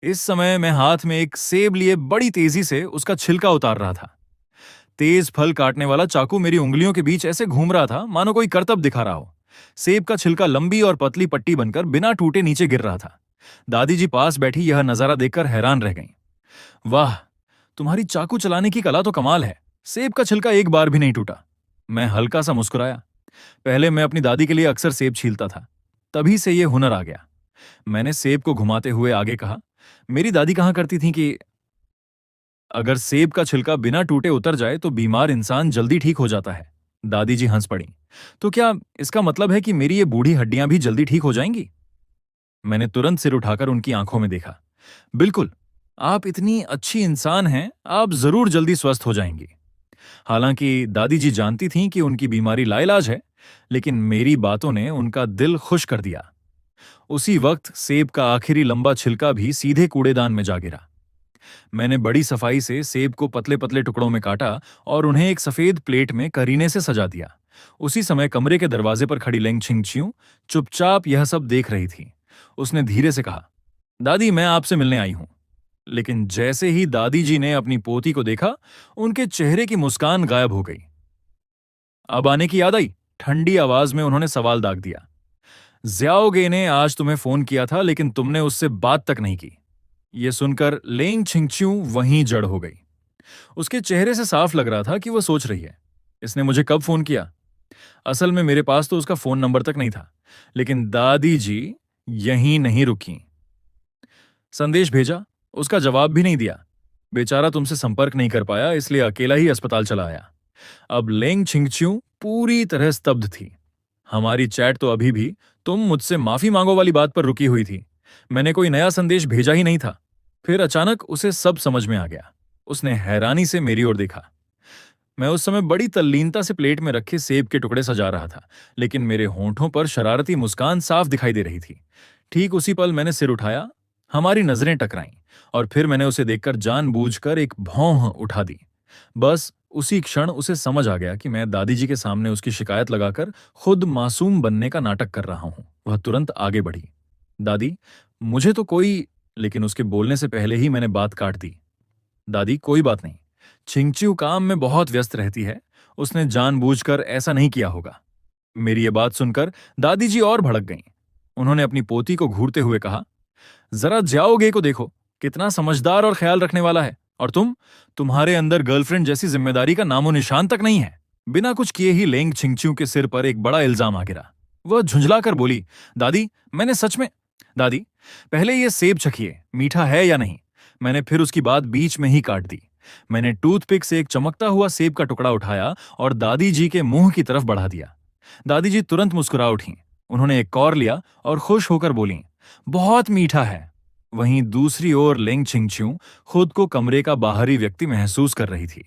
इस समय मैं हाथ में एक सेब लिए बड़ी तेजी से उसका छिलका उतार रहा था। तेज फल काटने वाला चाकू मेरी उंगलियों के बीच ऐसे घूम रहा था मानो कोई करतब दिखा रहा हो। सेब का छिलका लंबी और पतली पट्टी बनकर बिना टूटे नीचे गिर रहा था। दादी जी पास बैठी यह नजारा देखकर हैरान रह गईं। वाह, तुम्हारी चाकू चलाने की कला तो कमाल है। सेब का छिलका एक बार भी नहीं टूटा। मैं हल्का सा मुस्कुराया। पहले मैं अपनी दादी के लिए अक्सर सेब छीलता था। तभी से यह हुनर आ गया। मैंने सेब को घुमाते हुए आगे कहा, मेरी दादी कहा करती थी कि अगर सेब का छिलका बिना टूटे उतर जाए तो बीमार इंसान जल्दी ठीक हो जाता है। दादी जी हंस पड़ी। तो क्या इसका मतलब है कि मेरी ये बूढ़ी हड्डियां भी जल्दी ठीक हो जाएंगी? मैंने तुरंत सिर उठाकर उनकी आंखों में देखा। बिल्कुल, आप इतनी अच्छी इंसान हैं, आप जरूर जल्दी स्वस्थ हो जाएंगी। हालांकि दादी जी जानती थीं कि उनकी बीमारी लाइलाज है, लेकिन मेरी बातों ने उनका दिल खुश कर दिया। उसी वक्त सेब का आखिरी लंबा छिलका भी सीधे कूड़ेदान में जा गिरा। मैंने बड़ी सफाई से सेब को पतले पतले टुकड़ों में काटा और उन्हें एक सफेद प्लेट में करीने से सजा दिया। उसी समय कमरे के दरवाजे पर खड़ी लेंग छिंगचियों चुपचाप यह सब देख रही थी। उसने धीरे से कहा, दादी मैं आपसे मिलने आई हूं। लेकिन जैसे ही दादी जी ने अपनी पोती को देखा, उनके चेहरे की मुस्कान गायब हो गई। अब आने की याद आई? ठंडी आवाज में उन्होंने सवाल दाग दिया। ज्याओगे ने आज तुम्हें फोन किया था, लेकिन तुमने उससे बात तक नहीं की। यह सुनकर लेंग छिंगच्यू वहीं जड़ हो गई। उसके चेहरे से साफ लग रहा था कि वह सोच रही है, इसने मुझे कब फोन किया? असल में मेरे पास तो उसका फोन नंबर तक नहीं था। लेकिन दादी जी यहीं नहीं रुकी। संदेश भेजा, उसका जवाब भी नहीं दिया। बेचारा तुमसे संपर्क नहीं कर पाया, इसलिए अकेला ही अस्पताल चला आया। अब लेंग छिंगच्यू पूरी तरह स्तब्ध थी। हमारी चैट तो अभी भी तुम मुझसे माफी मांगो वाली बात पर रुकी हुई थी। मैंने कोई नया संदेश भेजा ही नहीं था। फिर अचानक उसे सब समझ में आ गया। उसने हैरानी से मेरी ओर देखा। मैं उस समय बड़ी तल्लीनता से प्लेट में रखे सेब के टुकड़े सजा रहा था, लेकिन मेरे होंठों पर शरारती मुस्कान साफ दिखाई दे रही थी। ठीक उसी पल मैंने सिर उठाया, हमारी नजरें टकराईं, और फिर मैंने उसे देखकर जानबूझकर एक भौं उठा दी। बस उसी क्षण उसे समझ आ गया कि मैं दादी जी के सामने उसकी शिकायत लगाकर खुद मासूम बनने का नाटक कर रहा हूं। वह तुरंत आगे बढ़ी। दादी, मुझे तो कोई। लेकिन उसके बोलने से पहले ही मैंने बात काट दी। दादी कोई बात नहीं, छिंगच्यू काम में बहुत व्यस्त रहती है, उसने जानबूझकर ऐसा नहीं किया होगा। मेरी ये बात सुनकर दादी जी और भड़क गईं। उन्होंने अपनी पोती को घूरते हुए कहा, जरा जाओगे को देखो, कितना समझदार और ख्याल रखने वाला है। और तुम्हारे अंदर गर्लफ्रेंड जैसी जिम्मेदारी का नामो निशान तक नहीं है। बिना कुछ किए ही लेंग छिंगच्यू के सिर पर एक बड़ा इल्जाम आ गिरा। वह झुंझलाकर बोली, दादी मैंने सच में। दादी, पहले ये सेब चखिए, मीठा है या नहीं। मैंने फिर उसकी बात बीच में ही काट दी। मैंने टूथपिक से एक चमकता हुआ सेब का टुकड़ा उठाया और दादी जी के मुंह की तरफ बढ़ा दिया। दादी जी तुरंत मुस्कुरा उठी। उन्होंने एक कौर लिया और खुश होकर बोली, बहुत मीठा है। वहीं दूसरी ओर लेंग छिंगच्यू खुद को कमरे का बाहरी व्यक्ति महसूस कर रही थी।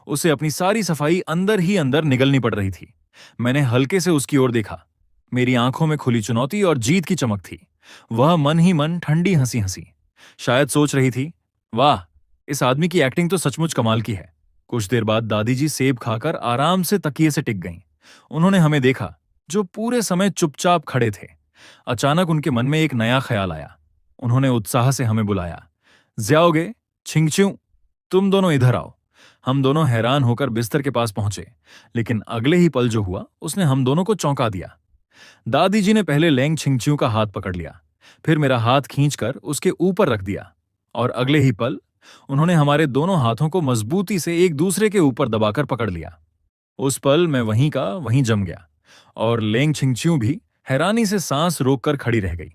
उसे अपनी सारी सफाई अंदर ही अंदर निगलनी पड़ रही थी। मैंने हल्के से उसकी ओर देखा। मेरी आंखों में खुली चुनौती और जीत की चमक थी। वह मन ही मन ठंडी हंसी हंसी, शायद सोच रही थी, वाह, इस आदमी की एक्टिंग तो सचमुच कमाल की है। कुछ देर बाद दादी जी सेब खाकर आराम से तकिए से टिक गईं। उन्होंने हमें देखा, जो पूरे समय चुपचाप खड़े थे। अचानक उनके मन में एक नया ख्याल आया। उन्होंने उत्साह से हमें बुलाया, ज्याओगे, छिंगच्यू, तुम दोनों इधर आओ। हम दोनों हैरान होकर बिस्तर के पास पहुंचे, लेकिन अगले ही पल जो हुआ उसने हम दोनों को चौंका दिया। दादी जी ने पहले लेंग छिंगच्यू का हाथ पकड़ लिया, फिर मेरा हाथ खींचकर उसके ऊपर रख दिया, और अगले ही पल उन्होंने हमारे दोनों हाथों को मजबूती से एक दूसरे के ऊपर दबाकर पकड़ लिया। उस पल मैं वहीं का वहीं जम गया, और लेंग छिंगच्यू भी हैरानी से सांस रोककर खड़ी रह गई।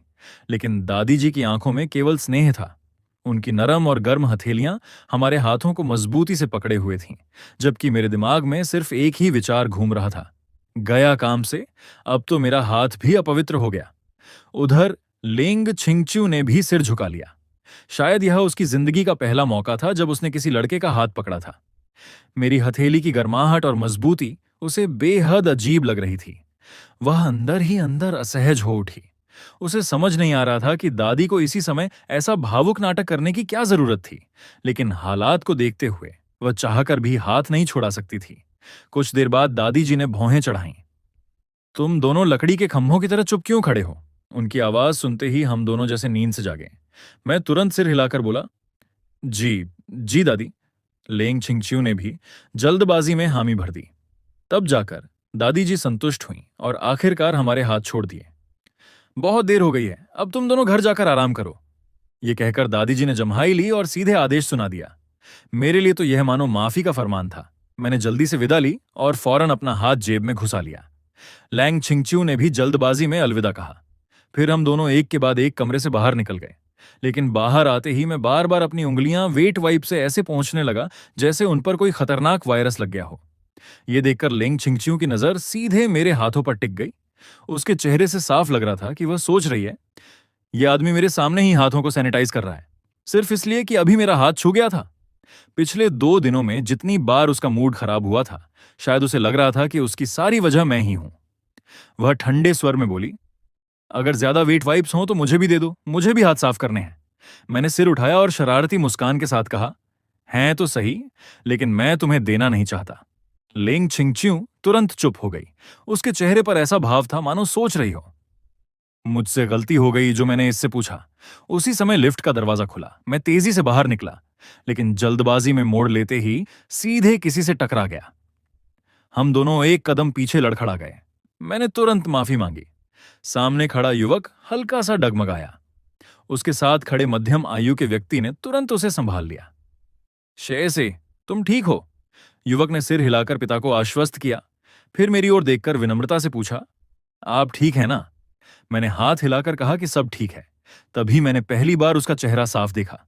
लेकिन दादी जी की आंखों में केवल स्नेह था। उनकी नरम और गर्म हथेलियां हमारे हाथों को मजबूती से पकड़े हुए थीं, जबकि मेरे दिमाग में सिर्फ एक ही विचार घूम रहा था, गया काम से, अब तो मेरा हाथ भी अपवित्र हो गया। उधर लेंग छिंगच्यू ने भी सिर झुका लिया। शायद यह उसकी जिंदगी का पहला मौका था जब उसने किसी लड़के का हाथ पकड़ा था। मेरी हथेली की गर्माहट और मजबूती उसे बेहद अजीब लग रही थी। वह अंदर ही अंदर असहज हो उठी। उसे समझ नहीं आ रहा था कि दादी को इसी समय ऐसा भावुक नाटक करने की क्या जरूरत थी, लेकिन हालात को देखते हुए वह चाहकर भी हाथ नहीं छोड़ा सकती थी। कुछ देर बाद दादी जी ने भौहें चढ़ाईं। तुम दोनों लकड़ी के खंभों की तरह चुप क्यों खड़े हो? उनकी आवाज सुनते ही हम दोनों जैसे नींद से जागे। मैं तुरंत सिर हिलाकर बोला, जी, जी दादी। लेंग छिंगचिू ने भी जल्दबाजी में हामी भर दी। तब जाकर दादी जी संतुष्ट हुईं और आखिरकार हमारे हाथ छोड़ दिए। बहुत देर हो गई है, अब तुम दोनों घर जाकर आराम करो। ये कहकर दादी जी ने जम्हाई ली और सीधे आदेश सुना दिया। मेरे लिए तो यह मानो माफी का फरमान था। मैंने जल्दी से विदा ली और फौरन अपना हाथ जेब में घुसा लिया। लैंग छिंगचिू ने भी जल्दबाजी में अलविदा कहा। फिर हम दोनों एक के बाद एक कमरे से बाहर निकल गए। लेकिन बाहर आते ही मैं बार बार अपनी उंगलियां वेट वाइप से ऐसे पहुंचने लगा जैसे उन पर कोई खतरनाक वायरस लग गया हो। यह देखकर लेंग छिंगचिू की नजर सीधे मेरे हाथों पर टिक गई। उसके चेहरे से साफ लग रहा था कि वह सोच रही है, यह आदमी मेरे सामने ही हाथों को सैनिटाइज कर रहा है, सिर्फ इसलिए कि अभी मेरा हाथ छू गया था। पिछले 2 दिनों में जितनी बार उसका मूड खराब हुआ था, शायद उसे लग रहा था कि उसकी सारी वजह मैं ही हूं। वह ठंडे स्वर में बोली, अगर ज्यादा वेट वाइप्स हों तो मुझे भी दे दो, मुझे भी हाथ साफ करने हैं। मैंने सिर उठाया और शरारती मुस्कान के साथ कहा, हैं तो सही, लेकिन मैं तुम्हें देना नहीं चाहता। लेंग छिंगचिू तुरंत चुप हो गई। उसके चेहरे पर ऐसा भाव था मानो सोच रही हो। मुझसे गलती हो गई जो मैंने इससे पूछा। उसी समय लिफ्ट का दरवाजा खुला। मैं तेजी से बाहर निकला, लेकिन जल्दबाजी में मोड़ लेते ही सीधे किसी से टकरा गया। हम दोनों एक कदम पीछे लड़खड़ा गए। मैंने तुरंत माफी मांगी। सामने खड़ा युवक हल्का सा डगमगाया। उसके साथ खड़े मध्यम आयु के व्यक्ति ने तुरंत उसे संभाल लिया। शे, तुम ठीक हो? युवक ने सिर हिलाकर पिता को आश्वस्त किया। फिर मेरी ओर देखकर विनम्रता से पूछा, आप ठीक हैं ना? मैंने हाथ हिलाकर कहा कि सब ठीक है। तभी मैंने पहली बार उसका चेहरा साफ देखा।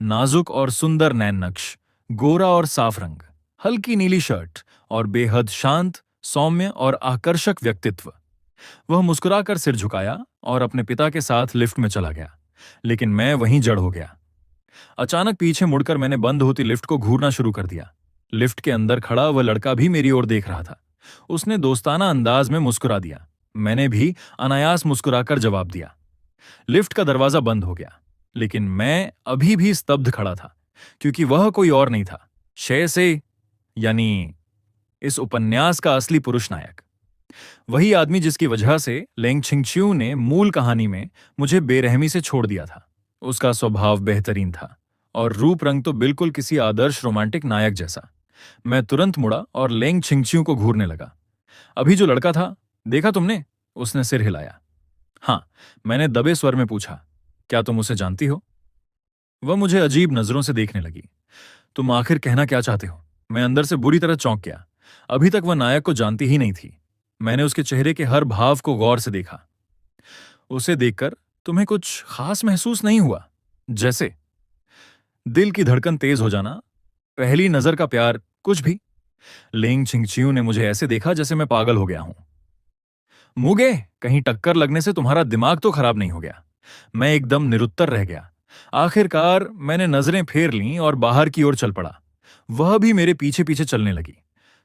नाजुक और सुंदर नैन नक्श, गोरा और साफ रंग, हल्की नीली शर्ट और बेहद शांत, सौम्य और आकर्षक व्यक्तित्व। वह मुस्कुराकर सिर झुकाया और अपने पिता के साथ लिफ्ट में चला गया, लेकिन मैं वहीं जड़ हो गया। अचानक पीछे मुड़कर मैंने बंद होती लिफ्ट को घूरना शुरू कर दिया। लिफ्ट के अंदर खड़ा वह लड़का भी मेरी ओर देख रहा था। उसने दोस्ताना अंदाज में मुस्कुरा दिया। मैंने भी अनायास मुस्कुराकर जवाब दिया। लिफ्ट का दरवाजा बंद हो गया, लेकिन मैं अभी भी स्तब्ध खड़ा था, क्योंकि वह कोई और नहीं था, से यानी इस उपन्यास का असली पुरुष नायक। वही आदमी जिसकी वजह से लेंग छिंगचिू ने मूल कहानी में मुझे बेरहमी से छोड़ दिया था। उसका स्वभाव बेहतरीन था और रूप रंग तो बिल्कुल किसी आदर्श रोमांटिक नायक जैसा। मैं तुरंत मुड़ा और लेंग छिंगचिू को घूरने लगा। अभी जो लड़का था, देखा तुमने? उसने सिर हिलाया। हाँ, मैंने दबे स्वर में पूछा, क्या तुम उसे जानती हो? वह मुझे अजीब नजरों से देखने लगी। तुम आखिर कहना क्या चाहते हो? मैं अंदर से बुरी तरह चौंक गया। अभी तक वह नायक को जानती ही नहीं थी। मैंने उसके चेहरे के हर भाव को गौर से देखा। उसे देखकर तुम्हें कुछ खास महसूस नहीं हुआ? जैसे दिल की धड़कन तेज हो जाना, पहली नजर का प्यार, कुछ भी? लेंग छिंगचिू ने मुझे ऐसे देखा जैसे मैं पागल हो गया हूं। मुगे, कहीं टक्कर लगने से तुम्हारा दिमाग तो खराब नहीं हो गया? मैं एकदम निरुत्तर रह गया। आखिरकार मैंने नजरें फेर लीं और बाहर की ओर चल पड़ा। वह भी मेरे पीछे पीछे चलने लगी।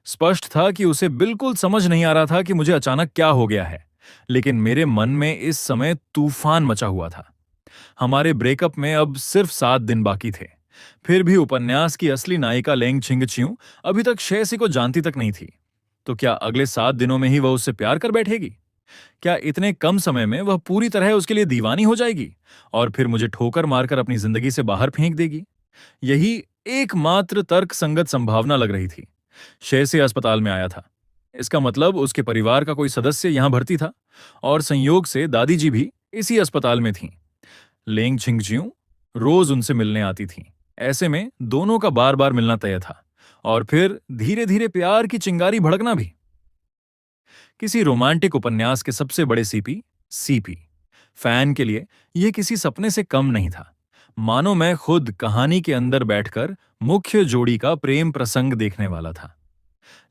स्पष्ट था कि उसे बिल्कुल समझ नहीं आ रहा था कि मुझे अचानक क्या हो गया है, लेकिन मेरे मन में इस समय तूफान मचा हुआ था। हमारे ब्रेकअप में अब सिर्फ 7 दिन बाकी थे। फिर भी उपन्यास की असली नायिका लेंग छिंगचिू अभी तक शेसी को जानती तक नहीं थी। तो क्या अगले 7 दिनों में ही वह उससे प्यार कर बैठेगी? क्या इतने कम समय में वह पूरी तरह उसके लिए दीवानी हो जाएगी और फिर मुझे ठोकर मारकर अपनी जिंदगी से बाहर फेंक देगी? यही एकमात्र तर्कसंगत संभावना लग रही थी। शेसी अस्पताल में आया था, इसका मतलब उसके परिवार का कोई सदस्य यहां भर्ती था और संयोग से दादी जी भी इसी अस्पताल में थीं। लेंग छिंगचिू रोज उनसे मिलने आती थीं। ऐसे में दोनों का बार बार मिलना तय था और फिर धीरे धीरे प्यार की चिंगारी भड़कना भी। किसी रोमांटिक उपन्यास के सबसे बड़े सीपी फैन के लिए यह किसी सपने से कम नहीं था। मानो मैं खुद कहानी के अंदर बैठकर मुख्य जोड़ी का प्रेम प्रसंग देखने वाला था।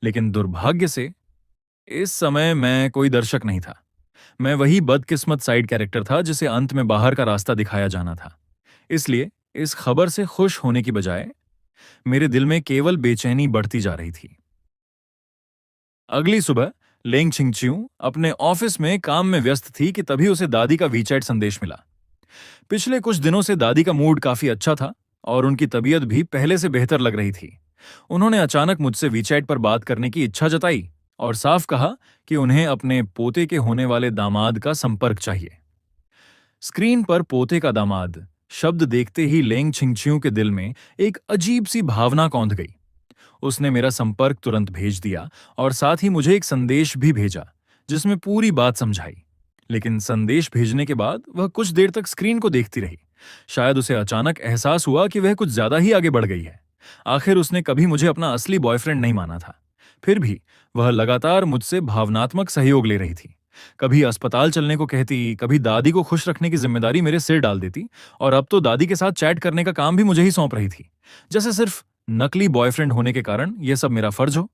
लेकिन दुर्भाग्य से इस समय मैं कोई दर्शक नहीं था। मैं वही बदकिस्मत साइड कैरेक्टर था जिसे अंत में बाहर का रास्ता दिखाया जाना था। इसलिए इस खबर से खुश होने की बजाय मेरे दिल में केवल बेचैनी बढ़ती जा रही थी। अगली सुबह लेंग छिंगचिू अपने ऑफिस में काम में व्यस्त थी कि तभी उसे दादी का वीचैट संदेश मिला। पिछले कुछ दिनों से दादी का मूड काफी अच्छा था और उनकी तबीयत भी पहले से बेहतर लग रही थी। उन्होंने अचानक मुझसे वीचैट पर बात करने की इच्छा जताई और साफ कहा कि उन्हें अपने पोते के होने वाले दामाद का संपर्क चाहिए। स्क्रीन पर पोते का दामाद शब्द देखते ही लेंग छिंगचियों के दिल में एक अजीब सी भावना कौंध गई। उसने मेरा संपर्क तुरंत भेज दिया और साथ ही मुझे एक संदेश भी भेजा जिसमें पूरी बात समझाई। लेकिन संदेश भेजने के बाद वह कुछ देर तक स्क्रीन को देखती रही। शायद उसे अचानक एहसास हुआ कि वह कुछ ज्यादा ही आगे बढ़ गई है। आखिर उसने कभी मुझे अपना असली बॉयफ्रेंड नहीं माना था। फिर भी वह लगातार मुझसे भावनात्मक सहयोग ले रही थी। कभी अस्पताल चलने को कहती, कभी दादी को खुश रखने की जिम्मेदारी मेरे सिर डाल देती, और अब तो दादी के साथ चैट करने का काम भी मुझे ही सौंप रही थी, जैसे सिर्फ नकली बॉयफ्रेंड होने के कारण यह सब मेरा फर्ज हो।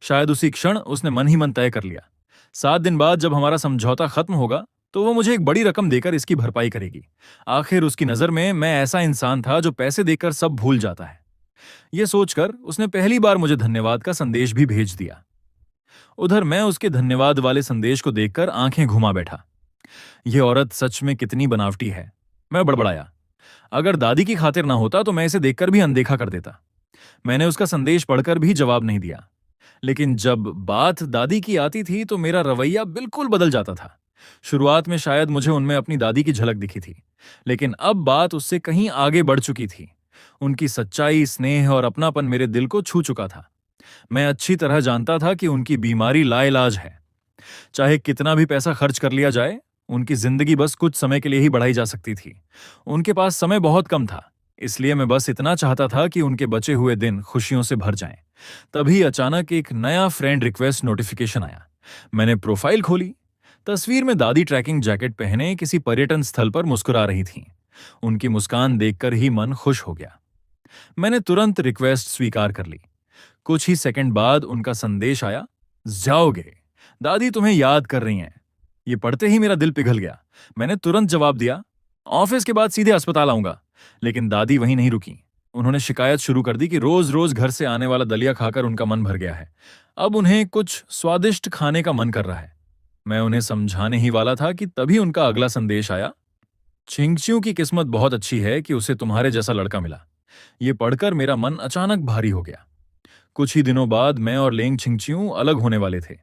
शायद उसी क्षण उसने मन ही मन तय कर लिया, 7 दिन बाद जब हमारा समझौता खत्म होगा तो वो मुझे एक बड़ी रकम देकर इसकी भरपाई करेगी। आखिर उसकी नजर में मैं ऐसा इंसान था जो पैसे देकर सब भूल जाता है। यह सोचकर उसने पहली बार मुझे धन्यवाद का संदेश भी भेज दिया। उधर मैं उसके धन्यवाद वाले संदेश को देखकर आंखें घुमा बैठा। यह औरत सच में कितनी बनावटी है, मैं बड़बड़ाया। अगर दादी की खातिर ना होता तो मैं इसे देखकर भी अनदेखा कर देता। मैंने उसका संदेश पढ़कर भी जवाब नहीं दिया। लेकिन जब बात दादी की आती थी तो मेरा रवैया बिल्कुल बदल जाता था। शुरुआत में शायद मुझे उनमें अपनी दादी की झलक दिखी थी, लेकिन अब बात उससे कहीं आगे बढ़ चुकी थी। उनकी सच्चाई, स्नेह और अपनापन मेरे दिल को छू चुका था। मैं अच्छी तरह जानता था कि उनकी बीमारी लाइलाज है। चाहे कितना भी पैसा खर्च कर लिया जाए, उनकी जिंदगी बस कुछ समय के लिए ही बढ़ाई जा सकती थी। उनके पास समय बहुत कम था, इसलिए मैं बस इतना चाहता था कि उनके बचे हुए दिन खुशियों से भर जाएं। तभी अचानक एक नया फ्रेंड रिक्वेस्ट नोटिफिकेशन आया। मैंने प्रोफाइल खोली। तस्वीर में दादी ट्रैकिंग जैकेट पहने किसी पर्यटन स्थल पर मुस्कुरा रही थीं। उनकी मुस्कान देखकर ही मन खुश हो गया। मैंने तुरंत रिक्वेस्ट स्वीकार कर ली। कुछ ही सेकंड बाद उनका संदेश आया, जाओगे, दादी तुम्हें याद कर रही हैं। ये पढ़ते ही मेरा दिल पिघल गया। मैंने तुरंत जवाब दिया, ऑफिस के बाद सीधे अस्पताल आऊंगा। लेकिन दादी वहीं नहीं रुकी। उन्होंने शिकायत शुरू कर दी कि रोज रोज घर से आने वाला दलिया खाकर उनका मन भर गया है। अब उन्हें कुछ स्वादिष्ट खाने का मन कर रहा है। मैं उन्हें समझाने ही वाला था कि तभी उनका अगला संदेश आया, छिंगचियों की किस्मत बहुत अच्छी है कि उसे तुम्हारे जैसा लड़का मिला। ये पढ़कर मेरा मन अचानक भारी हो गया। कुछ ही दिनों बाद मैं और लेंग छिंगचियों अलग होने वाले थे।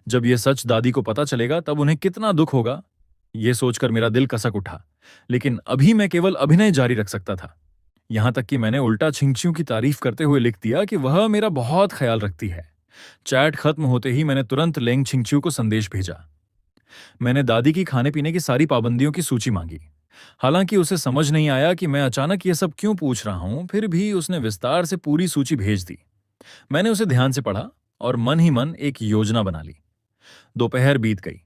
जब यह सच दादी को पता चलेगा तब उन्हें कितना दुख होगा, यह सोचकर मेरा दिल कसक उठा। लेकिन अभी मैं केवल अभिनय जारी रख सकता था। यहां तक कि मैंने उल्टा छिंगचियों की तारीफ करते हुए लिख दिया कि वह मेरा बहुत ख्याल रखती है। चैट खत्म होते ही मैंने तुरंत लेंग छिंगचियों को संदेश भेजा। मैंने दादी की खाने पीने की सारी पाबंदियों की सूची मांगी। हालांकि उसे समझ नहीं आया कि मैं अचानक ये सब क्यों पूछ रहा हूं, फिर भी उसने विस्तार से पूरी सूची भेज दी। मैंने उसे ध्यान से पढ़ा और मन ही मन एक योजना बना ली। दोपहर बीत गई।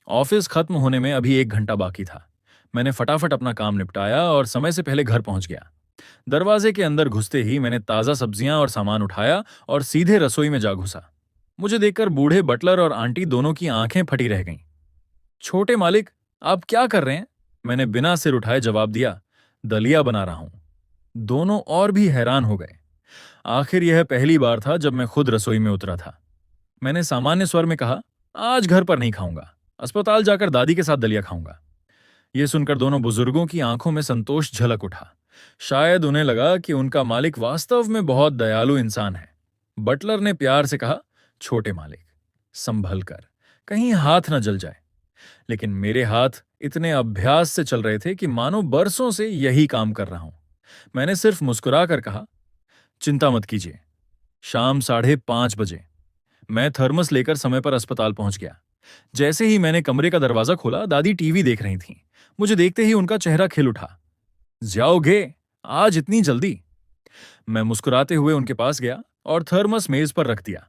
ऑफिस खत्म होने में अभी 1 घंटा बाकी था। मैंने फटाफट अपना काम निपटाया और समय से पहले घर पहुंच गया। दरवाजे के अंदर घुसते ही मैंने ताजा सब्जियां और सामान उठाया और सीधे रसोई में जा घुसा। मुझे देखकर बूढ़े बटलर और आंटी दोनों की आंखें फटी रह गईं। छोटे मालिक, आप क्या कर रहे हैं? मैंने बिना सिर उठाए जवाब दिया, दलिया बना रहा हूं। दोनों और भी हैरान हो गए। आखिर यह पहली बार था जब मैं खुद रसोई में उतरा था। मैंने सामान्य स्वर में कहा, आज घर पर नहीं खाऊंगा, अस्पताल जाकर दादी के साथ दलिया खाऊंगा। यह सुनकर दोनों बुजुर्गों की आंखों में संतोष झलक उठा। शायद उन्हें लगा कि उनका मालिक वास्तव में बहुत दयालु इंसान है। बटलर ने प्यार से कहा, छोटे मालिक, संभल कर, कहीं हाथ न जल जाए। लेकिन मेरे हाथ इतने अभ्यास से चल रहे थे कि मानो बरसों से यही काम कर रहा हूं। मैंने सिर्फ मुस्कुराकर कहा, चिंता मत कीजिए। शाम 5:30 बजे मैं थर्मस लेकर समय पर अस्पताल पहुंच गया। जैसे ही मैंने कमरे का दरवाजा खोला, दादी टीवी देख रही थीं। मुझे देखते ही उनका चेहरा खिल उठा। जाओगे, आज इतनी जल्दी? मैं मुस्कुराते हुए उनके पास गया और थर्मस मेज पर रख दिया।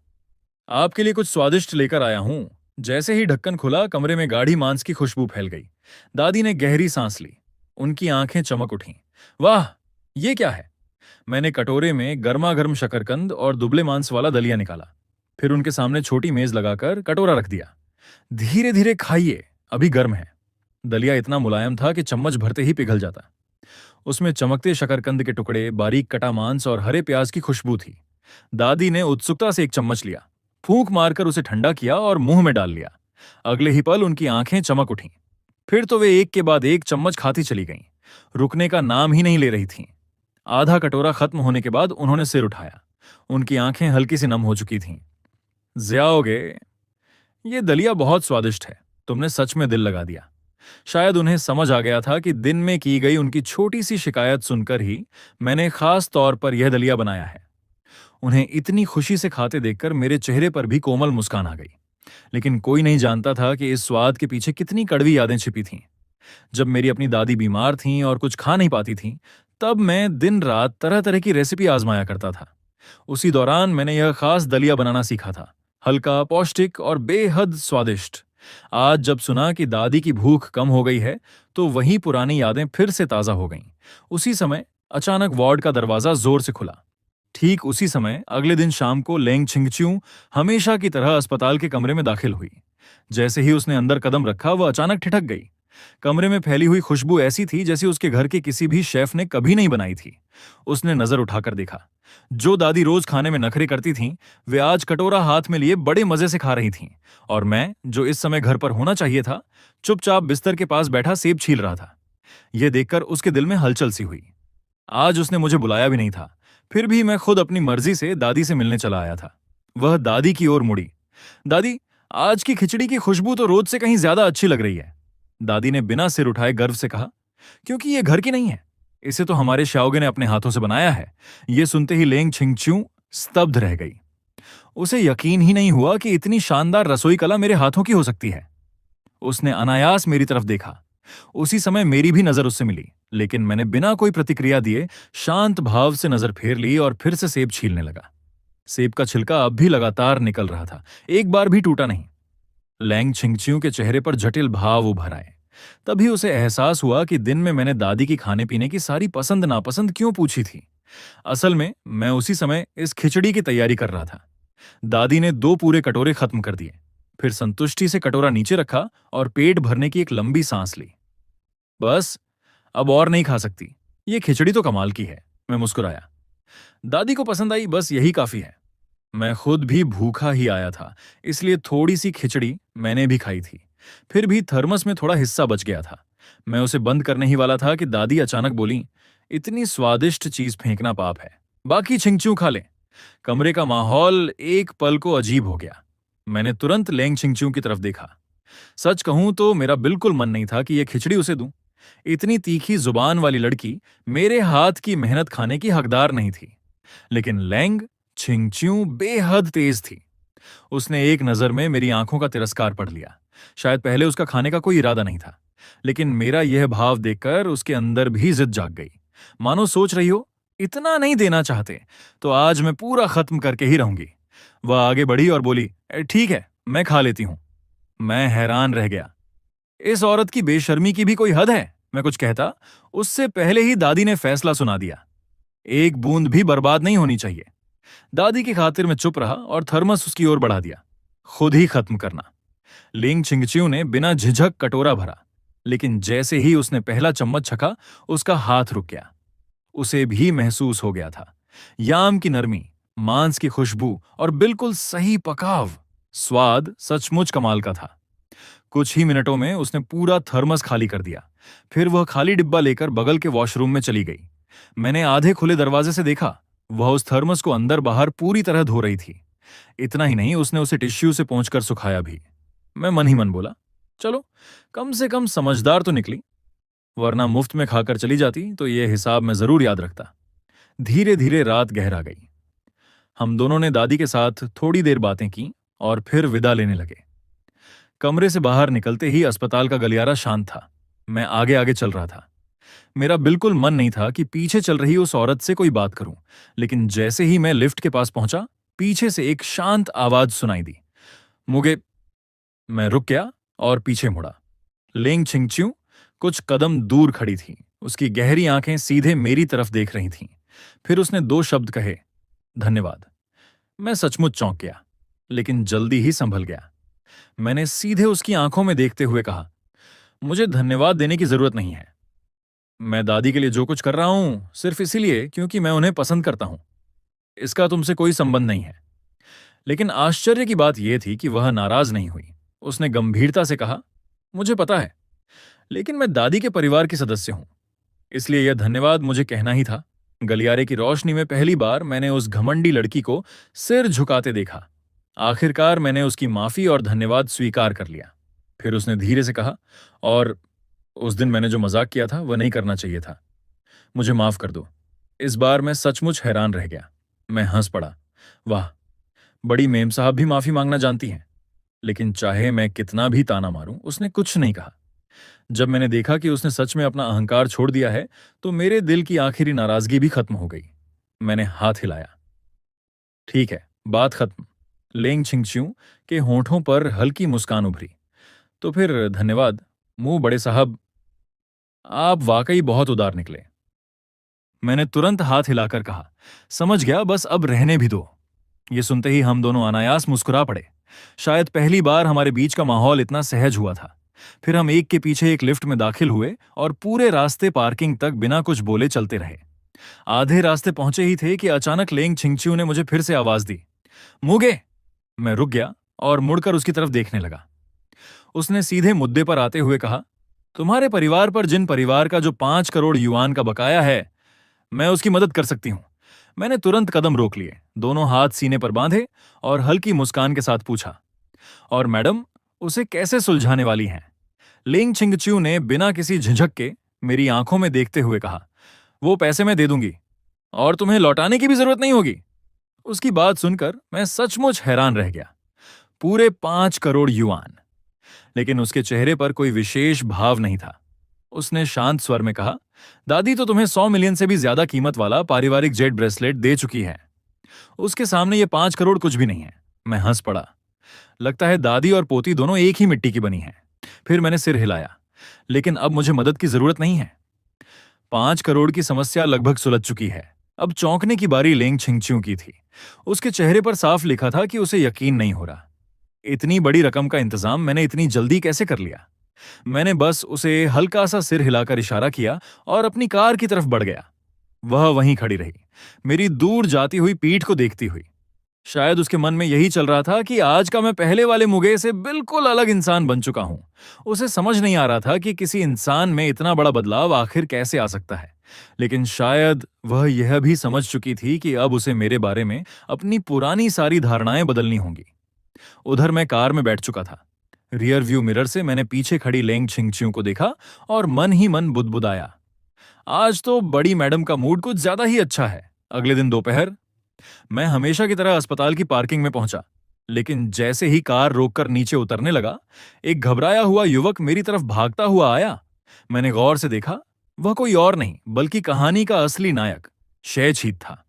आपके लिए कुछ स्वादिष्ट लेकर आया हूं। जैसे ही ढक्कन खुला, कमरे में गाढ़ी मांस की खुशबू फैल गई। दादी ने गहरी सांस ली। उनकी आंखें चमक उठीं। वाह, ये क्या है? मैंने कटोरे में गर्मा गर्म शकरकंद और दुबले मांस वाला दलिया निकाला। फिर उनके सामने छोटी मेज लगाकर कटोरा रख दिया। धीरे धीरे खाइए, अभी गर्म है। दलिया इतना मुलायम था कि चम्मच भरते ही पिघल जाता। उसमें चमकते शकरकंद के टुकड़े, बारीक कटा मांस और हरे प्याज की खुशबू थी। दादी ने उत्सुकता से एक चम्मच लिया, फूंक मारकर उसे ठंडा किया और मुंह में डाल लिया। अगले ही पल उनकी आंखें चमक उठीं। फिर तो वे एक के बाद एक चम्मच खाती चली गईं, रुकने का नाम ही नहीं ले रही थीं। आधा कटोरा खत्म होने के बाद उन्होंने सिर उठाया। उनकी आंखें हल्की सी नम हो चुकी थीं। ज़ियाओगे, ये दलिया बहुत स्वादिष्ट है, तुमने सच में दिल लगा दिया। शायद उन्हें समझ आ गया था कि दिन में की गई उनकी छोटी सी शिकायत सुनकर ही मैंने खास तौर पर यह दलिया बनाया है। उन्हें इतनी खुशी से खाते देखकर मेरे चेहरे पर भी कोमल मुस्कान आ गई। लेकिन कोई नहीं जानता था कि इस स्वाद के पीछे कितनी कड़वी यादें छिपी थीं। जब मेरी अपनी दादी बीमार थीं और कुछ खा नहीं पाती थीं, तब मैं दिन रात तरह तरह की रेसिपी आजमाया करता था। उसी दौरान मैंने यह खास दलिया बनाना सीखा था, हल्का, पौष्टिक और बेहद स्वादिष्ट। आज जब सुना कि दादी की भूख कम हो गई है, तो वही पुरानी यादें फिर से ताजा हो गईं। उसी समय अचानक वार्ड का दरवाजा जोर से खुला। ठीक उसी समय अगले दिन शाम को लेंग छिंगच्यू हमेशा की तरह अस्पताल के कमरे में दाखिल हुई। जैसे ही उसने अंदर कदम रखा, वह अचानक ठिठक गई। कमरे में फैली हुई खुशबू ऐसी थी जैसे उसके घर के किसी भी शेफ ने कभी नहीं बनाई थी। उसने नजर उठाकर देखा। जो दादी रोज खाने में नखरे करती थीं, वे आज कटोरा हाथ में लिए बड़े मजे से खा रही थीं, और मैं, जो इस समय घर पर होना चाहिए था, चुपचाप बिस्तर के पास बैठा सेब छील रहा था। यह देखकर उसके दिल में हलचल सी हुई। आज उसने मुझे बुलाया भी नहीं था, फिर भी मैं खुद अपनी मर्जी से दादी से मिलने चला आया था। वह दादी की ओर मुड़ी। दादी, आज की खिचड़ी की खुशबू तो रोज से कहीं ज्यादा अच्छी लग रही है। दादी ने बिना सिर उठाए गर्व से कहा, क्योंकि ये घर की नहीं है, इसे तो हमारे श्याओगे ने अपने हाथों से बनाया है। ये सुनते ही लेंग छिंगच्यू स्तब्ध रह गई। उसे यकीन ही नहीं हुआ कि इतनी शानदार रसोई कला मेरे हाथों की हो सकती है। उसने अनायास मेरी तरफ देखा। उसी समय मेरी भी नजर उससे मिली, लेकिन मैंने बिना कोई प्रतिक्रिया दिए शांत भाव से नजर फेर ली और फिर से सेब छीलने लगा। सेब का छिलका अब भी लगातार निकल रहा था, एक बार भी टूटा नहीं। लैंग छिंगच्यू के चेहरे पर जटिल भाव उभर आए। तभी उसे एहसास हुआ कि दिन में मैंने दादी की खाने पीने की सारी पसंद नापसंद क्यों पूछी थी। असल में मैं उसी समय इस खिचड़ी की तैयारी कर रहा था। दादी ने 2 पूरे कटोरे खत्म कर दिए, फिर संतुष्टि से कटोरा नीचे रखा और पेट भरने की एक लंबी सांस ली। बस, अब और नहीं खा सकती। ये खिचड़ी तो कमाल की है, मैं मुस्कुराया। दादी को पसंद आई, बस यही काफी है। मैं खुद भी भूखा ही आया था, इसलिए थोड़ी सी खिचड़ी मैंने भी खाई थी। फिर भी थर्मस में थोड़ा हिस्सा बच गया था। मैं उसे बंद करने ही वाला था कि दादी अचानक बोली, इतनी स्वादिष्ट चीज फेंकना पाप है, बाकी छिंगच्यू खा ले। कमरे का माहौल एक पल को अजीब हो गया। मैंने तुरंत लेंग छिंगच्यू की तरफ देखा। सच कहूं तो मेरा बिल्कुल मन नहीं था कि यह खिचड़ी उसे दूं। इतनी तीखी जुबान वाली लड़की मेरे हाथ की मेहनत खाने की हकदार नहीं थी। लेकिन लेंग छिंगच्यू बेहद तेज थी। उसने एक नजर में मेरी आंखों का तिरस्कार पढ़ लिया। शायद पहले उसका खाने का कोई इरादा नहीं था, लेकिन मेरा यह भाव देखकर उसके अंदर भी जिद जाग गई। मानो सोच रही हो, इतना नहीं देना चाहते तो आज मैं पूरा खत्म करके ही रहूंगी। वह आगे बढ़ी और बोली, ठीक है, मैं खा लेती हूं। मैं हैरान रह गया। इस औरत की बेशर्मी की भी कोई हद है। मैं कुछ कहता, उससे पहले ही दादी ने फैसला सुना दिया। एक बूंद भी बर्बाद नहीं होनी चाहिए। दादी की खातिर मैं चुप रहा और थर्मस उसकी ओर बढ़ा दिया। खुद ही खत्म करना। लेंग छिंगच्यू ने बिना झिझक कटोरा भरा, लेकिन जैसे ही उसने पहला चम्मच छका, उसका हाथ रुक गया। उसे भी महसूस हो गया था। याम की नरमी, मांस की खुशबू और बिल्कुल सही पकाव। स्वाद सचमुच कमाल का था। कुछ ही मिनटों में उसने पूरा थर्मस खाली कर दिया। फिर वह खाली डिब्बा लेकर बगल के वॉशरूम में चली गई। मैंने आधे खुले दरवाजे से देखा, वह उस थर्मस को अंदर बाहर पूरी तरह धो रही थी। इतना ही नहीं, उसने उसे टिश्यू से पोंछकर सुखाया भी। मैं मन ही मन बोला, चलो, कम से कम समझदार तो निकली, वरना मुफ्त में खाकर चली जाती तो यह हिसाब मैं जरूर याद रखता। धीरे धीरे रात गहरा गई। हम दोनों ने दादी के साथ थोड़ी देर बातें की और फिर विदा लेने लगे। कमरे से बाहर निकलते ही अस्पताल का गलियारा शांत था। मैं आगे आगे चल रहा था। मेरा बिल्कुल मन नहीं था कि पीछे चल रही उस औरत से कोई बात करूं, लेकिन जैसे ही मैं लिफ्ट के पास पहुंचा, पीछे से एक शांत आवाज सुनाई दी, मुगे। मैं रुक गया और पीछे मुड़ा। लेंग छिंगच्यू कुछ कदम दूर खड़ी थी। उसकी गहरी आंखें सीधे मेरी तरफ देख रही थीं। फिर उसने 2 शब्द कहे, धन्यवाद। मैं सचमुच चौंक गया, लेकिन जल्दी ही संभल गया। मैंने सीधे उसकी आंखों में देखते हुए कहा, मुझे धन्यवाद देने की जरूरत नहीं है। मैं दादी के लिए जो कुछ कर रहा हूं, सिर्फ इसीलिए क्योंकि मैं उन्हें पसंद करता हूं। इसका तुमसे कोई संबंध नहीं है। लेकिन आश्चर्य की बात यह थी कि वह नाराज नहीं हुई। उसने गंभीरता से कहा, मुझे पता है, लेकिन मैं दादी के परिवार की सदस्य हूं, इसलिए यह धन्यवाद मुझे कहना ही था। गलियारे की रोशनी में पहली बार मैंने उस घमंडी लड़की को सिर झुकाते देखा। आखिरकार मैंने उसकी माफी और धन्यवाद स्वीकार कर लिया। फिर उसने धीरे से कहा, और उस दिन मैंने जो मजाक किया था वह नहीं करना चाहिए था। मुझे माफ कर दो। इस बार मैं सचमुच हैरान रह गया। मैं हंस पड़ा। वाह, बड़ी मेम साहब भी माफी मांगना जानती हैं। लेकिन चाहे मैं कितना भी ताना मारूं, उसने कुछ नहीं कहा। जब मैंने देखा कि उसने सच में अपना अहंकार छोड़ दिया है, तो मेरे दिल की आखिरी नाराजगी भी खत्म हो गई। मैंने हाथ हिलाया। ठीक है, बात खत्म। लेंग छिंगच्यू के होंठों पर हल्की मुस्कान उभरी। तो फिर धन्यवाद, मुंह बड़े साहब। आप वाकई बहुत उदार निकले। मैंने तुरंत हाथ हिलाकर कहा, समझ गया, बस अब रहने भी दो। ये सुनते ही हम दोनों अनायास मुस्कुरा पड़े। शायद पहली बार हमारे बीच का माहौल इतना सहज हुआ था। फिर हम एक के पीछे एक लिफ्ट में दाखिल हुए और पूरे रास्ते पार्किंग तक बिना कुछ बोले चलते रहे। आधे रास्ते पहुंचे ही थे कि अचानक लेंग छिंगच्यू ने मुझे फिर से आवाज दी, मुगे। मैं रुक गया और मुड़कर उसकी तरफ देखने लगा। उसने सीधे मुद्दे पर आते हुए कहा, तुम्हारे परिवार पर जिन परिवार का जो 5 करोड़ युआन का बकाया है, मैं उसकी मदद कर सकती हूं। मैंने तुरंत कदम रोक लिए, दोनों हाथ सीने पर बांधे और हल्की मुस्कान के साथ पूछा, और मैडम, उसे कैसे सुलझाने वाली हैं? लिंग छिंगच्यू ने बिना किसी झिझक के मेरी आंखों में देखते हुए कहा, वो पैसे मैं दे दूंगी और तुम्हें लौटाने की भी जरूरत नहीं होगी। उसकी बात सुनकर मैं सचमुच हैरान रह गया। पूरे 5 करोड़ युआन! लेकिन उसके चेहरे पर कोई विशेष भाव नहीं था। उसने शांत स्वर में कहा, दादी तो तुम्हें 100 मिलियन से भी ज्यादा कीमत वाला पारिवारिक जेड ब्रेसलेट दे चुकी है। उसके सामने ये 5 करोड़ कुछ भी नहीं है। मैं हंस पड़ा। लगता है दादी और पोती दोनों एक ही मिट्टी की बनी हैं। फिर मैंने सिर हिलाया। लेकिन अब मुझे मदद की जरूरत नहीं है। 5 करोड़ की समस्या लगभग सुलझ चुकी है। अब चौंकने की बारी लेंग छिंगच्यू की थी। उसके चेहरे पर साफ लिखा था कि उसे यकीन नहीं हो रहा। इतनी बड़ी रकम का इंतजाम मैंने इतनी जल्दी कैसे कर लिया? मैंने बस उसे हल्का सा सिर हिलाकर इशारा किया और अपनी कार की तरफ बढ़ गया। वह वहीं खड़ी रही, मेरी दूर जाती हुई पीठ को देखती हुई। शायद उसके मन में यही चल रहा था कि आज का मैं पहले वाले मुगे से बिल्कुल अलग इंसान बन चुका हूं। उसे समझ नहीं आ रहा था कि किसी इंसान में इतना बड़ा बदलाव आखिर कैसे आ सकता है। लेकिन शायद वह यह भी समझ चुकी थी कि अब उसे मेरे बारे में अपनी पुरानी सारी धारणाएं बदलनी होंगी। उधर मैं कार में बैठ चुका था। रियर व्यू मिरर से मैंने पीछे खड़ी लेंग छिंगच्यू को देखा और मन ही मन बुदबुदाया, आज तो बड़ी मैडम का मूड कुछ ज्यादा ही अच्छा है। अगले दिन दोपहर मैं हमेशा की तरह अस्पताल की पार्किंग में पहुंचा। लेकिन जैसे ही कार रोककर नीचे उतरने लगा, एक घबराया हुआ युवक मेरी तरफ भागता हुआ आया। मैंने गौर से देखा, वह कोई और नहीं बल्कि कहानी का असली नायक शयछीत था।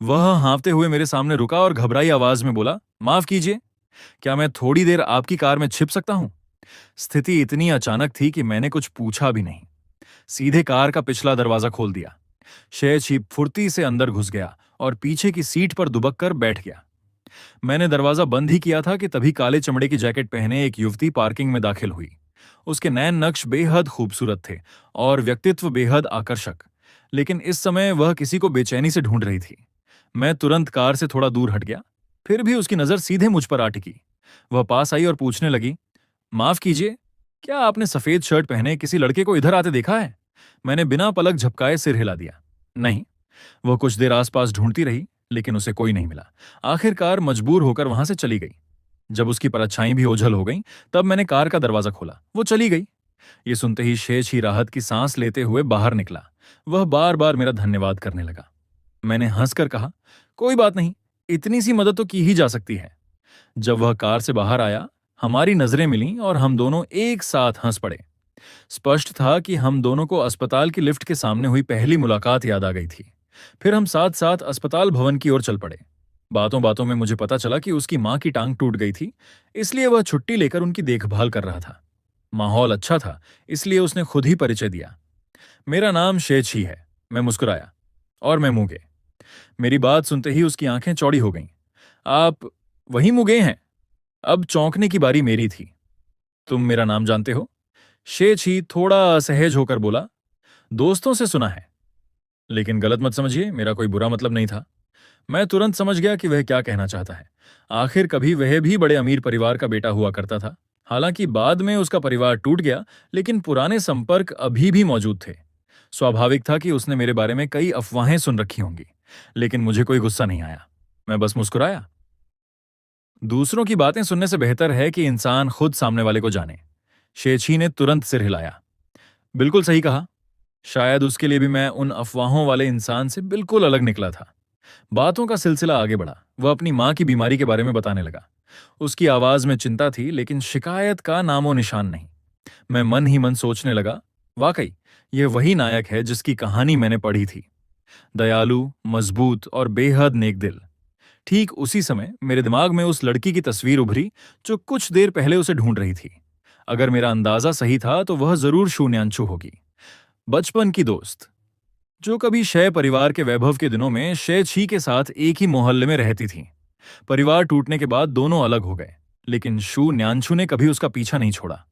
वह हाँफते हुए मेरे सामने रुका और घबराई आवाज में बोला, माफ कीजिए, क्या मैं थोड़ी देर आपकी कार में छिप सकता हूं? स्थिति इतनी अचानक थी कि मैंने कुछ पूछा भी नहीं। सीधे कार का पिछला दरवाजा खोल दिया। शेरछीप फुर्ती से अंदर घुस गया और पीछे की सीट पर दुबक कर बैठ गया। मैंने दरवाजा बंद ही किया था कि तभी काले चमड़े की जैकेट पहने एक युवती पार्किंग में दाखिल हुई। उसके नैन नक्श बेहद खूबसूरत थे और व्यक्तित्व बेहद आकर्षक। लेकिन इस समय वह किसी को बेचैनी से ढूंढ रही थी। मैं तुरंत कार से थोड़ा दूर हट गया। फिर भी उसकी नजर सीधे मुझ पर आ टिकी। वह पास आई और पूछने लगी, माफ कीजिए, क्या आपने सफेद शर्ट पहने किसी लड़के को इधर आते देखा है? मैंने बिना पलक झपकाए सिर हिला दिया, नहीं। वह कुछ देर आसपास ढूंढती रही, लेकिन उसे कोई नहीं मिला। आखिरकार मजबूर होकर वहां से चली गई। जब उसकी परछाई भी ओझल हो गई, तब मैंने कार का दरवाजा खोला। वो चली गई। ये सुनते ही शेष ही राहत की सांस लेते हुए बाहर निकला। वह बार बार मेरा धन्यवाद करने लगा। मैंने हंसकर कहा, कोई बात नहीं, इतनी सी मदद तो की ही जा सकती है। जब वह कार से बाहर आया, हमारी नजरें मिलीं और हम दोनों एक साथ हंस पड़े। स्पष्ट था कि हम दोनों को अस्पताल की लिफ्ट के सामने हुई पहली मुलाकात याद आ गई थी। फिर हम साथ साथ अस्पताल भवन की ओर चल पड़े। बातों बातों में मुझे पता चला कि उसकी मां की टांग टूट गई थी, इसलिए वह छुट्टी लेकर उनकी देखभाल कर रहा था। माहौल अच्छा था, इसलिए उसने खुद ही परिचय दिया। मेरा नाम शेच ही है। मैं मुस्कुराया, और मैं मुगे। मेरी बात सुनते ही उसकी आंखें चौड़ी हो गईं। आप वही मुगे हैं? अब चौंकने की बारी मेरी थी। तुम मेरा नाम जानते हो? शेच ही थोड़ा असहज होकर बोला, दोस्तों से सुना है। लेकिन गलत मत समझिए, मेरा कोई बुरा मतलब नहीं था। मैं तुरंत समझ गया कि वह क्या कहना चाहता है। आखिर कभी वह भी बड़े अमीर परिवार का बेटा हुआ करता था। हालांकि बाद में उसका परिवार टूट गया, लेकिन पुराने संपर्क अभी भी मौजूद थे। स्वाभाविक था कि उसने मेरे बारे में कई अफवाहें सुन रखी होंगी। लेकिन मुझे कोई गुस्सा नहीं आया। मैं बस मुस्कुराया। दूसरों की बातें सुनने से बेहतर है कि इंसान खुद सामने वाले को जाने। शेची ने तुरंत सिर हिलाया। बिल्कुल सही कहा। शायद उसके लिए भी मैं उन अफवाहों वाले इंसान से बिल्कुल अलग निकला था। बातों का सिलसिला आगे बढ़ा। वह अपनी माँ की बीमारी के बारे में बताने लगा। उसकी आवाज में चिंता थी, लेकिन शिकायत का नामो निशान नहीं। मैं मन ही मन सोचने लगा, वाकई यह वही नायक है जिसकी कहानी मैंने पढ़ी थी। दयालु, मजबूत और बेहद नेक दिल। ठीक उसी समय मेरे दिमाग में उस लड़की की तस्वीर उभरी जो कुछ देर पहले उसे ढूंढ रही थी। अगर मेरा अंदाजा सही था तो वह जरूर शून्यांशु होगी। बचपन की दोस्त, जो कभी शय परिवार के वैभव के दिनों में शय छी के साथ एक ही मोहल्ले में रहती थी। परिवार टूटने के बाद दोनों अलग हो गए, लेकिन शू न्यांशु ने कभी उसका पीछा नहीं छोड़ा।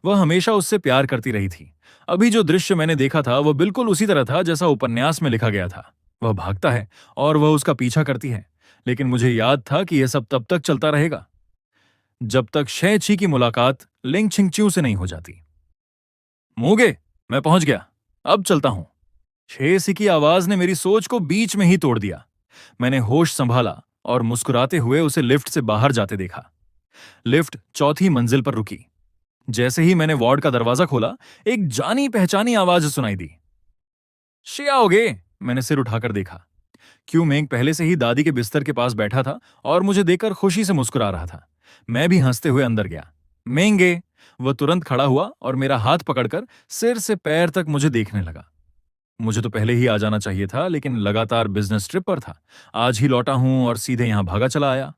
वह हमेशा उससे प्यार करती रही थी। अभी जो दृश्य मैंने देखा था वह बिल्कुल उसी तरह था जैसा उपन्यास में लिखा गया था। वह भागता है और वह उसका पीछा करती है, लेकिन मुझे याद था कि यह सब तब तक चलता रहेगा जब तक शय छी की मुलाकात लिंग छिंगच्यू से नहीं हो जाती। मूगे, मैं पहुंच गया, अब चलता हूं। शेसी की आवाज ने मेरी सोच को बीच में ही तोड़ दिया। मैंने होश संभाला और मुस्कुराते हुए उसे लिफ्ट से बाहर जाते देखा। लिफ्ट चौथी मंजिल पर रुकी। जैसे ही मैंने वार्ड का दरवाजा खोला, एक जानी पहचानी आवाज सुनाई दी। शियाओगे? मैंने सिर उठाकर देखा। क्यू मेंग पहले से ही दादी के बिस्तर के पास बैठा था और मुझे देखकर खुशी से मुस्कुरा रहा था। मैं भी हंसते हुए अंदर गया। मेंगे! वह तुरंत खड़ा हुआ और मेरा हाथ पकड़कर सिर से पैर तक मुझे देखने लगा। मुझे तो पहले ही आ जाना चाहिए था, लेकिन लगातार बिजनेस ट्रिप पर था। आज ही लौटा हूं और सीधे यहां भागा चला आया।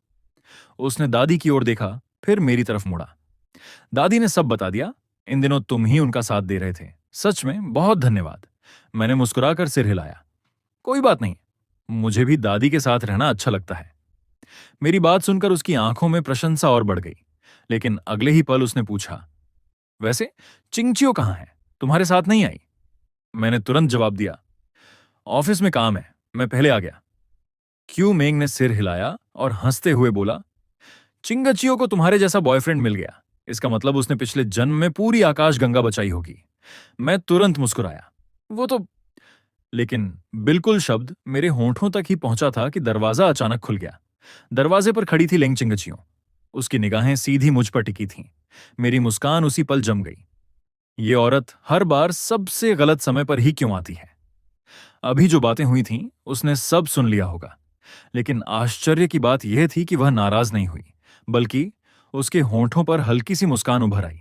उसने दादी की ओर देखा, फिर मेरी तरफ मुड़ा। दादी ने सब बता दिया। इन दिनों तुम ही उनका साथ दे रहे थे। सच में बहुत धन्यवाद। मैंने मुस्कुराकर सिर हिलाया। कोई बात नहीं, मुझे भी दादी के साथ रहना अच्छा लगता है। मेरी बात सुनकर उसकी आंखों में प्रशंसा और बढ़ गई, लेकिन अगले ही पल उसने पूछा, वैसे चिंगचियो कहाँ है? तुम्हारे साथ नहीं आई? मैंने तुरंत जवाब दिया, ऑफिस में काम है, मैं पहले आ गया। क्यू मेंग ने सिर हिलाया और हंसते हुए बोला, चिंगचियो को तुम्हारे जैसा बॉयफ्रेंड मिल गया। इसका मतलब उसने पिछले जन्म में पूरी आकाश गंगा बचाई होगी। मैं तुरंत मुस्कुराया। वो तो, लेकिन बिल्कुल शब्द मेरे होंठों तक ही पहुंचा था कि दरवाजा अचानक खुल गया। दरवाजे पर खड़ी थी लेंग चिंगचियो। उसकी निगाहें सीधी मुझ पर टिकी थीं। मेरी मुस्कान उसी पल जम गई। ये औरत हर बार सबसे गलत समय पर ही क्यों आती है? अभी जो बातें हुई थीं, उसने सब सुन लिया होगा। लेकिन आश्चर्य की बात यह थी कि वह नाराज नहीं हुई, बल्कि उसके होंठों पर हल्की सी मुस्कान उभर आई।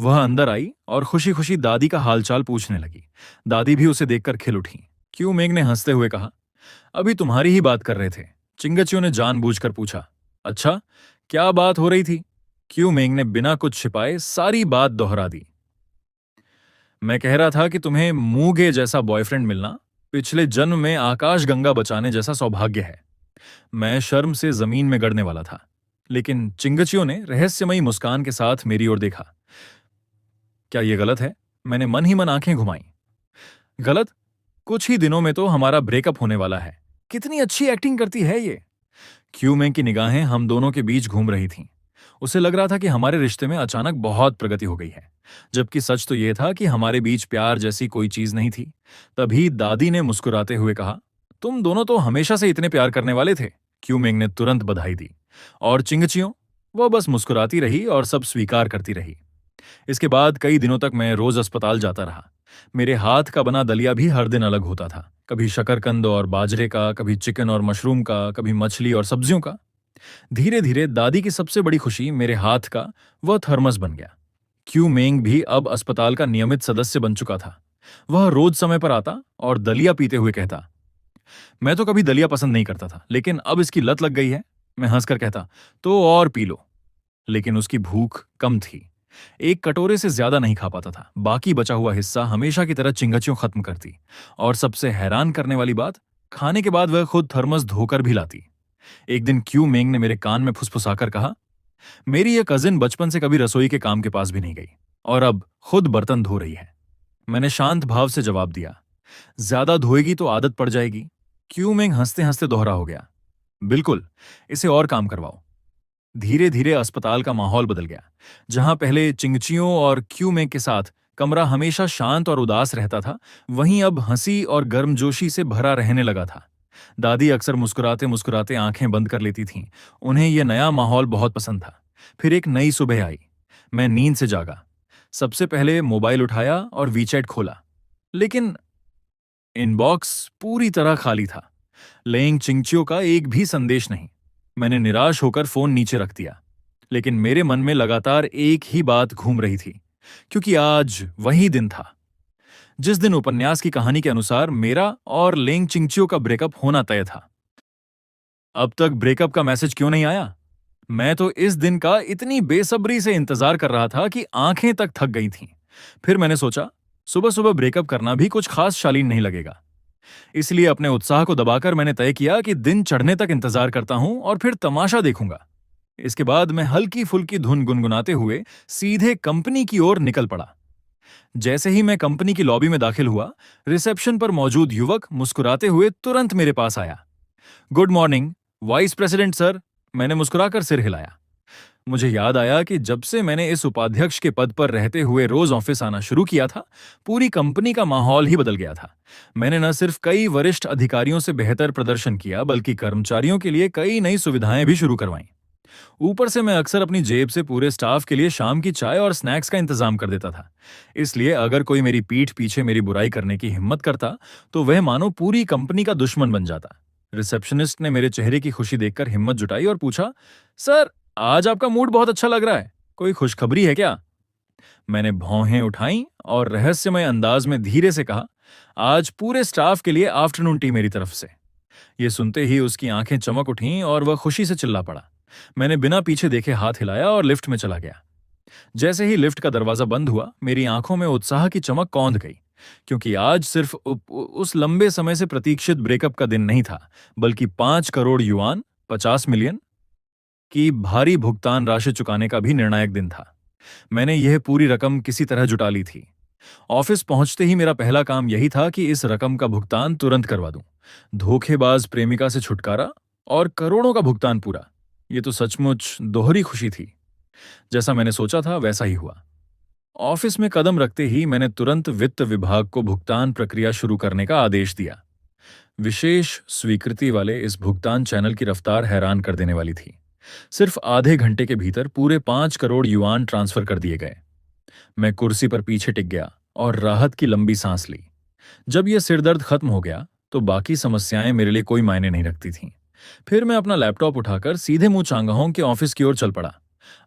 वह अंदर आई और खुशी खुशी दादी का हालचाल पूछने लगी। दादी भी उसे देखकर खिल उठी। क्यू मेंग ने हंसते हुए कहा, अभी तुम्हारी ही बात कर रहे थे। चिंगचियो ने जानबूझकर पूछा, अच्छा, क्या बात हो रही थी? क्यू मेंग ने बिना कुछ छिपाए सारी बात दोहरा दी। मैं कह रहा था कि तुम्हें मूगे जैसा बॉयफ्रेंड मिलना पिछले जन्म में आकाश गंगा बचाने जैसा सौभाग्य है। मैं शर्म से जमीन में गड़ने वाला था, लेकिन चिंगचियो ने रहस्यमयी मुस्कान के साथ मेरी ओर देखा। क्या यह गलत है? मैंने मन ही मन आंखें घुमाई। गलत? कुछ ही दिनों में तो हमारा ब्रेकअप होने वाला है। कितनी अच्छी एक्टिंग करती है ये। क्यू मेंग की निगाहें हम दोनों के बीच घूम रही थीं। उसे लग रहा था कि हमारे रिश्ते में अचानक बहुत प्रगति हो गई है, जबकि सच तो यह था कि हमारे बीच प्यार जैसी कोई चीज नहीं थी। तभी दादी ने मुस्कुराते हुए कहा, तुम दोनों तो हमेशा से इतने प्यार करने वाले थे। क्यू मेंग ने तुरंत बधाई दी। और चिंगचियो? वह बस मुस्कुराती रही और सब स्वीकार करती रही। इसके बाद कई दिनों तक मैं रोज अस्पताल जाता रहा। मेरे हाथ का बना दलिया भी हर दिन अलग होता था। कभी शकरकंद और बाजरे का, कभी चिकन और मशरूम का, कभी मछली और सब्जियों का। धीरे धीरे दादी की सबसे बड़ी खुशी मेरे हाथ का वह थर्मस बन गया। क्यू मेंग भी अब अस्पताल का नियमित सदस्य बन चुका था। वह रोज समय पर आता और दलिया पीते हुए कहता, मैं तो कभी दलिया पसंद नहीं करता था, लेकिन अब इसकी लत लग गई है। मैं हंसकर कहता, तो और पी लो। लेकिन उसकी भूख कम थी। एक कटोरे से ज्यादा नहीं खा पाता था। बाकी बचा हुआ हिस्सा हमेशा की तरह चिंगचियों खत्म करती। और सबसे हैरान करने वाली बात, खाने के बाद वह खुद थर्मस धोकर भी लाती। एक दिन क्यू मेंग ने मेरे कान में फुसफुसाकर कहा, मेरी यह कजिन बचपन से कभी रसोई के काम के पास भी नहीं गई और अब खुद बर्तन धो रही है। मैंने शांत भाव से जवाब दिया, ज्यादा धोएगी तो आदत पड़ जाएगी। क्यू मेंग हंसते हंसते दोहरा हो गया, बिल्कुल, इसे और काम करवाओ। धीरे धीरे अस्पताल का माहौल बदल गया। जहां पहले चिंगचियों और क्यू मेंग के साथ कमरा हमेशा शांत और उदास रहता था, वहीं अब हंसी और गर्मजोशी से भरा रहने लगा था। दादी अक्सर मुस्कुराते मुस्कुराते आंखें बंद कर लेती थीं। उन्हें यह नया माहौल बहुत पसंद था। फिर एक नई सुबह आई। मैं नींद से जागा। सबसे पहले मोबाइल उठाया और वीचैट खोला, लेकिन इनबॉक्स पूरी तरह खाली था। लेइंग चिंगचियो का एक भी संदेश नहीं। मैंने निराश होकर फोन नीचे रख दिया, लेकिन मेरे मन में लगातार एक ही बात घूम रही थी, क्योंकि आज वही दिन था जिस दिन उपन्यास की कहानी के अनुसार मेरा और लेंग चिंगचियो का ब्रेकअप होना तय था। अब तक ब्रेकअप का मैसेज क्यों नहीं आया? मैं तो इस दिन का इतनी बेसब्री से इंतजार कर रहा था कि आंखें तक थक गई थीं। फिर मैंने सोचा, सुबह सुबह ब्रेकअप करना भी कुछ खास शालीन नहीं लगेगा। इसलिए अपने उत्साह को दबाकर मैंने तय किया कि दिन चढ़ने तक इंतजार करता हूं और फिर तमाशा देखूंगा। इसके बाद मैं हल्की फुल्की धुन गुनगुनाते हुए सीधे कंपनी की ओर निकल पड़ा। जैसे ही मैं कंपनी की लॉबी में दाखिल हुआ, रिसेप्शन पर मौजूद युवक मुस्कुराते हुए तुरंत मेरे पास आया। Good morning, vice president sir. मैंने मुस्कुराकर सिर हिलाया। मुझे याद आया कि जब से मैंने इस उपाध्यक्ष के पद पर रहते हुए रोज ऑफिस आना शुरू किया था, पूरी कंपनी का माहौल ही बदल गया था। मैंने न सिर्फ कई वरिष्ठ अधिकारियों से बेहतर प्रदर्शन किया, बल्कि कर्मचारियों के लिए कई नई सुविधाएं भी शुरू करवाईं। ऊपर से मैं अक्सर अपनी जेब से पूरे स्टाफ के लिए शाम की चाय और स्नैक्स का इंतजाम कर देता था। इसलिए अगर कोई मेरी पीठ पीछे मेरी बुराई करने की हिम्मत करता, तो वह मानो पूरी कंपनी का दुश्मन बन जाता। रिसेप्शनिस्ट ने मेरे चेहरे की खुशी देखकर हिम्मत जुटाई और पूछा, सर, आज आपका मूड बहुत अच्छा लग रहा है, कोई खुशखबरी है क्या? मैंने भौहें उठाई और रहस्यमय अंदाज में धीरे से कहा, आज पूरे स्टाफ के लिए आफ्टरनून टी मेरी तरफ से। ये सुनते ही उसकी आंखें चमक उठीं और वह खुशी से चिल्ला पड़ा। मैंने बिना पीछे देखे हाथ हिलाया और लिफ्ट में चला गया। जैसे ही लिफ्ट का दरवाजा बंद हुआ, मेरी आंखों में उत्साह की चमक कौंध गई, क्योंकि आज सिर्फ उस लंबे समय से प्रतीक्षित ब्रेकअप का दिन नहीं था, बल्कि 5 करोड़ युआन, 50 मिलियन की भारी भुगतान राशि चुकाने का भी निर्णायक दिन था। मैंने यह पूरी रकम किसी तरह जुटा ली थी। ऑफिस पहुंचते ही मेरा पहला काम यही था कि इस रकम का भुगतान तुरंत करवा दूं। धोखेबाज प्रेमिका से छुटकारा और करोड़ों का भुगतान पूरा। ये तो सचमुच दोहरी खुशी थी। जैसा मैंने सोचा था वैसा ही हुआ। ऑफिस में कदम रखते ही मैंने तुरंत वित्त विभाग को भुगतान प्रक्रिया शुरू करने का आदेश दिया। विशेष स्वीकृति वाले इस भुगतान चैनल की रफ्तार हैरान कर देने वाली थी। सिर्फ आधे घंटे के भीतर पूरे 5 करोड़ युआन ट्रांसफर कर दिए गए। मैं कुर्सी पर पीछे टिक गया और राहत की लंबी सांस ली। जब यह सिरदर्द खत्म हो गया, तो बाकी समस्याएं मेरे लिए कोई मायने नहीं रखती थीं। फिर मैं अपना लैपटॉप उठाकर सीधे मुंह चांगहोंग के ऑफिस की ओर चल पड़ा।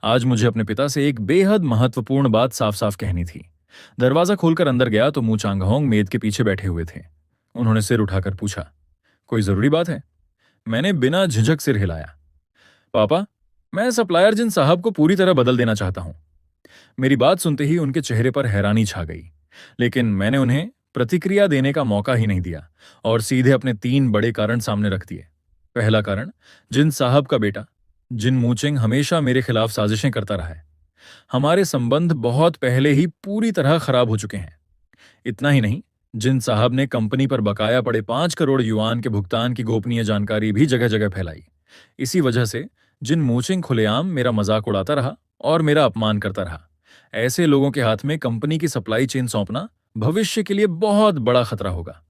आज मुझे अपने पिता से एक बेहद महत्वपूर्ण बात साफ साफ कहनी थी। दरवाजा खोलकर अंदर गया तो मुंह चांगहोंग मेज के पीछे बैठे हुए थे। उन्होंने सिर उठाकर पूछा, कोई जरूरी बात है? मैंने बिना झिझक सिर हिलाया। पापा, मैं सप्लायर जिन साहब को पूरी तरह बदल देना चाहता हूं। मेरी बात सुनते ही उनके चेहरे पर हैरानी छा गई, लेकिन मैंने उन्हें प्रतिक्रिया देने का मौका ही नहीं दिया और सीधे अपने 3 बड़े कारण सामने रख दिए। पहला कारण, जिन साहब का बेटा जिन मूचिंग हमेशा मेरे खिलाफ साजिशें करता रहा है। हमारे संबंध बहुत पहले ही पूरी तरह खराब हो चुके हैं। इतना ही नहीं, जिन साहब ने कंपनी पर बकाया पड़े 5 करोड़ युआन के भुगतान की गोपनीय जानकारी भी जगह जगह फैलाई। इसी वजह से जिन मूचिंग खुलेआम मेरा मजाक उड़ाता रहा और मेरा अपमान करता रहा। ऐसे लोगों के हाथ में कंपनी की सप्लाई चेन सौंपना भविष्य के लिए बहुत बड़ा खतरा होगा।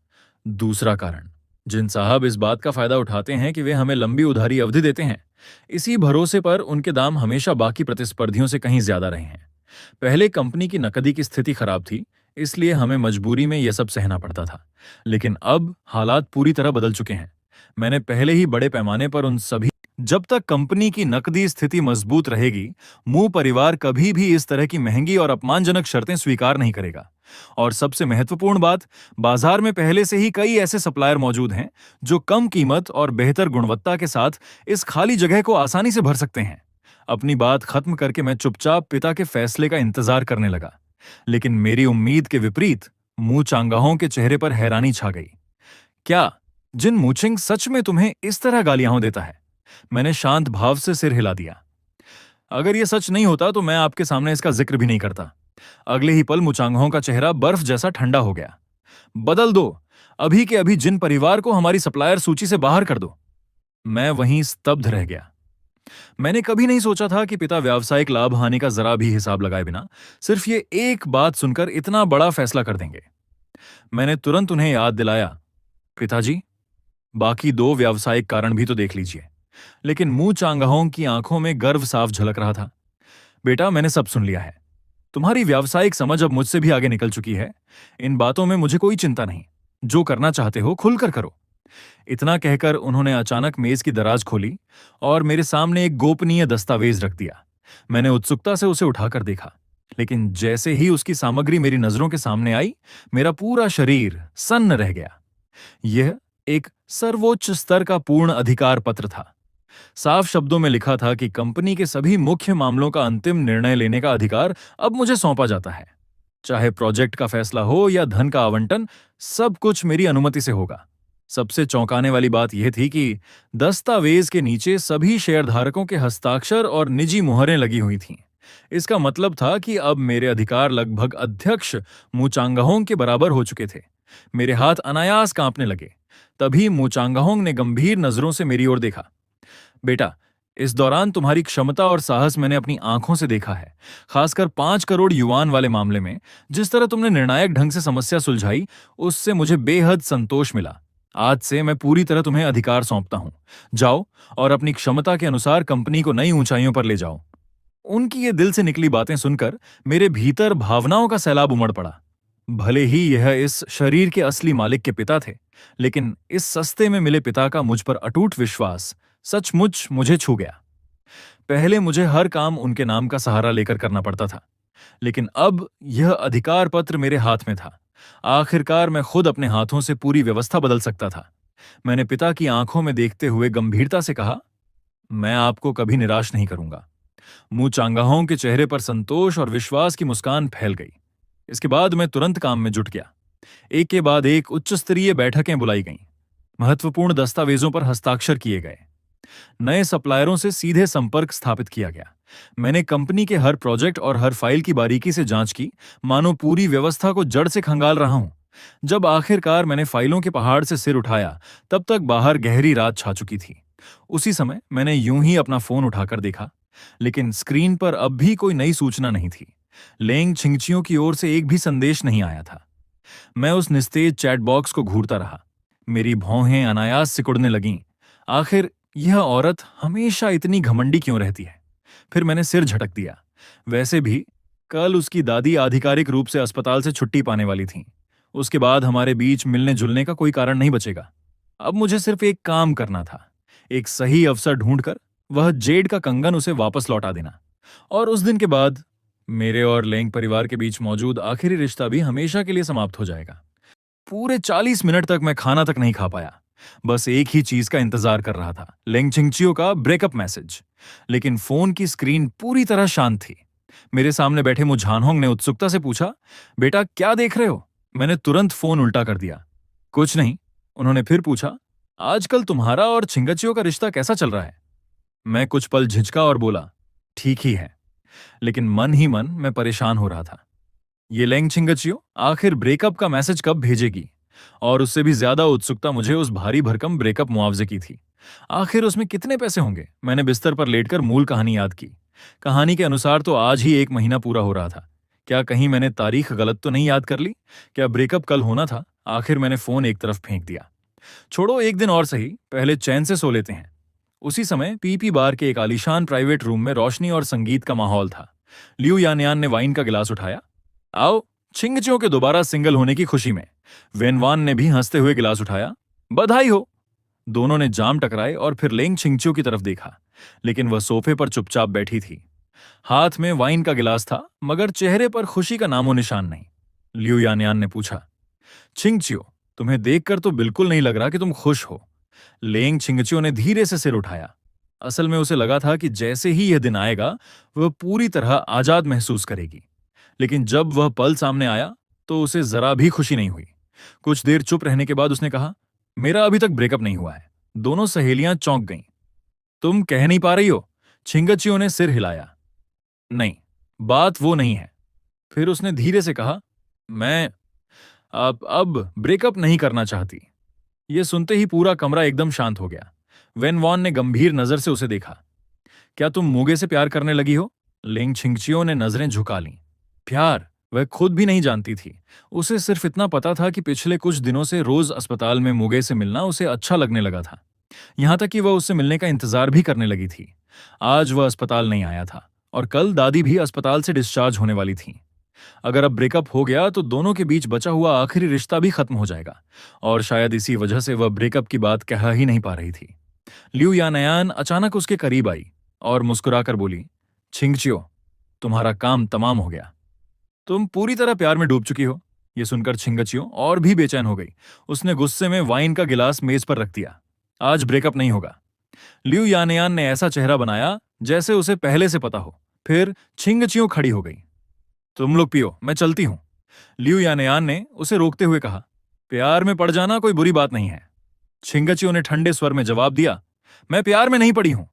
दूसरा कारण, जिन साहब इस बात का फायदा उठाते हैं कि वे हमें लंबी उधारी अवधि देते हैं। इसी भरोसे पर उनके दाम हमेशा बाकी प्रतिस्पर्धियों से कहीं ज्यादा रहे हैं। पहले कंपनी की नकदी की स्थिति खराब थी, इसलिए हमें मजबूरी में यह सब सहना पड़ता था। लेकिन अब हालात पूरी तरह बदल चुके हैं। मैंने पहले ही बड़े पैमाने पर उन सभी जब तक कंपनी की नकदी स्थिति मजबूत रहेगी, मुंह परिवार कभी भी इस तरह की महंगी और अपमानजनक शर्तें स्वीकार नहीं करेगा। और सबसे महत्वपूर्ण बात, बाजार में पहले से ही कई ऐसे सप्लायर मौजूद हैं जो कम कीमत और बेहतर गुणवत्ता के साथ इस खाली जगह को आसानी से भर सकते हैं। अपनी बात खत्म करके मैं चुपचाप पिता के फैसले का इंतजार करने लगा, लेकिन मेरी उम्मीद के विपरीत मुंह चांगाहों के चेहरे पर हैरानी छा गई। क्या जिन मूचिंग सच में तुम्हें इस तरह गालियां देता है? मैंने शांत भाव से सिर हिला दिया। अगर यह सच नहीं होता तो मैं आपके सामने इसका जिक्र भी नहीं करता। अगले ही पल मुचांगहों का चेहरा बर्फ जैसा ठंडा हो गया। बदल दो, अभी के अभी जिन परिवार को हमारी सप्लायर सूची से बाहर कर दो। मैं वहीं स्तब्ध रह गया। मैंने कभी नहीं सोचा था कि पिता व्यावसायिक लाभ हानि का जरा भी हिसाब लगाए बिना सिर्फ ये एक बात सुनकर इतना बड़ा फैसला कर देंगे। मैंने तुरंत उन्हें याद दिलाया, पिताजी, बाकी 2 व्यावसायिक कारण भी तो देख लीजिए। लेकिन मुंह चांगाहों की आंखों में गर्व साफ झलक रहा था। बेटा, मैंने सब सुन लिया है। तुम्हारी व्यावसायिक समझ अब मुझसे भी आगे निकल चुकी है। इन बातों में मुझे कोई चिंता नहीं। जो करना चाहते हो खुलकर करो। इतना कहकर उन्होंने अचानक मेज की दराज खोली और मेरे सामने एक गोपनीय दस्तावेज रख दिया। मैंने उत्सुकता से उसे उठाकर देखा, लेकिन जैसे ही उसकी सामग्री मेरी नजरों के सामने आई, मेरा पूरा शरीर सन्न रह गया। यह एक सर्वोच्च स्तर का पूर्ण अधिकार पत्र था। साफ शब्दों में लिखा था कि कंपनी के सभी मुख्य मामलों का अंतिम निर्णय लेने का अधिकार अब मुझे सौंपा जाता है। चाहे प्रोजेक्ट का फैसला हो या धन का आवंटन, सब कुछ मेरी अनुमति से होगा। सबसे चौंकाने वाली बात यह थी कि दस्तावेज के नीचे सभी शेयरधारकों के हस्ताक्षर और निजी मुहरें लगी हुई थीं। इसका मतलब था कि अब मेरे अधिकार लगभग अध्यक्ष मूचांगहोंग के बराबर हो चुके थे। मेरे हाथ अनायास कांपने लगे। तभी मूचांगहोंग ने गंभीर नजरों से मेरी ओर देखा। बेटा, इस दौरान तुम्हारी क्षमता और साहस मैंने अपनी आंखों से देखा है। खासकर 5 करोड़ युआन वाले मामले में जिस तरह तुमने निर्णायक ढंग से समस्या सुलझाई, उससे मुझे बेहद संतोष मिला। आज से मैं पूरी तरह तुम्हें अधिकार सौंपता हूं। जाओ और अपनी क्षमता के अनुसार कंपनी को नई ऊंचाइयों पर ले जाओ। उनकी ये दिल से निकली बातें सुनकर मेरे भीतर भावनाओं का सैलाब उमड़ पड़ा। भले ही यह इस शरीर के असली मालिक के पिता थे, लेकिन इस सस्ते में मिले पिता का मुझ पर अटूट विश्वास सचमुच मुझे छू गया। पहले मुझे हर काम उनके नाम का सहारा लेकर करना पड़ता था, लेकिन अब यह अधिकार पत्र मेरे हाथ में था। आखिरकार मैं खुद अपने हाथों से पूरी व्यवस्था बदल सकता था। मैंने पिता की आंखों में देखते हुए गंभीरता से कहा, मैं आपको कभी निराश नहीं करूंगा। मूचांगहों के चेहरे पर संतोष और विश्वास की मुस्कान फैल गई। इसके बाद मैं तुरंत काम में जुट गया। एक के बाद एक उच्च स्तरीय बैठकें बुलाई गईं। महत्वपूर्ण दस्तावेजों पर हस्ताक्षर किए गए। नए सप्लायरों से सीधे संपर्क स्थापित किया गया। मैंने कंपनी के हर प्रोजेक्ट और हर फाइल की बारीकी से जांच की, मानो पूरी व्यवस्था को जड़ से खंगाल रहा हूं। जब आखिरकार मैंने फाइलों के पहाड़ से सिर उठाया, तब तक बाहर गहरी रात छा चुकी थी। उसी समय मैंने यूं ही अपना फोन उठाकर देखा, लेकिन स्क्रीन पर अब भी कोई नई सूचना नहीं थी। लेंग छिंगचियों की ओर से एक भी संदेश नहीं आया था। मैं उस निस्तेज चैट बॉक्स को घूरता रहा। मेरी भौहें अनायास सिकुड़ने लगीं। आखिर यह औरत हमेशा इतनी घमंडी क्यों रहती है? फिर मैंने सिर झटक दिया। वैसे भी कल उसकी दादी आधिकारिक रूप से अस्पताल से छुट्टी पाने वाली थीं। उसके बाद हमारे बीच मिलने जुलने का कोई कारण नहीं बचेगा। अब मुझे सिर्फ एक काम करना था, एक सही अवसर ढूंढकर वह जेड का कंगन उसे वापस लौटा देना। और उस दिन के बाद मेरे और लेंग परिवार के बीच मौजूद आखिरी रिश्ता भी हमेशा के लिए समाप्त हो जाएगा। पूरे 40 मिनट तक मैं खाना तक नहीं खा पाया। बस एक ही चीज का इंतजार कर रहा था, लेंग छिंगचियो का ब्रेकअप मैसेज। लेकिन फोन की स्क्रीन पूरी तरह शांत थी। मेरे सामने बैठे मु झानहोंग ने उत्सुकता से पूछा, बेटा क्या देख रहे हो? मैंने तुरंत फोन उल्टा कर दिया। कुछ नहीं। उन्होंने फिर पूछा, आजकल तुम्हारा और छिंगचियो का रिश्ता कैसा चल रहा है? मैं कुछ पल झिझका और बोला, ठीक ही है। लेकिन मन ही मन मैं परेशान हो रहा था। ये लेंग छिंगचियो आखिर ब्रेकअप का मैसेज कब भेजेगी? और उससे भी ज्यादा उत्सुकता मुझे उस भारी भरकम ब्रेकअप मुआवजे की थी। आखिर उसमें कितने पैसे होंगे? मैंने बिस्तर पर लेटकर मूल कहानी याद की। कहानी के अनुसार तो आज ही 1 महीना पूरा हो रहा था। क्या कहीं मैंने तारीख गलत तो नहीं याद कर ली? क्या ब्रेकअप कल होना था? आखिर मैंने फोन एक तरफ फेंक दिया। छोड़ो, एक दिन और सही, पहले चैन से सो लेते हैं। उसी समय पीपी बार के एक आलीशान प्राइवेट रूम में रोशनी और संगीत का माहौल था। लियू यानयान ने वाइन का गिलास उठाया। आओ, छिंगचियो के दोबारा सिंगल होने की खुशी में। वेनवान ने भी हंसते हुए गिलास उठाया। बधाई हो। दोनों ने जाम टकराए और फिर लेंग छिंगचियो की तरफ देखा, लेकिन वह सोफे पर चुपचाप बैठी थी। हाथ में वाइन का गिलास था, मगर चेहरे पर खुशी का नामो निशान नहीं। लियू यानयान ने पूछा, छिंगचियो, तुम्हें देखकर तो बिल्कुल नहीं लग रहा कि तुम खुश हो। लेंग छिंगचियो ने धीरे से सिर उठाया। असल में उसे लगा था कि जैसे ही यह दिन आएगा, वह पूरी तरह आजाद महसूस करेगी। लेकिन जब वह पल सामने आया तो उसे जरा भी खुशी नहीं हुई। कुछ देर चुप रहने के बाद उसने कहा, मेरा अभी तक ब्रेकअप नहीं हुआ है। दोनों सहेलियां चौंक गईं। तुम कह नहीं पा रही हो? छिंगचियो ने सिर हिलाया। नहीं, बात वो नहीं है। फिर उसने धीरे से कहा, मैं अब ब्रेकअप नहीं करना चाहती। यह सुनते ही पूरा कमरा एकदम शांत हो गया। वेनवॉन ने गंभीर नजर से उसे देखा। क्या तुम मूगे से प्यार करने लगी हो? लेंग छिंगचियो ने नजरें झुका लीं। प्यार? वह खुद भी नहीं जानती थी। उसे सिर्फ इतना पता था कि पिछले कुछ दिनों से रोज अस्पताल में मुगे से मिलना उसे अच्छा लगने लगा था। यहां तक कि वह उससे मिलने का इंतजार भी करने लगी थी। आज वह अस्पताल नहीं आया था और कल दादी भी अस्पताल से डिस्चार्ज होने वाली थी। अगर अब ब्रेकअप हो गया तो दोनों के बीच बचा हुआ आखिरी रिश्ता भी खत्म हो जाएगा, और शायद इसी वजह से वह ब्रेकअप की बात कह ही नहीं पा रही थी। लिu यानयान अचानक उसके करीब आई और मुस्कुराकर बोली, छिंगचियो, तुम्हारा काम तमाम हो गया। तुम पूरी तरह प्यार में डूब चुकी हो। यह सुनकर छिंगचियो और भी बेचैन हो गई। उसने गुस्से में वाइन का गिलास मेज पर रख दिया। आज ब्रेकअप नहीं होगा। लिu यानयान ने ऐसा चेहरा बनाया जैसे उसे पहले से पता हो। फिर छिंगचियो खड़ी हो गई। तुम लोग पियो, मैं चलती हूं। लिu यानयान ने उसे रोकते हुए कहा, प्यार में पड़ जाना कोई बुरी बात नहीं है। छिंगचियो ने ठंडे स्वर में जवाब दिया, मैं प्यार में नहीं पड़ी हूं,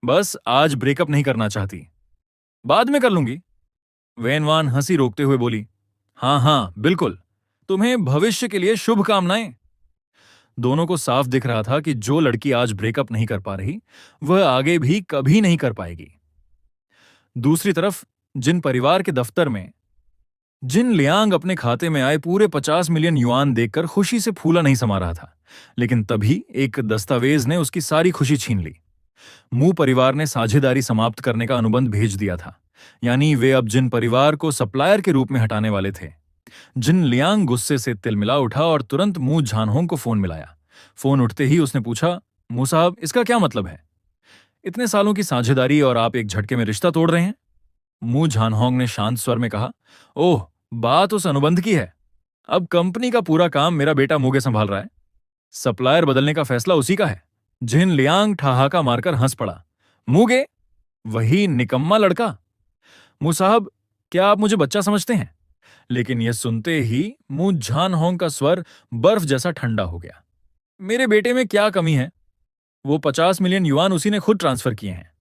बस आज ब्रेकअप नहीं करना चाहती, बाद में कर लूंगी। वेनवान हंसी रोकते हुए बोली, हाँ हाँ बिल्कुल, तुम्हें भविष्य के लिए शुभकामनाएं। दोनों को साफ दिख रहा था कि जो लड़की आज ब्रेकअप नहीं कर पा रही वह आगे भी कभी नहीं कर पाएगी। दूसरी तरफ जिन परिवार के दफ्तर में जिन लियांग अपने खाते में आए पूरे 50 मिलियन युआन देखकर खुशी से फूला नहीं समा रहा था, लेकिन तभी एक दस्तावेज ने उसकी सारी खुशी छीन ली। मू परिवार ने साझेदारी समाप्त करने का अनुबंध भेज दिया था, यानी वे अब जिन परिवार को सप्लायर के रूप में हटाने वाले थे। जिन लियांग गुस्से से तिलमिला उठा और तुरंत मू झानहोंग को फोन मिलाया। फोन उठते ही उसने पूछा, मू साहब, इसका क्या मतलब है? इतने सालों की साझेदारी और आप एक झटके में रिश्ता तोड़ रहे हैं? मू झानहोंग ने शांत स्वर में कहा, ओह, बात उस अनुबंध की है। अब कंपनी का पूरा काम मेरा बेटा मूगे संभाल रहा है। सप्लायर बदलने का फैसला उसी का है। जिन लियांग ठहाका मारकर हंस पड़ा, मूगे? वही निकम्मा लड़का? मू साहब, क्या आप मुझे बच्चा समझते हैं? लेकिन यह सुनते ही मू झानहोंग का स्वर बर्फ जैसा ठंडा हो गया। मेरे बेटे में क्या कमी है? वो 50 मिलियन युआन उसी ने खुद ट्रांसफर किए हैं,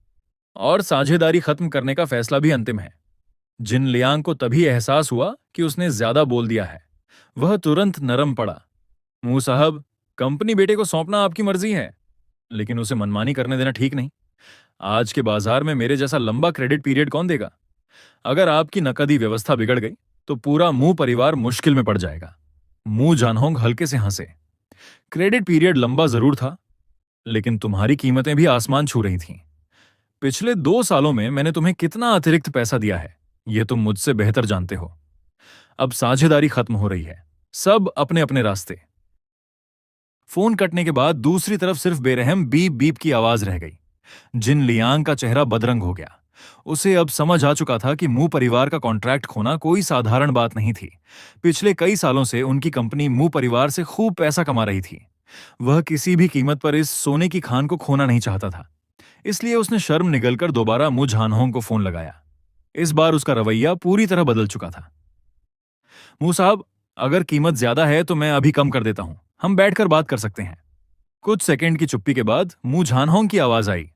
और साझेदारी खत्म करने का फैसला भी अंतिम है। जिन लियांग को तभी एहसास हुआ कि उसने ज्यादा बोल दिया है। वह तुरंत नरम पड़ा। मू साहब, कंपनी बेटे को सौंपना आपकी मर्जी है, लेकिन उसे मनमानी करने देना ठीक नहीं। आज के बाजार में मेरे जैसा लंबा क्रेडिट पीरियड कौन देगा? अगर आपकी नकदी व्यवस्था बिगड़ गई तो पूरा मू परिवार मुश्किल में पड़ जाएगा। मू जानहोंग हल्के से हंसे। क्रेडिट पीरियड लंबा जरूर था, लेकिन तुम्हारी कीमतें भी आसमान छू रही थीं। पिछले 2 सालों में मैंने तुम्हें कितना अतिरिक्त पैसा दिया है, यह तुम मुझसे बेहतर जानते हो। अब साझेदारी खत्म हो रही है, सब अपने अपने रास्ते। फोन कटने के बाद दूसरी तरफ सिर्फ बेरहम बीप बीप की आवाज रह गई। जिन लियांग का चेहरा बदरंग हो गया। उसे अब समझ आ चुका था कि मू परिवार का कॉन्ट्रैक्ट खोना कोई साधारण बात नहीं थी। पिछले कई सालों से उनकी कंपनी मू परिवार से खूब पैसा कमा रही थी। वह किसी भी कीमत पर इस सोने की खान को खोना नहीं चाहता था। इसलिए उसने शर्म निगलकर दोबारा मू झानहोंग को फोन लगाया। इस बार उसका रवैया पूरी तरह बदल चुका था। मू साहब, अगर कीमत ज्यादा है तो मैं अभी कम कर देता हूं, हम बैठकर बात कर सकते हैं। कुछ सेकंड की चुप्पी के बाद मू झानहोंग की आवाज आई,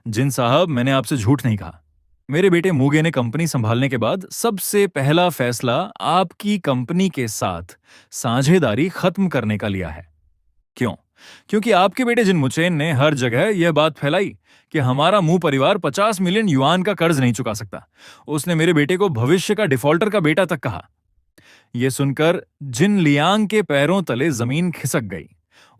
जिन साहब, मैंने आपसे झूठ नहीं कहा। मेरे बेटे मूगे ने कंपनी संभालने के बाद सबसे पहला फैसला आपकी कंपनी के साथ साझेदारी खत्म करने का लिया है। क्यों? क्योंकि आपके बेटे जिन मुचेन ने हर जगह यह बात फैलाई कि हमारा मू परिवार 50 मिलियन युआन का कर्ज नहीं चुका सकता। उसने मेरे बेटे को भविष्य का डिफॉल्टर का बेटा तक कहा। यह सुनकर जिन लियांग के पैरों तले जमीन खिसक गई।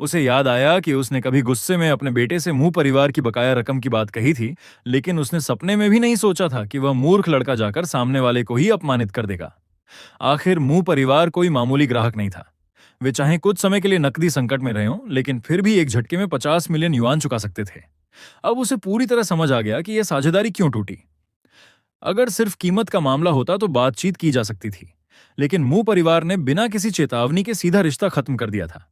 उसे याद आया कि उसने कभी गुस्से में अपने बेटे से मू परिवार की बकाया रकम की बात कही थी, लेकिन उसने सपने में भी नहीं सोचा था कि वह मूर्ख लड़का जाकर सामने वाले को ही अपमानित कर देगा। आखिर मू परिवार कोई मामूली ग्राहक नहीं था। वे चाहे कुछ समय के लिए नकदी संकट में रहे हों, लेकिन फिर भी एक झटके में 50 मिलियन युआन चुका सकते थे। अब उसे पूरी तरह समझ आ गया कि यह साझेदारी क्यों टूटी। अगर सिर्फ कीमत का मामला होता तो बातचीत की जा सकती थी, लेकिन मू परिवार ने बिना किसी चेतावनी के सीधा रिश्ता खत्म कर दिया था।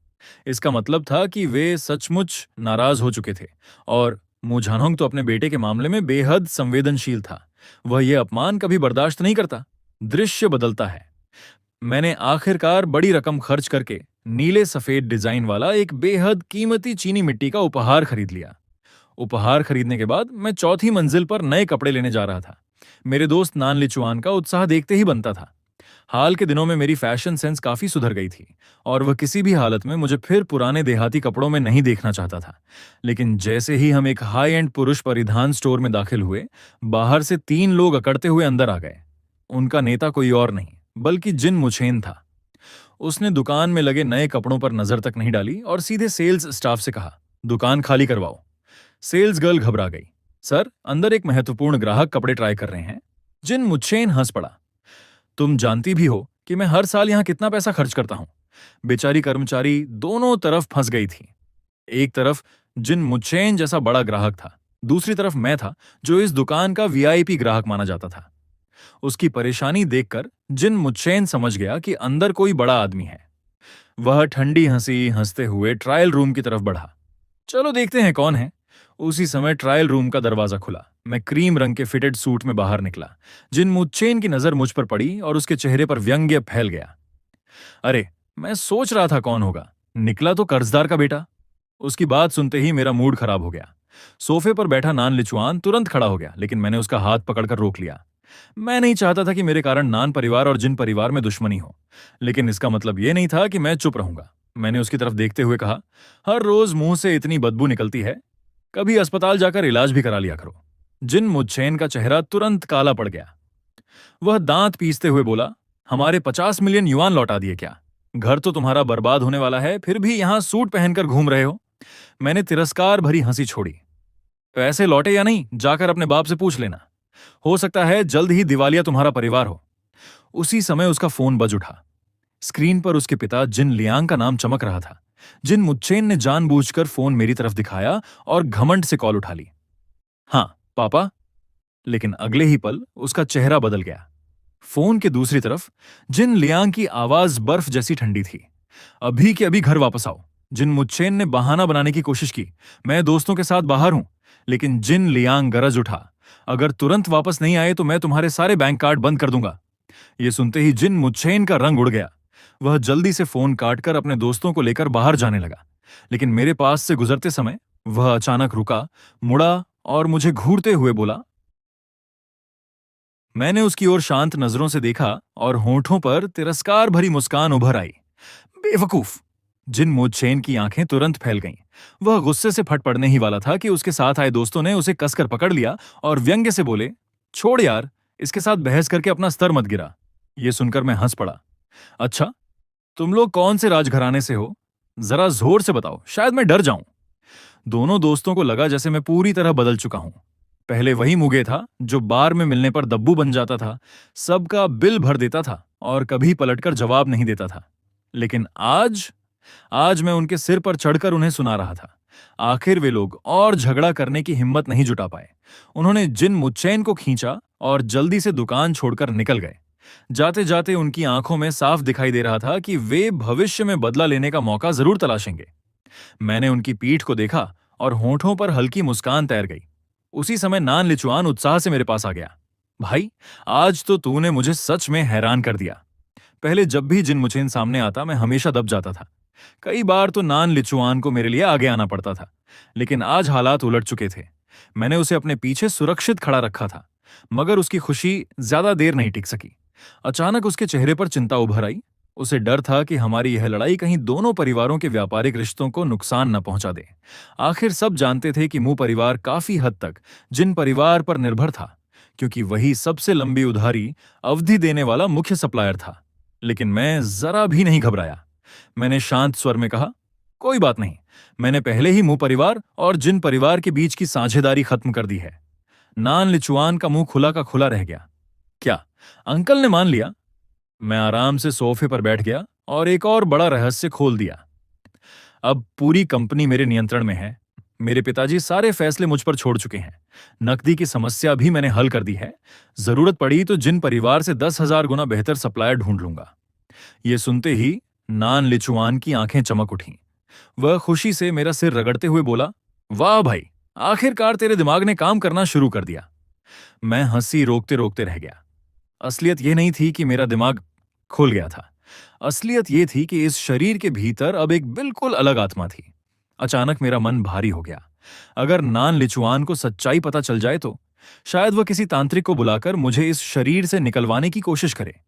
इसका मतलब था कि वे सचमुच नाराज हो चुके थे, और मू झानहोंग तो अपने बेटे के मामले में बेहद संवेदनशील था। वह यह अपमान कभी बर्दाश्त नहीं करता। दृश्य बदलता है। मैंने आखिरकार बड़ी रकम खर्च करके नीले सफेद डिजाइन वाला एक बेहद कीमती चीनी मिट्टी का उपहार खरीद लिया। उपहार खरीदने के बाद मैं चौथी मंजिल पर नए कपड़े लेने जा रहा था। मेरे दोस्त नान लिचुआन का उत्साह देखते ही बनता था। हाल के दिनों में मेरी फैशन सेंस काफी सुधर गई थी, और वह किसी भी हालत में मुझे फिर पुराने देहाती कपड़ों में नहीं देखना चाहता था। लेकिन जैसे ही हम एक हाई एंड पुरुष परिधान स्टोर में दाखिल हुए, बाहर से 3 लोग अकड़ते हुए अंदर आ गए। उनका नेता कोई और नहीं बल्कि जिन मुचेन था। उसने दुकान में लगे नए कपड़ों पर नजर तक नहीं डाली और सीधे सेल्स स्टाफ से कहा, दुकान खाली करवाओ। सेल्स गर्ल घबरा गई। सर, अंदर एक महत्वपूर्ण ग्राहक कपड़े ट्राई कर रहे हैं। जिन मुच्छेन हंस पड़ा। तुम जानती भी हो कि मैं हर साल यहाँ कितना पैसा खर्च करता हूँ। बेचारी कर्मचारी दोनों तरफ फंस गई थी। एक तरफ जिन मुच्छेन जैसा बड़ा ग्राहक था, दूसरी तरफ मैं था जो इस दुकान का वीआईपी ग्राहक माना जाता था। उसकी परेशानी देखकर जिन मुच्छेन समझ गया कि अंदर कोई बड़ा आदमी है। वह ठंडी हंसी हंसते हुए ट्रायल रूम की तरफ बढ़ा। चलो देखते हैं कौन है। उसी समय ट्रायल रूम का दरवाजा खुला। मैं क्रीम रंग के फिटेड सूट में बाहर निकला। जिन मुच्छेन की नजर मुझ पर पड़ी और उसके चेहरे पर व्यंग्य फैल गया। अरे, मैं सोच रहा था कौन होगा, निकला तो कर्जदार का बेटा। उसकी बात सुनते ही मेरा मूड खराब हो गया। सोफे पर बैठा नान लिचुआन तुरंत खड़ा हो गया, लेकिन मैंने उसका हाथ पकड़कर रोक लिया। मैं नहीं चाहता था कि मेरे कारण नान परिवार और जिन परिवार में दुश्मनी हो, लेकिन इसका मतलब यह नहीं था कि मैं चुप रहूंगा। मैंने उसकी तरफ देखते हुए कहा, हर रोज मुंह से इतनी बदबू निकलती है, कभी अस्पताल जाकर इलाज भी करा लिया करो। जिन मुच्छेन का चेहरा तुरंत काला पड़ गया। वह दांत पीसते हुए बोला, हमारे 50 मिलियन युआन लौटा दिए क्या? घर तो तुम्हारा बर्बाद होने वाला है, फिर भी यहां सूट पहनकर घूम रहे हो। मैंने तिरस्कार भरी हंसी छोड़ी। पैसे लौटे या नहीं, जाकर अपने बाप से पूछ लेना। हो सकता है जल्द ही दिवालिया तुम्हारा परिवार हो। उसी समय उसका फोन बज उठा। स्क्रीन पर उसके पिता जिन लियांग का नाम चमक रहा था। जिन मुच्छेन ने जानबूझकर फोन मेरी तरफ दिखाया और घमंड से कॉल उठा ली। हाँ पापा। लेकिन अगले ही पल उसका चेहरा बदल गया। फोन के दूसरी तरफ जिन लियांग की आवाज बर्फ जैसी ठंडी थी। अभी के अभी घर वापस आओ। जिन मुच्छेन ने बहाना बनाने की कोशिश की, मैं दोस्तों के साथ बाहर हूं। लेकिन जिन लियांग गरज उठा, अगर तुरंत वापस नहीं आए तो मैं तुम्हारे सारे बैंक कार्ड बंद कर दूंगा। यह सुनते ही जिन मुच्छेन का रंग उड़ गया। वह जल्दी से फोन काटकर अपने दोस्तों को लेकर बाहर जाने लगा। लेकिन मेरे पास से गुजरते समय वह अचानक रुका, मुड़ा और मुझे घूरते हुए बोला। मैंने उसकी ओर शांत नजरों से देखा और होठों पर तिरस्कार भरी मुस्कान उभर आई। बेवकूफ! जिन मुच्छेन की आंखें तुरंत फैल गईं। वह गुस्से से फट पड़ने ही वाला था कि उसके साथ आए दोस्तों ने उसे कसकर पकड़ लिया और व्यंग्य से बोले, छोड़ यार, इसके साथ बहस करके अपना स्तर मत गिरा। यह सुनकर मैं हंस पड़ा। अच्छा, तुम लोग कौन से राजघराने से हो? जरा जोर से बताओ, शायद मैं डर जाऊं। दोनों दोस्तों को लगा जैसे मैं पूरी तरह बदल चुका हूं। पहले वही मुगे था जो बार में मिलने पर दब्बू बन जाता था, सबका बिल भर देता था और कभी पलटकर जवाब नहीं देता था। लेकिन आज आज मैं उनके सिर पर चढ़कर उन्हें सुना रहा था। आखिर वे लोग और झगड़ा करने की हिम्मत नहीं जुटा पाए। उन्होंने जिन मुच्छेन को खींचा और जल्दी से दुकान छोड़कर निकल गए। जाते जाते उनकी आंखों में साफ दिखाई दे रहा था कि वे भविष्य में बदला लेने का मौका जरूर तलाशेंगे। मैंने उनकी पीठ को देखा और होठों पर हल्की मुस्कान तैर गई। उसी समय नान लिचुआन उत्साह से मेरे पास आ गया। भाई, आज तो तूने मुझे सच में हैरान कर दिया। पहले जब भी जिन मुच्छेन सामने आता मैं हमेशा दब जाता था। कई बार तो नान लिचुआन को मेरे लिए आगे आना पड़ता था, लेकिन आज हालात उलट चुके थे। मैंने उसे अपने पीछे सुरक्षित खड़ा रखा था, मगर उसकी खुशी ज्यादा देर नहीं टिक सकी। अचानक उसके चेहरे पर चिंता उभर आई। उसे डर था कि हमारी यह लड़ाई कहीं दोनों परिवारों के व्यापारिक रिश्तों को नुकसान न पहुंचा दे। आखिर सब जानते थे कि मुंह परिवार काफी हद तक जिन परिवार पर निर्भर था, क्योंकि वही सबसे लंबी उधारी अवधि देने वाला मुख्य सप्लायर था। लेकिन मैं जरा भी नहीं घबराया। मैंने शांत स्वर में कहा, कोई बात नहीं, मैंने पहले ही मुंह परिवार और जिन परिवार के बीच की साझेदारी खत्म कर दी है। नान लिचुआन का मुंह खुला का खुला रह गया। क्या अंकल ने मान लिया? मैं आराम से सोफे पर बैठ गया और एक और बड़ा रहस्य खोल दिया। अब पूरी कंपनी मेरे नियंत्रण में है। मेरे पिताजी सारे फैसले मुझ पर छोड़ चुके हैं। नकदी की समस्या भी मैंने हल कर दी है। जरूरत पड़ी तो जिन परिवार से 10,000 गुना बेहतर सप्लायर ढूंढ लूंगा। यह सुनते ही नान लिचुआन की आंखें चमक उठीं। वह खुशी से मेरा सिर रगड़ते हुए बोला, वाह भाई, आखिरकार तेरे दिमाग ने काम करना शुरू कर दिया। मैं हंसी रोकते रोकते रह गया। असलियत यह नहीं थी कि मेरा दिमाग खुल गया था। असलियत यह थी कि इस शरीर के भीतर अब एक बिल्कुल अलग आत्मा थी। अचानक मेरा मन भारी हो गया। अगर नान लिचुआन को सच्चाई पता चल जाए तो शायद वह किसी तांत्रिक को बुलाकर मुझे इस शरीर से निकलवाने की कोशिश करे,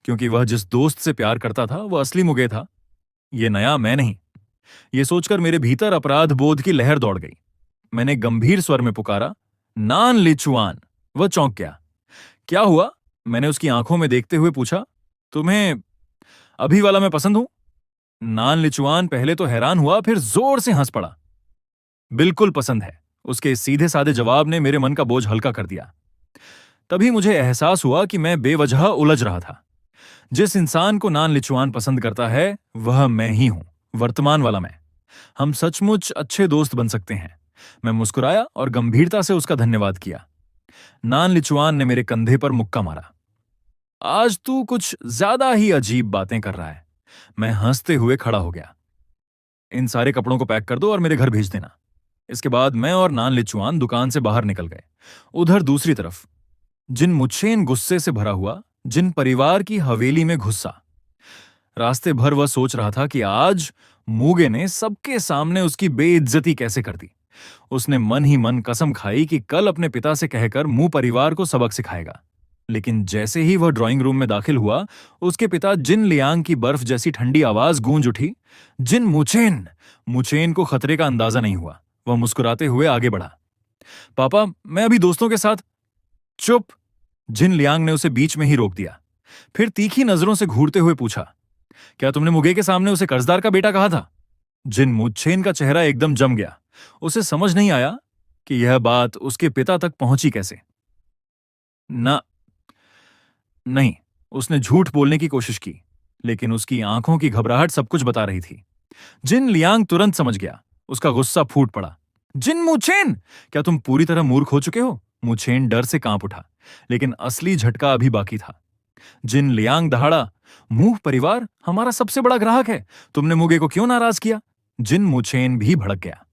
क्योंकि वह जिस दोस्त से प्यार करता था वह असली मुगे था, ये नया मैं नहीं। ये सोचकर मेरे भीतर अपराध बोध की लहर दौड़ गई। मैंने गंभीर स्वर में पुकारा, नान लिचुआन। वह चौंक गया। क्या हुआ? मैंने उसकी आंखों में देखते हुए पूछा। तुम्हें अभी वाला मैं पसंद हूं? नान लिचुआन पहले तो हैरान हुआ, फिर जोर से हंस पड़ा। बिल्कुल पसंद है। उसके सीधे साधे जवाब ने मेरे मन का बोझ हल्का कर दिया। तभी मुझे एहसास हुआ कि मैं बेवजह उलझ रहा था। जिस इंसान को नान लिचुआन पसंद करता है वह मैं ही हूं, वर्तमान वाला मैं। हम सचमुच अच्छे दोस्त बन सकते हैं। मैं मुस्कुराया और गंभीरता से उसका धन्यवाद किया। नान लिचुआन ने मेरे कंधे पर मुक्का मारा। आज तू कुछ ज्यादा ही अजीब बातें कर रहा है। मैं हंसते हुए खड़ा हो गया। इन सारे कपड़ों को पैक कर दो और मेरे घर भेज देना। इसके बाद मैं और नान लिचुआन दुकान से बाहर निकल गए। उधर दूसरी तरफ जिन मुच्छेन गुस्से से भरा हुआ, जिन परिवार की हवेली में घुसा। रास्ते भर वह सोच रहा था कि आज मूगे ने सबके सामने उसकी बेइज्जती कैसे कर दी। उसने मन ही मन कसम खाई कि कल अपने पिता से कहकर मुंह परिवार को सबक सिखाएगा। लेकिन जैसे ही वह ड्राइंग रूम में दाखिल हुआ, उसके पिता जिन लियांग की बर्फ जैसी ठंडी आवाज गूंज उठी। जिन मुचेन। मुचेन को खतरे का अंदाजा नहीं हुआ। वह मुस्कुराते हुए आगे बढ़ा। पापा, मैं अभी दोस्तों के साथ। चुप! जिन लियांग ने उसे बीच में ही रोक दिया। फिर तीखी नजरों से घूरते हुए पूछा, क्या तुमने मुगे के सामने उसे कर्जदार का बेटा कहा था? जिन मुच्छेन का चेहरा एकदम जम गया। उसे समझ नहीं आया कि यह बात उसके पिता तक पहुंची कैसे। ना, नहीं। उसने झूठ बोलने की कोशिश की, लेकिन उसकी आंखों की घबराहट सब कुछ बता रही थी। जिन लियांग तुरंत समझ गया। उसका गुस्सा फूट पड़ा। जिन मुछेन, क्या तुम पूरी तरह मूर्ख हो चुके हो? मुछेन डर से कांप उठा, लेकिन असली झटका अभी बाकी था। जिन लियांग दहाड़ा, मुंह परिवार हमारा सबसे बड़ा ग्राहक है, तुमने मुगे को क्यों नाराज किया? जिन मुछेन भी भड़क गया।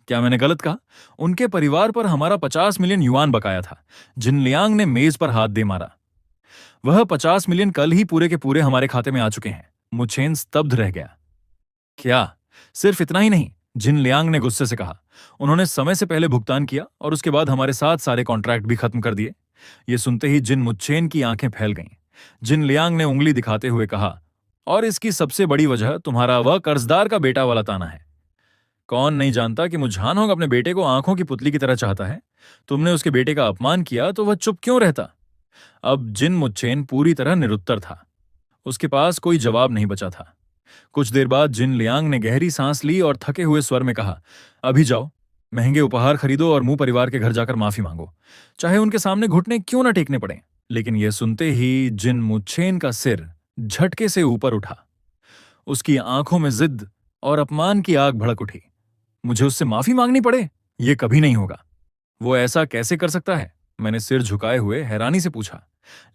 क्या मैंने गलत कहा? उनके परिवार पर हमारा 50 मिलियन युआन बकाया था। जिन लियांग ने मेज पर हाथ दे मारा। वह 50 मिलियन कल ही पूरे के पूरे हमारे खाते में आ चुके हैं। मुछेन स्तब्ध रह गया। क्या सिर्फ इतना ही नहीं? जिन लियांग ने गुस्से से कहा। उन्होंने समय से पहले भुगतान किया और उसके बाद हमारे साथ सारे कॉन्ट्रैक्ट भी खत्म कर दिए। ये सुनते ही जिन मुच्छेन की आंखें फैल गईं। जिन लियांग ने उंगली दिखाते हुए कहा, और इसकी सबसे बड़ी वजह तुम्हारा वह कर्जदार का बेटा वाला ताना है। कौन नहीं जानता कि मुझानोंग अपने बेटे को आंखों की पुतली की तरह चाहता है। तुमने उसके बेटे का अपमान किया तो वह चुप क्यों रहता? अब जिन मुच्छेन पूरी तरह निरुत्तर था। उसके पास कोई जवाब नहीं बचा था। कुछ देर बाद जिन लियांग ने गहरी सांस ली और थके हुए स्वर में कहा, अभी जाओ, महंगे उपहार खरीदो और मुंह परिवार के घर जाकर माफी मांगो, चाहे उनके सामने घुटने क्यों ना टेकने पड़े। लेकिन यह सुनते ही जिन मुच्छेन का सिर झटके से ऊपर उठा। उसकी आंखों में जिद और अपमान की आग भड़क उठी। मुझे उससे माफी मांगनी पड़े? यह कभी नहीं होगा। वो ऐसा कैसे कर सकता है? मैंने सिर झुकाए हुए हैरानी से पूछा।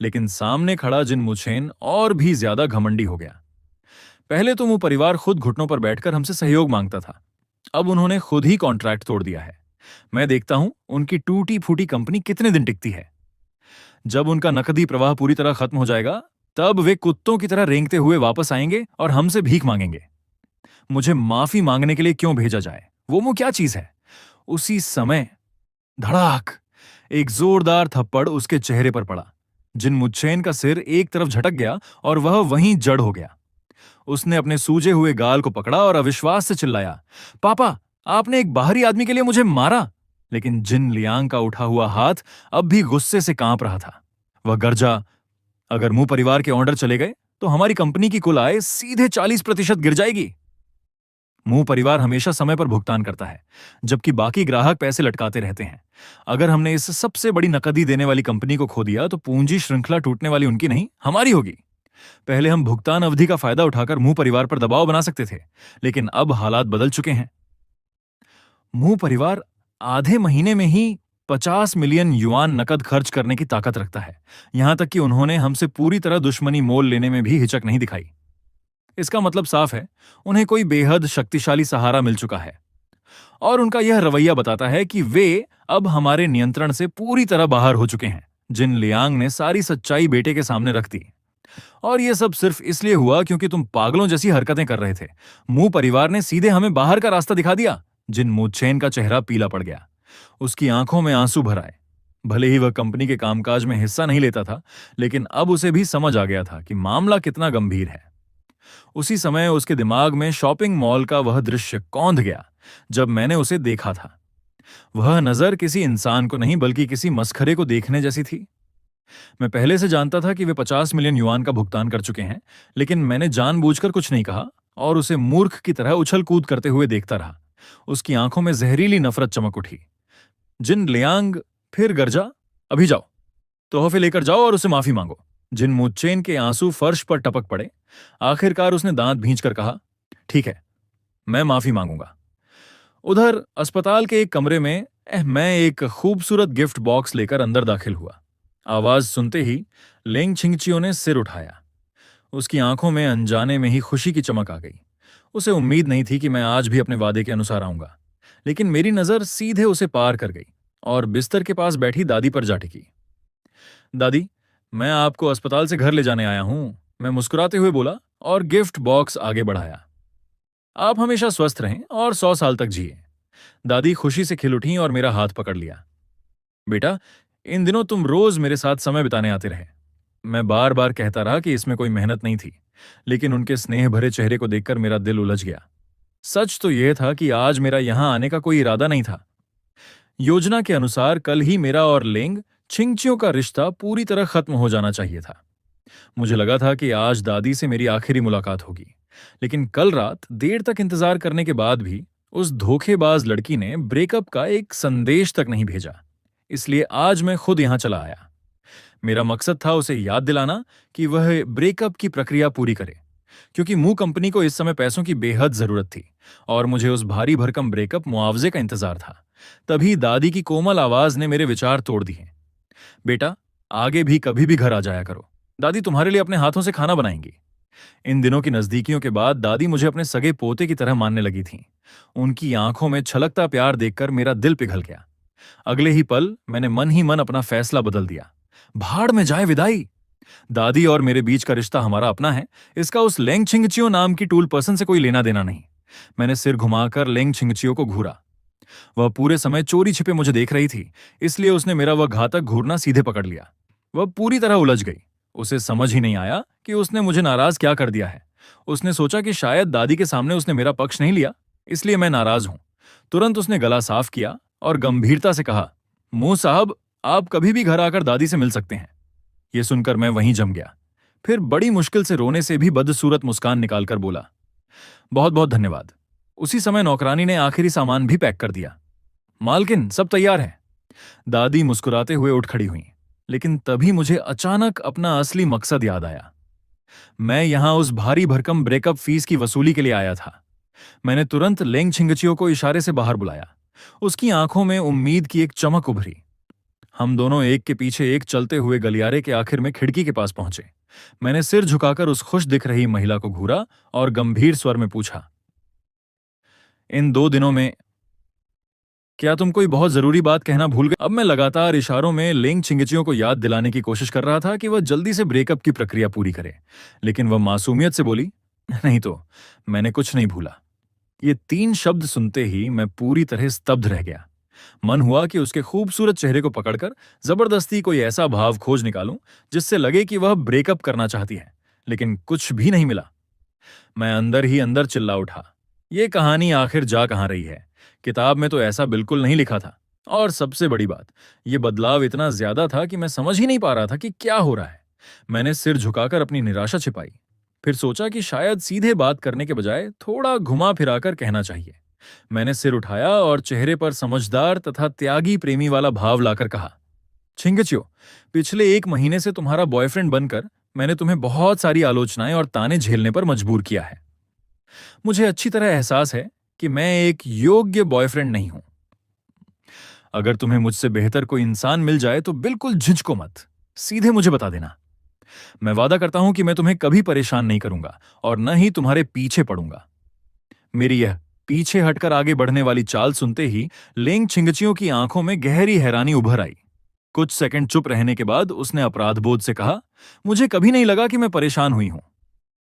लेकिन सामने खड़ा जिन मुच्छेन और भी ज्यादा घमंडी हो गया। पहले तो वो परिवार खुद घुटनों पर बैठकर हमसे सहयोग मांगता था। अब उन्होंने खुद ही कॉन्ट्रैक्ट तोड़ दिया है। मैं देखता हूं उनकी टूटी फूटी कंपनी कितने दिन टिकती है। जब उनका नकदी प्रवाह पूरी तरह खत्म हो जाएगा, तब वे कुत्तों की तरह रेंगते हुए वापस आएंगे और हमसे भीख मांगेंगे। मुझे माफी मांगने के लिए क्यों भेजा जाए? वो क्या चीज है? उसी समय धड़ाक, एक जोरदार थप्पड़ उसके चेहरे पर पड़ा। जिन मुच्छेन का सिर एक तरफ झटक गया और वह वहीं जड़ हो गया। उसने अपने सूजे हुए गाल को पकड़ा और अविश्वास से चिल्लाया, पापा, आपने एक बाहरी आदमी के लिए मुझे मारा? लेकिन जिन लियांग का उठा हुआ हाथ अब भी गुस्से से कांप रहा था। वह गर्जा, अगर मुंह परिवार के ऑर्डर चले गए तो हमारी कंपनी की कुल आय सीधे 40% गिर जाएगी। मुंह परिवार हमेशा समय पर भुगतान करता है, जबकि बाकी ग्राहक पैसे लटकाते रहते हैं। अगर हमने इस सबसे बड़ी नकदी देने वाली कंपनी को खो दिया तो पूंजी श्रृंखला टूटने वाली उनकी नहीं, हमारी होगी। पहले हम भुगतान अवधि का फायदा उठाकर मुंह परिवार पर दबाव बना सकते थे, लेकिन अब हालात बदल चुके हैं। मुंह परिवार आधे महीने में ही 50 मिलियन युआन नकद खर्च करने की ताकत रखता है। यहां तक कि उन्होंने हमसे पूरी तरह दुश्मनी मोल लेने में भी हिचक नहीं दिखाई। इसका मतलब साफ है, उन्हें कोई बेहद शक्तिशाली सहारा मिल चुका है। और उनका यह रवैया बताता है कि वे अब हमारे नियंत्रण से पूरी तरह बाहर हो चुके हैं। जिन लियांग ने सारी सच्चाई बेटे के सामने रख दी। और यह सब सिर्फ इसलिए हुआ क्योंकि तुम पागलों जैसी हरकतें कर रहे थे। मुंह परिवार ने सीधे हमें बाहर का रास्ता दिखा दिया। जिन मुच्छेन का चेहरा पीला पड़ गया। उसकी आंखों में आंसू भर आए। भले ही वह कंपनी के कामकाज में हिस्सा नहीं लेता था, लेकिन अब उसे भी समझ आ गया था कि मामला कितना गंभीर है। उसी समय उसके दिमाग में शॉपिंग मॉल का वह दृश्य कौंध गया जब मैंने उसे देखा था। वह नजर किसी इंसान को नहीं बल्कि किसी मस्खरे को देखने जैसी थी। मैं पहले से जानता था कि वे 50 मिलियन युआन का भुगतान कर चुके हैं, लेकिन मैंने जानबूझकर कुछ नहीं कहा और उसे मूर्ख की तरह उछल कूद करते हुए देखता रहा। उसकी आंखों में जहरीली नफरत चमक उठी। जिन लियांग फिर गरजा, अभी जाओ, तोहफे लेकर जाओ और उसे माफी मांगो। जिन मुच्चेन के आंसू फर्श पर टपक पड़े। आखिरकार उसने दांत भींचकर कहा, ठीक है, मैं माफी मांगूंगा। उधर अस्पताल के एक कमरे में मैं एक खूबसूरत गिफ्ट बॉक्स लेकर अंदर दाखिल हुआ। आवाज सुनते ही लेंग छिंगचियो ने सिर उठाया। उसकी आंखों में अनजाने में ही खुशी की चमक आ गई। उसे उम्मीद नहीं थी कि मैं आज भी अपने वादे के अनुसार आऊंगा, लेकिन मेरी नजर सीधे उसे पार कर गई और बिस्तर के पास बैठी दादी पर जा टिकी। दादी, मैं आपको अस्पताल से घर ले जाने आया हूं, मैं मुस्कुराते हुए बोला और गिफ्ट बॉक्स आगे बढ़ाया। आप हमेशा स्वस्थ रहें और 100 साल तक जिए। दादी खुशी से खिल उठी और मेरा हाथ पकड़ लिया। बेटा, इन दिनों तुम रोज मेरे साथ समय बिताने आते रहे। मैं बार बार कहता रहा कि इसमें कोई मेहनत नहीं थी, लेकिन उनके स्नेह भरे चेहरे को देखकर मेरा दिल उलझ गया। सच तो यह था कि आज मेरा यहां आने का कोई इरादा नहीं था। योजना के अनुसार कल ही मेरा और लेंग छिंगचियों का रिश्ता पूरी तरह खत्म हो जाना चाहिए था। मुझे लगा था कि आज दादी से मेरी आखिरी मुलाकात होगी, लेकिन कल रात देर तक इंतजार करने के बाद भी उस धोखेबाज लड़की ने ब्रेकअप का एक संदेश तक नहीं भेजा। इसलिए आज मैं खुद यहां चला आया। मेरा मकसद था उसे याद दिलाना कि वह ब्रेकअप की प्रक्रिया पूरी करे, क्योंकि मू कंपनी को इस समय पैसों की बेहद जरूरत थी और मुझे उस भारी भरकम ब्रेकअप मुआवजे का इंतजार था। तभी दादी की कोमल आवाज ने मेरे विचार तोड़ दिए। बेटा, आगे भी कभी भी घर आ जाया करो, दादी तुम्हारे लिए अपने हाथों से खाना बनाएंगी। इन दिनों की नजदीकियों के बाद दादी मुझे अपने सगे पोते की तरह मानने लगी थीं। उनकी आंखों में छलकता प्यार देखकर मेरा दिल पिघल गया। अगले ही पल मैंने मन ही मन अपना फैसला बदल दिया। भाड़ में जाए विदाई। दादी और मेरे बीच का रिश्ता हमारा अपना है, इसका उस लेंग छिंगचियो नाम की टूल पर्सन से कोई लेना देना नहीं। मैंने सिर घुमाकर लेंग छिंगचियो को घूरा। वह पूरे समय चोरी छिपे मुझे देख रही थी, इसलिए उसने मेरा वह घातक घूरना सीधे पकड़ लिया। वह पूरी तरह उलझ गई। उसे समझ ही नहीं आया कि उसने मुझे नाराज क्या कर दिया है। उसने सोचा कि शायद दादी के सामने उसने मेरा पक्ष नहीं लिया, इसलिए मैं नाराज हूं। तुरंत उसने गला साफ किया और गंभीरता से कहा, मुंह साहब, आप कभी भी घर आकर दादी से मिल सकते हैं। यह सुनकर मैं वहीं जम गया। फिर बड़ी मुश्किल से रोने से भी बदसूरत मुस्कान निकालकर बोला, बहुत बहुत धन्यवाद। उसी समय नौकरानी ने आखिरी सामान भी पैक कर दिया। मालकिन, सब तैयार है। दादी मुस्कुराते हुए उठ खड़ी हुई, लेकिन तभी मुझे अचानक अपना असली मकसद याद आया। मैं यहां उस भारी भरकम ब्रेकअप फीस की वसूली के लिए आया था। मैंने तुरंत लेंग छिंगचियो को इशारे से बाहर बुलाया। उसकी आंखों में उम्मीद की एक चमक उभरी। हम दोनों एक के पीछे एक चलते हुए गलियारे के आखिर में खिड़की के पास पहुंचे। मैंने सिर झुकाकर उस खुश दिख रही महिला को घूरा और गंभीर स्वर में पूछा, इन 2 दिनों में क्या तुम कोई बहुत जरूरी बात कहना भूल गए? अब मैं लगातार इशारों में लेंग छिंगचियो को याद दिलाने की कोशिश कर रहा था कि वह जल्दी से ब्रेकअप की प्रक्रिया पूरी करे, लेकिन वह मासूमियत से बोली, नहीं तो मैंने कुछ नहीं भूला। ये 3 शब्द सुनते ही मैं पूरी तरह स्तब्ध रह गया। मन हुआ कि उसके खूबसूरत चेहरे को पकड़कर जबरदस्ती कोई ऐसा भाव खोज निकालूं जिससे लगे कि वह ब्रेकअप करना चाहती है, लेकिन कुछ भी नहीं मिला। मैं अंदर ही अंदर चिल्ला उठा, ये कहानी आखिर जा कहां रही है? किताब में तो ऐसा बिल्कुल नहीं लिखा था। और सबसे बड़ी बात, यह बदलाव इतना ज्यादा था कि मैं समझ ही नहीं पा रहा था कि क्या हो रहा है। मैंने सिर झुकाकर अपनी निराशा छिपाई। फिर सोचा कि शायद सीधे बात करने के बजाय थोड़ा घुमा फिराकर कहना चाहिए। मैंने सिर उठाया और चेहरे पर समझदार तथा त्यागी प्रेमी वाला भाव लाकर कहा, छिंगचियो, पिछले 1 महीने से तुम्हारा बॉयफ्रेंड बनकर मैंने तुम्हें बहुत सारी आलोचनाएं और ताने झेलने पर मजबूर किया है। मुझे अच्छी तरह एहसास है कि मैं एक योग्य बॉयफ्रेंड नहीं हूं। अगर तुम्हें मुझसे बेहतर कोई इंसान मिल जाए तो बिल्कुल झिझको मत, सीधे मुझे बता देना। मैं वादा करता हूं कि मैं तुम्हें कभी परेशान नहीं करूंगा और न ही तुम्हारे पीछे पड़ूंगा। मेरी यह पीछे हटकर आगे बढ़ने वाली चाल सुनते ही लेंग छिंगचियो की आंखों में गहरी हैरानी उभर आई। कुछ सेकंड चुप रहने के बाद उसने अपराधबोध से कहा, मुझे कभी नहीं लगा कि मैं परेशान हुई हूं,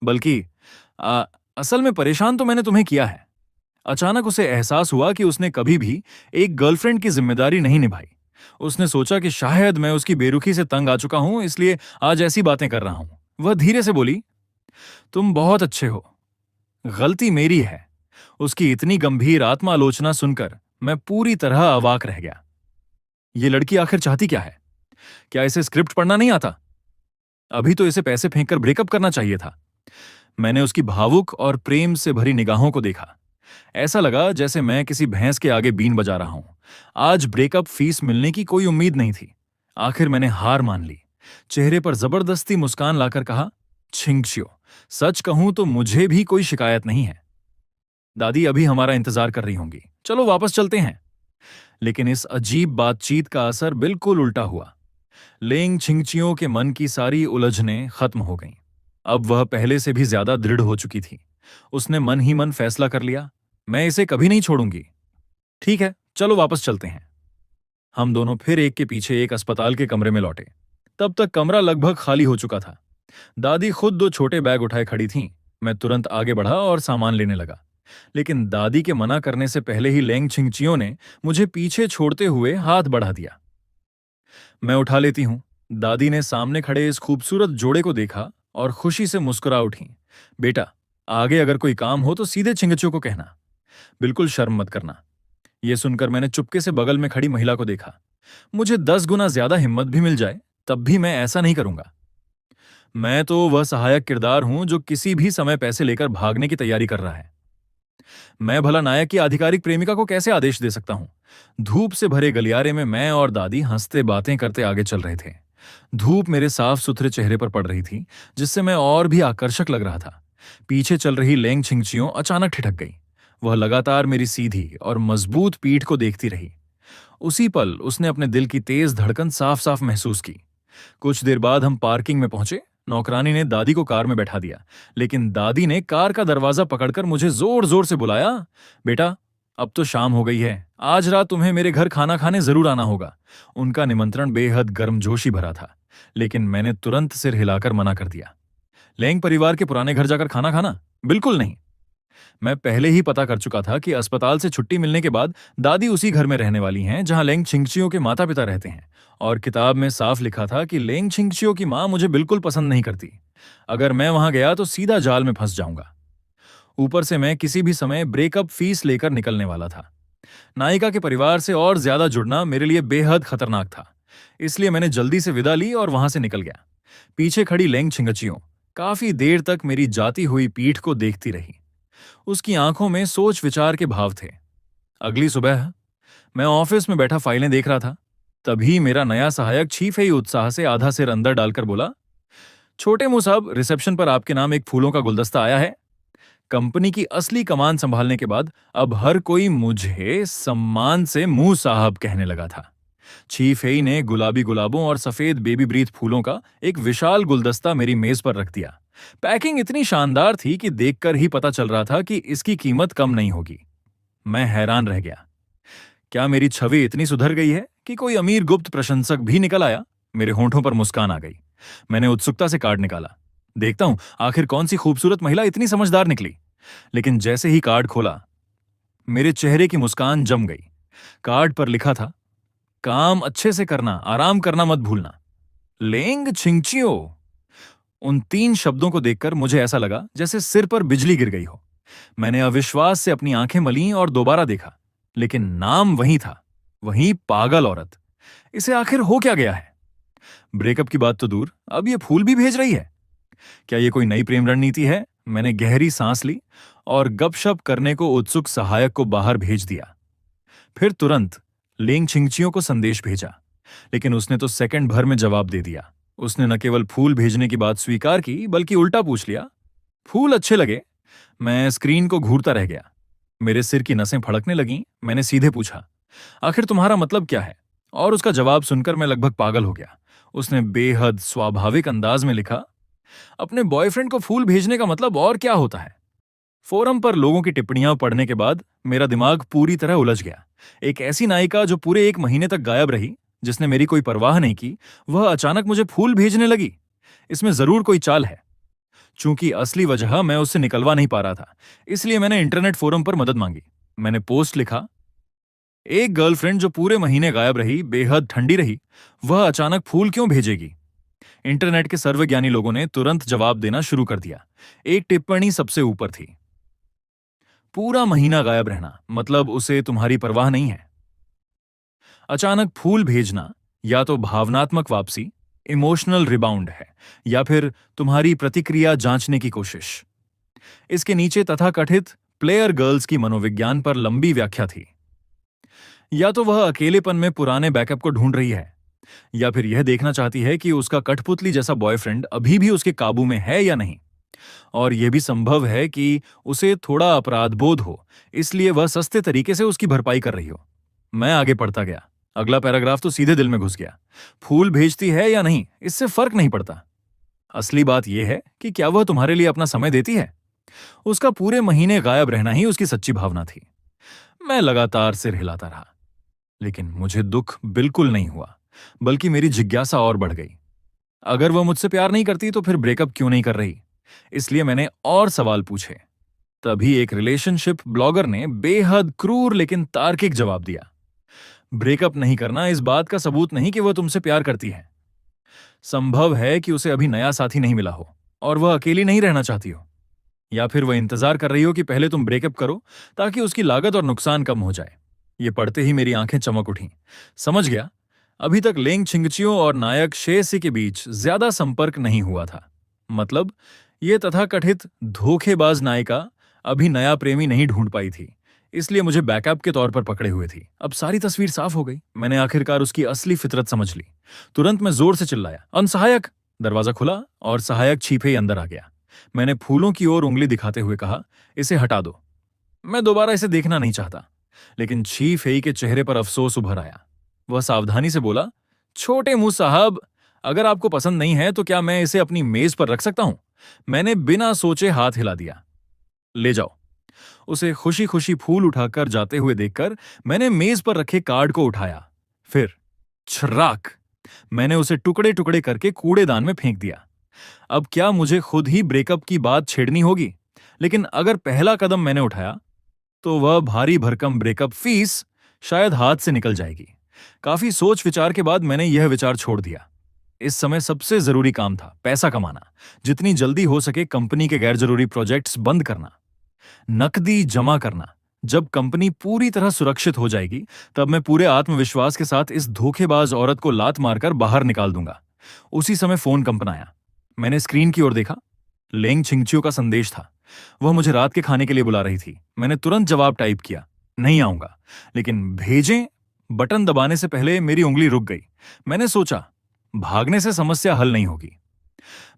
बल्कि असल में परेशान तो मैंने तुम्हें किया है। अचानक उसे एहसास हुआ कि उसने कभी भी एक गर्लफ्रेंड की जिम्मेदारी नहीं निभाई। उसने सोचा कि शायद मैं उसकी बेरुखी से तंग आ चुका हूं, इसलिए आज ऐसी बातें कर रहा हूं। वह धीरे से बोली, तुम बहुत अच्छे हो, गलती मेरी है। उसकी इतनी गंभीर आत्मालोचना सुनकर मैं पूरी तरह अवाक रह गया। ये लड़की आखिर चाहती क्या है? क्या इसे स्क्रिप्ट पढ़ना नहीं आता? अभी तो इसे पैसे फेंककर ब्रेकअप करना चाहिए था। मैंने उसकी भावुक और प्रेम से भरी निगाहों को देखा। ऐसा लगा जैसे मैं किसी भैंस के आगे बीन बजा रहा हूं। आज ब्रेकअप फीस मिलने की कोई उम्मीद नहीं थी। आखिर मैंने हार मान ली। चेहरे पर जबरदस्ती मुस्कान लाकर कहा, छिंगचियो, सच कहूं तो मुझे भी कोई शिकायत नहीं है। दादी अभी हमारा इंतजार कर रही होंगी, चलो वापस चलते हैं। लेकिन इस अजीब बातचीत का असर बिल्कुल उल्टा हुआ। लेंग छिंगचियों के मन की सारी उलझनें खत्म हो गईं। अब वह पहले से भी ज्यादा दृढ़ हो चुकी थी। उसने मन ही मन फैसला कर लिया, मैं इसे कभी नहीं छोड़ूंगी। ठीक है, चलो वापस चलते हैं। हम दोनों फिर एक के पीछे एक अस्पताल के कमरे में लौटे। तब तक कमरा लगभग खाली हो चुका था। दादी खुद 2 छोटे बैग उठाए खड़ी थीं। मैं तुरंत आगे बढ़ा और सामान लेने लगा। लेकिन दादी के मना करने से पहले ही लेंग छिंगचियों ने मुझे पीछे छोड़ते हुए हाथ बढ़ा दिया। मैं उठा लेती हूं। दादी ने सामने खड़े इस खूबसूरत जोड़े को देखा और खुशी से मुस्कुरा उठी। बेटा, आगे अगर कोई काम हो तो सीधे छिंगचियों को कहना, बिल्कुल शर्म मत करना। यह सुनकर मैंने चुपके से बगल में खड़ी महिला को देखा। मुझे 10 गुना ज्यादा हिम्मत भी मिल जाए तब भी मैं ऐसा नहीं करूंगा। मैं तो वह सहायक किरदार हूं जो किसी भी समय पैसे लेकर भागने की तैयारी कर रहा है। मैं भला नायक की आधिकारिक प्रेमिका को कैसे आदेश दे सकता हूं? धूप से भरे गलियारे में मैं और दादी हंसते बातें करते आगे चल रहे थे। धूप मेरे साफ सुथरे चेहरे पर पड़ रही थी, जिससे मैं और भी आकर्षक लग रहा था। पीछे चल रही लेंग छिंगचियों अचानक ठिठक गई। वह लगातार मेरी सीधी और मजबूत पीठ को देखती रही। उसी पल उसने अपने दिल की तेज धड़कन साफ साफ महसूस की। कुछ देर बाद हम पार्किंग में पहुंचे। नौकरानी ने दादी को कार में बैठा दिया, लेकिन दादी ने कार का दरवाजा पकड़कर मुझे जोर जोर से बुलाया, बेटा, अब तो शाम हो गई है, आज रात तुम्हें मेरे घर खाना खाने जरूर आना होगा। उनका निमंत्रण बेहद गर्मजोशी भरा था, लेकिन मैंने तुरंत सिर हिलाकर मना कर दिया। लेंग परिवार के पुराने घर जाकर खाना खाना? बिल्कुल नहीं। मैं पहले ही पता कर चुका था कि अस्पताल से छुट्टी मिलने के बाद दादी उसी घर में रहने वाली हैं जहां लेंग छिंगचियों के माता पिता रहते हैं, और किताब में साफ लिखा था कि लेंग छिंगचियों की मां मुझे बिल्कुल पसंद नहीं करती। अगर मैं वहां गया तो सीधा जाल में फंस जाऊंगा। ऊपर से मैं किसी भी समय ब्रेकअप फीस लेकर निकलने वाला था। नायिका के परिवार से और ज्यादा जुड़ना मेरे लिए बेहद खतरनाक था। इसलिए मैंने जल्दी से विदा ली और वहां से निकल गया। पीछे खड़ी लेंग छिंगचियों काफी देर तक मेरी जाती हुई पीठ को देखती रही। उसकी आंखों में सोच विचार के भाव थे। अगली सुबह मैं ऑफिस में बैठा फाइलें देख रहा था। तभी मेरा नया सहायक छीफे ही उत्साह से आधा सिर अंदर डालकर बोला, छोटे मुंह साहब, रिसेप्शन पर आपके नाम एक फूलों का गुलदस्ता आया है। कंपनी की असली कमान संभालने के बाद अब हर कोई मुझे सम्मान से मुंह साहब कहने लगा था। चीफ हेई ने गुलाबी गुलाबों और सफेद बेबी ब्रीथ फूलों का एक विशाल गुलदस्ता मेरी मेज पर रख दिया। पैकिंग इतनी शानदार थी कि देखकर ही पता चल रहा था कि इसकी कीमत कम नहीं होगी। मैं हैरान रह गया। क्या मेरी छवि इतनी सुधर गई है कि कोई अमीर गुप्त प्रशंसक भी निकल आया? मेरे होंठों पर मुस्कान आ गई। मैंने उत्सुकता से कार्ड निकाला। देखता हूं आखिर कौन सी खूबसूरत महिला इतनी समझदार निकली। लेकिन जैसे ही कार्ड खोला, मेरे चेहरे की मुस्कान जम गई। कार्ड पर लिखा था, काम अच्छे से करना, आराम करना मत भूलना, लेंग छिंगचियो। उन 3 शब्दों को देखकर मुझे ऐसा लगा जैसे सिर पर बिजली गिर गई हो। मैंने अविश्वास से अपनी आंखें मलीं और दोबारा देखा, लेकिन नाम वही था, वही पागल औरत। इसे आखिर हो क्या गया है? ब्रेकअप की बात तो दूर, अब ये फूल भी भेज रही है। क्या ये कोई नई प्रेम रणनीति है? मैंने गहरी सांस ली और गपशप करने को उत्सुक सहायक को बाहर भेज दिया। फिर तुरंत लेंग छिंगचियों को संदेश भेजा, लेकिन उसने तो सेकंड भर में जवाब दे दिया। उसने न केवल फूल भेजने की बात स्वीकार की, बल्कि उल्टा पूछ लिया। फूल अच्छे लगे? मैं स्क्रीन को घूरता रह गया। मेरे सिर की नसें फड़कने लगीं। मैंने सीधे पूछा, आखिर तुम्हारा मतलब क्या है? और उसका जवाब सुनकर मैं लगभग पागल हो गया। उसने बेहद स्वाभाविक अंदाज में लिखा, अपने बॉयफ्रेंड को फूल भेजने का मतलब और क्या होता है? फोरम पर लोगों की टिप्पणियां पढ़ने के बाद मेरा दिमाग पूरी तरह उलझ गया। एक ऐसी नायिका जो पूरे 1 महीने तक गायब रही, जिसने मेरी कोई परवाह नहीं की, वह अचानक मुझे फूल भेजने लगी। इसमें जरूर कोई चाल है। चूंकि असली वजह मैं उससे निकलवा नहीं पा रहा था, इसलिए मैंने इंटरनेट फोरम पर मदद मांगी। मैंने पोस्ट लिखा, एक गर्लफ्रेंड जो पूरे महीने गायब रही, बेहद ठंडी रही, वह अचानक फूल क्यों भेजेगी? इंटरनेट के सर्वज्ञानी लोगों ने तुरंत जवाब देना शुरू कर दिया। एक टिप्पणी सबसे ऊपर थी, पूरा महीना गायब रहना मतलब उसे तुम्हारी परवाह नहीं है। अचानक फूल भेजना या तो भावनात्मक वापसी, इमोशनल रिबाउंड है, या फिर तुम्हारी प्रतिक्रिया जांचने की कोशिश। इसके नीचे तथाकथित प्लेयर गर्ल्स की मनोविज्ञान पर लंबी व्याख्या थी। या तो वह अकेलेपन में पुराने बैकअप को ढूंढ रही है, या फिर यह देखना चाहती है कि उसका कठपुतली जैसा बॉयफ्रेंड अभी भी उसके काबू में है या नहीं। और यह भी संभव है कि उसे थोड़ा अपराध बोध हो, इसलिए वह सस्ते तरीके से उसकी भरपाई कर रही हो। मैं आगे पढ़ता गया। अगला पैराग्राफ तो सीधे दिल में घुस गया। फूल भेजती है या नहीं, इससे फर्क नहीं पड़ता। असली बात यह है कि क्या वह तुम्हारे लिए अपना समय देती है। उसका पूरे महीने गायब रहना ही उसकी सच्ची भावना थी। मैं लगातार सिर हिलाता रहा, लेकिन मुझे दुख बिल्कुल नहीं हुआ, बल्कि मेरी जिज्ञासा और बढ़ गई। अगर वह मुझसे प्यार नहीं करती तो फिर ब्रेकअप क्यों नहीं कर रही। इसलिए मैंने और सवाल पूछे। तभी एक रिलेशनशिप ब्लॉगर ने बेहद क्रूर लेकिन तार्किक जवाब दिया। ब्रेकअप नहीं करना इस बात का सबूत नहीं कि वह तुमसे प्यार करती है। संभव है कि उसे अभी नया साथी नहीं मिला हो और वह अकेली नहीं रहना चाहती हो, या फिर वह इंतजार कर रही हो कि पहले तुम ब्रेकअप करो ताकि उसकी लागत और नुकसान कम हो जाए। ये पढ़ते ही मेरी आंखें चमक उठीं। समझ गया, अभी तक लेंग छिंगचियो और नायक शेसी के बीच ज्यादा संपर्क नहीं हुआ था। मतलब ये तथाकथित धोखेबाज नायिका अभी नया प्रेमी नहीं ढूंढ पाई थी, इसलिए मुझे बैकअप के तौर पर पकड़े हुए थी। अब सारी तस्वीर साफ हो गई। मैंने आखिरकार उसकी असली फितरत समझ ली। तुरंत मैं जोर से चिल्लाया, अनसहायक। दरवाजा खुला और सहायक छिपे ही अंदर आ गया। मैंने फूलों की ओर उंगली दिखाते हुए कहा, इसे हटा दो। मैं दोबारा इसे देखना नहीं चाहता। लेकिन छी फेई के चेहरे पर अफसोस उभर आया। वह सावधानी से बोला, छोटे मुंह साहब, अगर आपको पसंद नहीं है तो क्या मैं इसे अपनी मेज पर रख सकता हूं। मैंने बिना सोचे हाथ हिला दिया। ले जाओ। उसे खुशी खुशी फूल उठाकर जाते हुए देखकर मैंने मेज पर रखे कार्ड को उठाया। फिर छर्राक, मैंने उसे टुकड़े टुकड़े करके कूड़ेदान में फेंक दिया। अब क्या मुझे खुद ही ब्रेकअप की बात छेड़नी होगी। लेकिन अगर पहला कदम मैंने उठाया तो वह भारी भरकम ब्रेकअप फीस शायद हाथ से निकल जाएगी। काफी सोच विचार के बाद मैंने यह विचार छोड़ दिया। इस समय सबसे जरूरी काम था पैसा कमाना, जितनी जल्दी हो सके कंपनी के गैर जरूरी प्रोजेक्ट्स बंद करना, नकदी जमा करना। जब कंपनी पूरी तरह सुरक्षित हो जाएगी तब मैं पूरे आत्मविश्वास के साथ इस धोखेबाज औरत को लात मारकर बाहर निकाल दूंगा। उसी समय फोन कंपनाया। मैंने स्क्रीन की ओर देखा। लेंग छिंगचियो का संदेश था। वह मुझे रात के खाने के लिए बुला रही थी। मैंने तुरंत जवाब टाइप किया, नहीं आऊंगा। लेकिन भेजें बटन दबाने से पहले मेरी उंगली रुक गई। मैंने सोचा, भागने से समस्या हल नहीं होगी।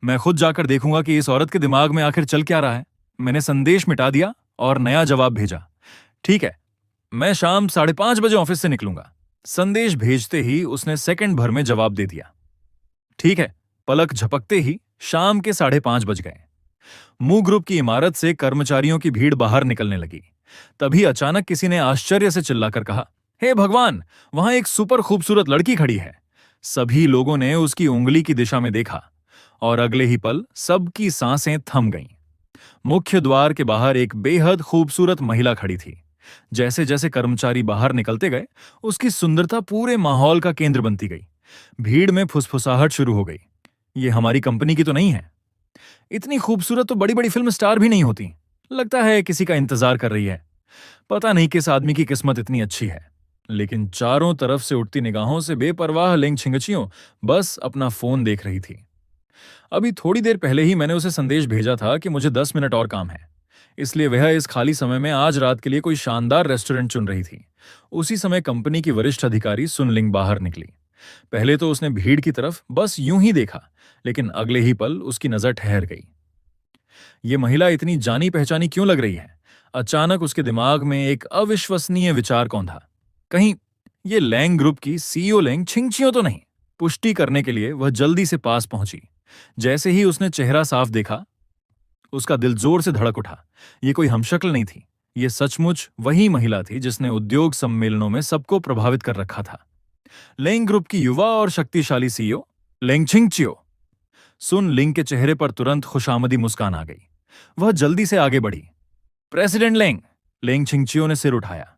मैं खुद जाकर देखूंगा कि इस औरत के दिमाग में आखिर चल क्या रहा है। मैंने संदेश मिटा दिया और नया जवाब भेजा, ठीक है, मैं शाम 5:30 बजे ऑफिस से निकलूंगा। संदेश भेजते ही उसने सेकंड भर में जवाब दे दिया, ठीक है। पलक झपकते ही शाम के 5:30 बज गए। मू ग्रुप की इमारत से कर्मचारियों की भीड़ बाहर निकलने लगी। तभी अचानक किसी ने आश्चर्य से चिल्लाकर कहा, हे भगवान, वहां एक सुपर खूबसूरत लड़की खड़ी है। सभी लोगों ने उसकी उंगली की दिशा में देखा और अगले ही पल सबकी सांसें थम गईं। मुख्य द्वार के बाहर एक बेहद खूबसूरत महिला खड़ी थी। जैसे जैसे कर्मचारी बाहर निकलते गए, उसकी सुंदरता पूरे माहौल का केंद्र बनती गई। भीड़ में फुसफुसाहट शुरू हो गई, ये हमारी कंपनी की तो नहीं है। इतनी खूबसूरत तो बड़ी बड़ी फिल्म स्टार भी नहीं होती। लगता है किसी का इंतजार कर रही है। पता नहीं किस आदमी की किस्मत इतनी अच्छी है। लेकिन चारों तरफ से उठती निगाहों से बेपरवाह लेंग छिंगचियो बस अपना फोन देख रही थी। अभी थोड़ी देर पहले ही मैंने उसे संदेश भेजा था कि मुझे 10 मिनट और काम है, इसलिए वह इस खाली समय में आज रात के लिए कोई शानदार रेस्टोरेंट चुन रही थी। उसी समय कंपनी की वरिष्ठ अधिकारी सुन लिंग बाहर निकली। पहले तो उसने भीड़ की तरफ बस यूं ही देखा, लेकिन अगले ही पल उसकी नजर ठहर गई। ये महिला इतनी जानी पहचानी क्यों लग रही है। अचानक उसके दिमाग में एक अविश्वसनीय विचार कौंधा, कहीं ये लैंग ग्रुप की सीईओ लेंग छिंगचियो तो नहीं। पुष्टि करने के लिए वह जल्दी से पास पहुंची। जैसे ही उसने चेहरा साफ देखा, उसका दिल जोर से धड़क उठा। ये कोई हमशक्ल नहीं थी, ये सचमुच वही महिला थी जिसने उद्योग सम्मेलनों में सबको प्रभावित कर रखा था। लेंग ग्रुप की युवा और शक्तिशाली सीईओ लेंग छिंगचियो। सुन लिंग के चेहरे पर तुरंत खुशामदी मुस्कान आ गई। वह जल्दी से आगे बढ़ी। President Laing. लेंग छिंगचियो ने सिर उठाया।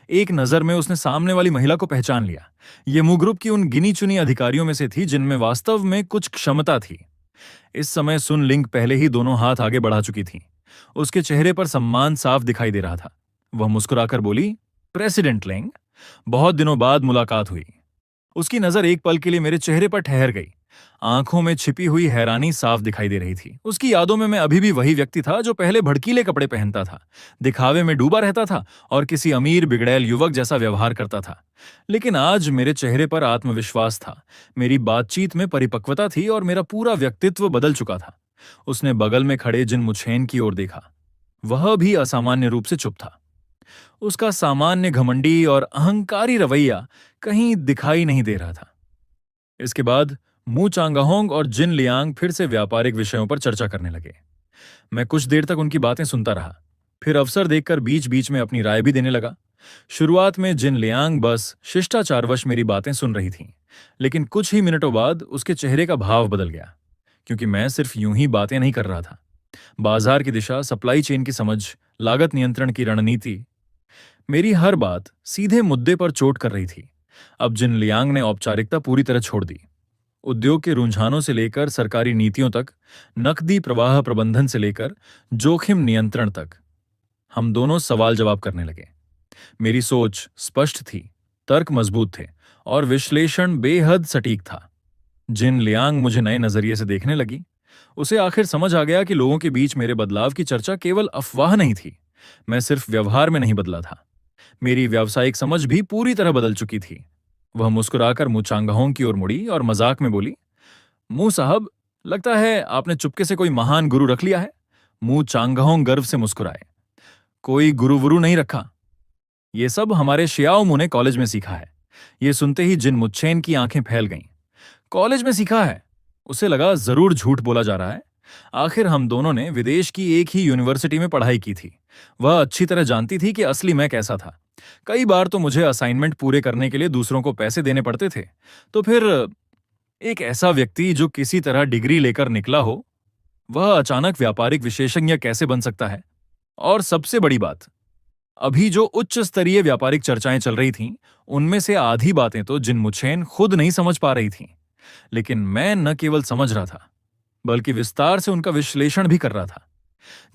एक नजर में उसने सामने वाली महिला को पहचान लिया। ये मू ग्रुप की उन गिनी चुनी अधिकारियों में से थी जिनमें वास्तव में कुछ क्षमता थी। इस समय सुन लिंग पहले ही दोनों हाथ आगे बढ़ा चुकी थी। उसके चेहरे पर सम्मान साफ दिखाई दे रहा था। वह मुस्कुराकर बोली, प्रेसिडेंट लेंग, बहुत दिनों बाद मुलाकात हुई। उसकी नजर एक पल के लिए मेरे चेहरे पर ठहर गई। आंखों में छिपी हुई हैरानी साफ दिखाई दे रही थी। उसकी यादों में मैं अभी भी वही व्यक्ति था जो पहले भड़कीले कपड़े पहनता था, दिखावे में डूबा रहता था और किसी अमीर बिगड़ैल युवक जैसा व्यवहार करता था। लेकिन आज मेरे चेहरे पर आत्मविश्वास था, मेरी बातचीत में परिपक्वता थी और मेरा पूरा व्यक्तित्व बदल चुका था। उसने बगल में खड़े जिन मुछेन की ओर देखा। वह भी असामान्य रूप से चुप था। उसका सामान्य घमंडी और अहंकारी रवैया कहीं दिखाई नहीं दे रहा था। इसके बाद मू चांगाहोंग और जिन लियांग फिर से व्यापारिक विषयों पर चर्चा करने लगे। मैं कुछ देर तक उनकी बातें सुनता रहा, फिर अवसर देखकर बीच बीच में अपनी राय भी देने लगा। शुरुआत में जिन लियांग बस शिष्टाचारवश मेरी बातें सुन रही थीं, लेकिन कुछ ही मिनटों बाद उसके चेहरे का भाव बदल गया, क्योंकि मैं सिर्फ यूं ही बातें नहीं कर रहा था। बाजार की दिशा, सप्लाई चेन की समझ, लागत नियंत्रण की रणनीति, मेरी हर बात सीधे मुद्दे पर चोट कर रही थी। अब जिन लियांग ने औपचारिकता पूरी तरह छोड़ दी। उद्योग के रुझानों से लेकर सरकारी नीतियों तक, नकदी प्रवाह प्रबंधन से लेकर जोखिम नियंत्रण तक, हम दोनों सवाल जवाब करने लगे। मेरी सोच स्पष्ट थी, तर्क मजबूत थे और विश्लेषण बेहद सटीक था। जिन लियांग मुझे नए नजरिए से देखने लगी। उसे आखिर समझ आ गया कि लोगों के बीच मेरे बदलाव की चर्चा केवल अफवाह नहीं थी। मैं सिर्फ व्यवहार में नहीं बदला था, मेरी व्यावसायिक समझ भी पूरी तरह बदल चुकी थी। वह मुस्कुराकर मू चांगाहोंग की ओर मुड़ी और मजाक में बोली, मू साहब, लगता है आपने चुपके से कोई महान गुरु रख लिया है। मू चांगाहोंग गर्व से मुस्कुराए। कोई गुरु वुरु नहीं रखा, ये सब हमारे शियाओ मू ने कॉलेज में सीखा है। ये सुनते ही जिन मुच्छेन की आंखें फैल गईं। कॉलेज में सीखा है? उसे लगा जरूर झूठ बोला जा रहा है। आखिर हम दोनों ने विदेश की एक ही यूनिवर्सिटी में पढ़ाई की थी। वह अच्छी तरह जानती थी कि असली मैं कैसा था। कई बार तो मुझे असाइनमेंट पूरे करने के लिए दूसरों को पैसे देने पड़ते थे। तो फिर एक ऐसा व्यक्ति जो किसी तरह डिग्री लेकर निकला हो, वह अचानक व्यापारिक विशेषज्ञ कैसे बन सकता है? और सबसे बड़ी बात, अभी जो उच्च स्तरीय व्यापारिक चर्चाएं चल रही थीं, उनमें से आधी बातें तो जिन मुच्छेन खुद नहीं समझ पा रही थीं। लेकिन मैं न केवल समझ रहा था, बल्कि विस्तार से उनका विश्लेषण भी कर रहा था।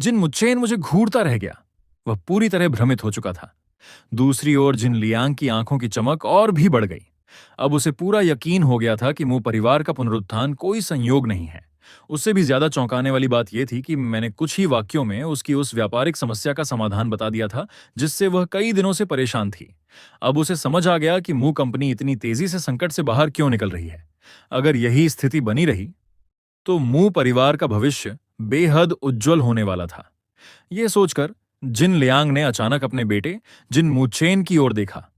जिन मुच्छेन मुझे घूरता रह गया। वह पूरी तरह भ्रमित हो चुका था। दूसरी ओर जिन लियांग की आंखों की चमक और भी बढ़ गई। अब उसे पूरा यकीन हो गया था कि मू परिवार का पुनरुत्थान कोई संयोग नहीं है। उससे भी ज्यादा चौंकाने वाली बात यह थी कि मैंने कुछ ही वाक्यों में उसकी उस व्यापारिक समस्या का समाधान बता दिया था जिससे वह कई दिनों से परेशान थी। अब उसे समझ आ गया कि मू कंपनी इतनी तेजी से संकट से बाहर क्यों निकल रही है। अगर यही स्थिति बनी रही तो मू परिवार का भविष्य बेहद उज्जवल होने वाला था। यह सोचकर जिन लियांग ने अचानक अपने बेटे जिन मुचेन की ओर देखा।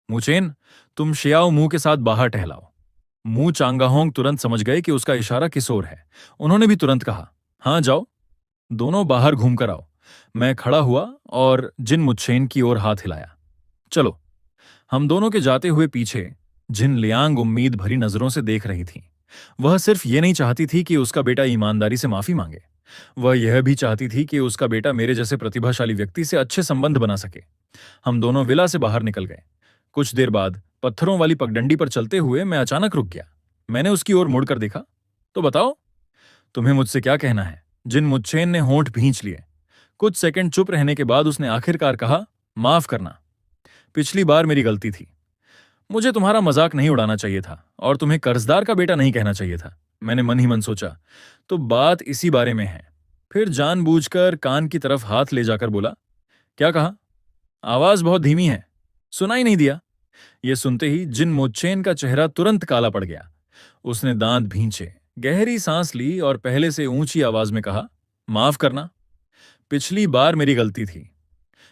मुचेन, तुम शियाओ मू के साथ बाहर टहलाओ। मू चांगाहोंग तुरंत समझ गए कि उसका इशारा किस ओर है। उन्होंने भी तुरंत कहा, हां जाओ, दोनों बाहर घूमकर आओ। मैं खड़ा हुआ और जिन मुचेन की ओर हाथ हिलाया। चलो। हम दोनों के जाते हुए पीछे जिन लियांग उम्मीद भरी नजरों से देख रही थी। वह सिर्फ ये नहीं चाहती थी कि उसका बेटा ईमानदारी से माफी मांगे, वह यह भी चाहती थी कि उसका बेटा मेरे जैसे प्रतिभाशाली व्यक्ति से अच्छे संबंध बना सके। हम दोनों विला से बाहर निकल गए। कुछ देर बाद पत्थरों वाली पगडंडी पर चलते हुए मैं अचानक रुक गया। मैंने उसकी ओर मुड़कर देखा। तो बताओ, तुम्हें मुझसे क्या कहना है? जिन मुच्छेन ने होंठ भींच लिए। कुछ सेकंड चुप रहने के बाद उसने आखिरकार कहा, माफ करना, पिछली बार मेरी गलती थी। मुझे तुम्हारा मजाक नहीं उड़ाना चाहिए था और तुम्हें कर्जदार का बेटा नहीं कहना चाहिए था। मैंने मन ही मन सोचा, तो बात इसी बारे में है। फिर जानबूझकर कान की तरफ हाथ ले जाकर बोला, क्या कहा? आवाज बहुत धीमी है, सुनाई नहीं दिया। यह सुनते ही जिन मुच्छेन का चेहरा तुरंत काला पड़ गया। उसने दांत भींचे, गहरी सांस ली और पहले से ऊंची आवाज में कहा, माफ करना, पिछली बार मेरी गलती थी।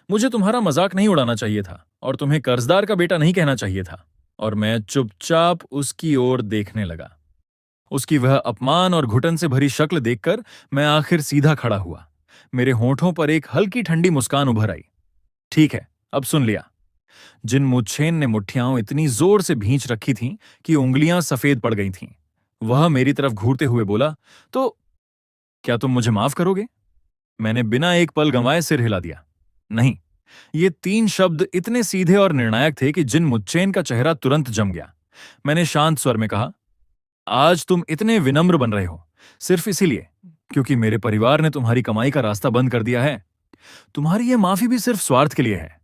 मुझे तुम्हारा मजाक नहीं उड़ाना चाहिए था और तुम्हें कर्जदार का बेटा नहीं कहना चाहिए था। और मैं चुपचाप उसकी ओर देखने लगा। उसकी वह अपमान और घुटन से भरी शक्ल देखकर मैं आखिर सीधा खड़ा हुआ। मेरे होठों पर एक हल्की ठंडी मुस्कान उभर आई। ठीक है, अब सुन लिया। जिन मुच्छेन ने मुट्ठियां इतनी जोर से भींच रखी थीं कि उंगलियां सफेद पड़ गई थीं। वह मेरी तरफ घूरते हुए बोला, तो क्या तुम मुझे माफ करोगे? मैंने बिना एक पल गंवाए सिर हिला दिया। नहीं। ये 3 शब्द इतने सीधे और निर्णायक थे कि जिन मुच्छेन का चेहरा तुरंत जम गया। मैंने शांत स्वर में कहा, आज तुम इतने विनम्र बन रहे हो सिर्फ इसीलिए क्योंकि मेरे परिवार ने तुम्हारी कमाई का रास्ता बंद कर दिया है। तुम्हारी यह माफी भी सिर्फ स्वार्थ के लिए है।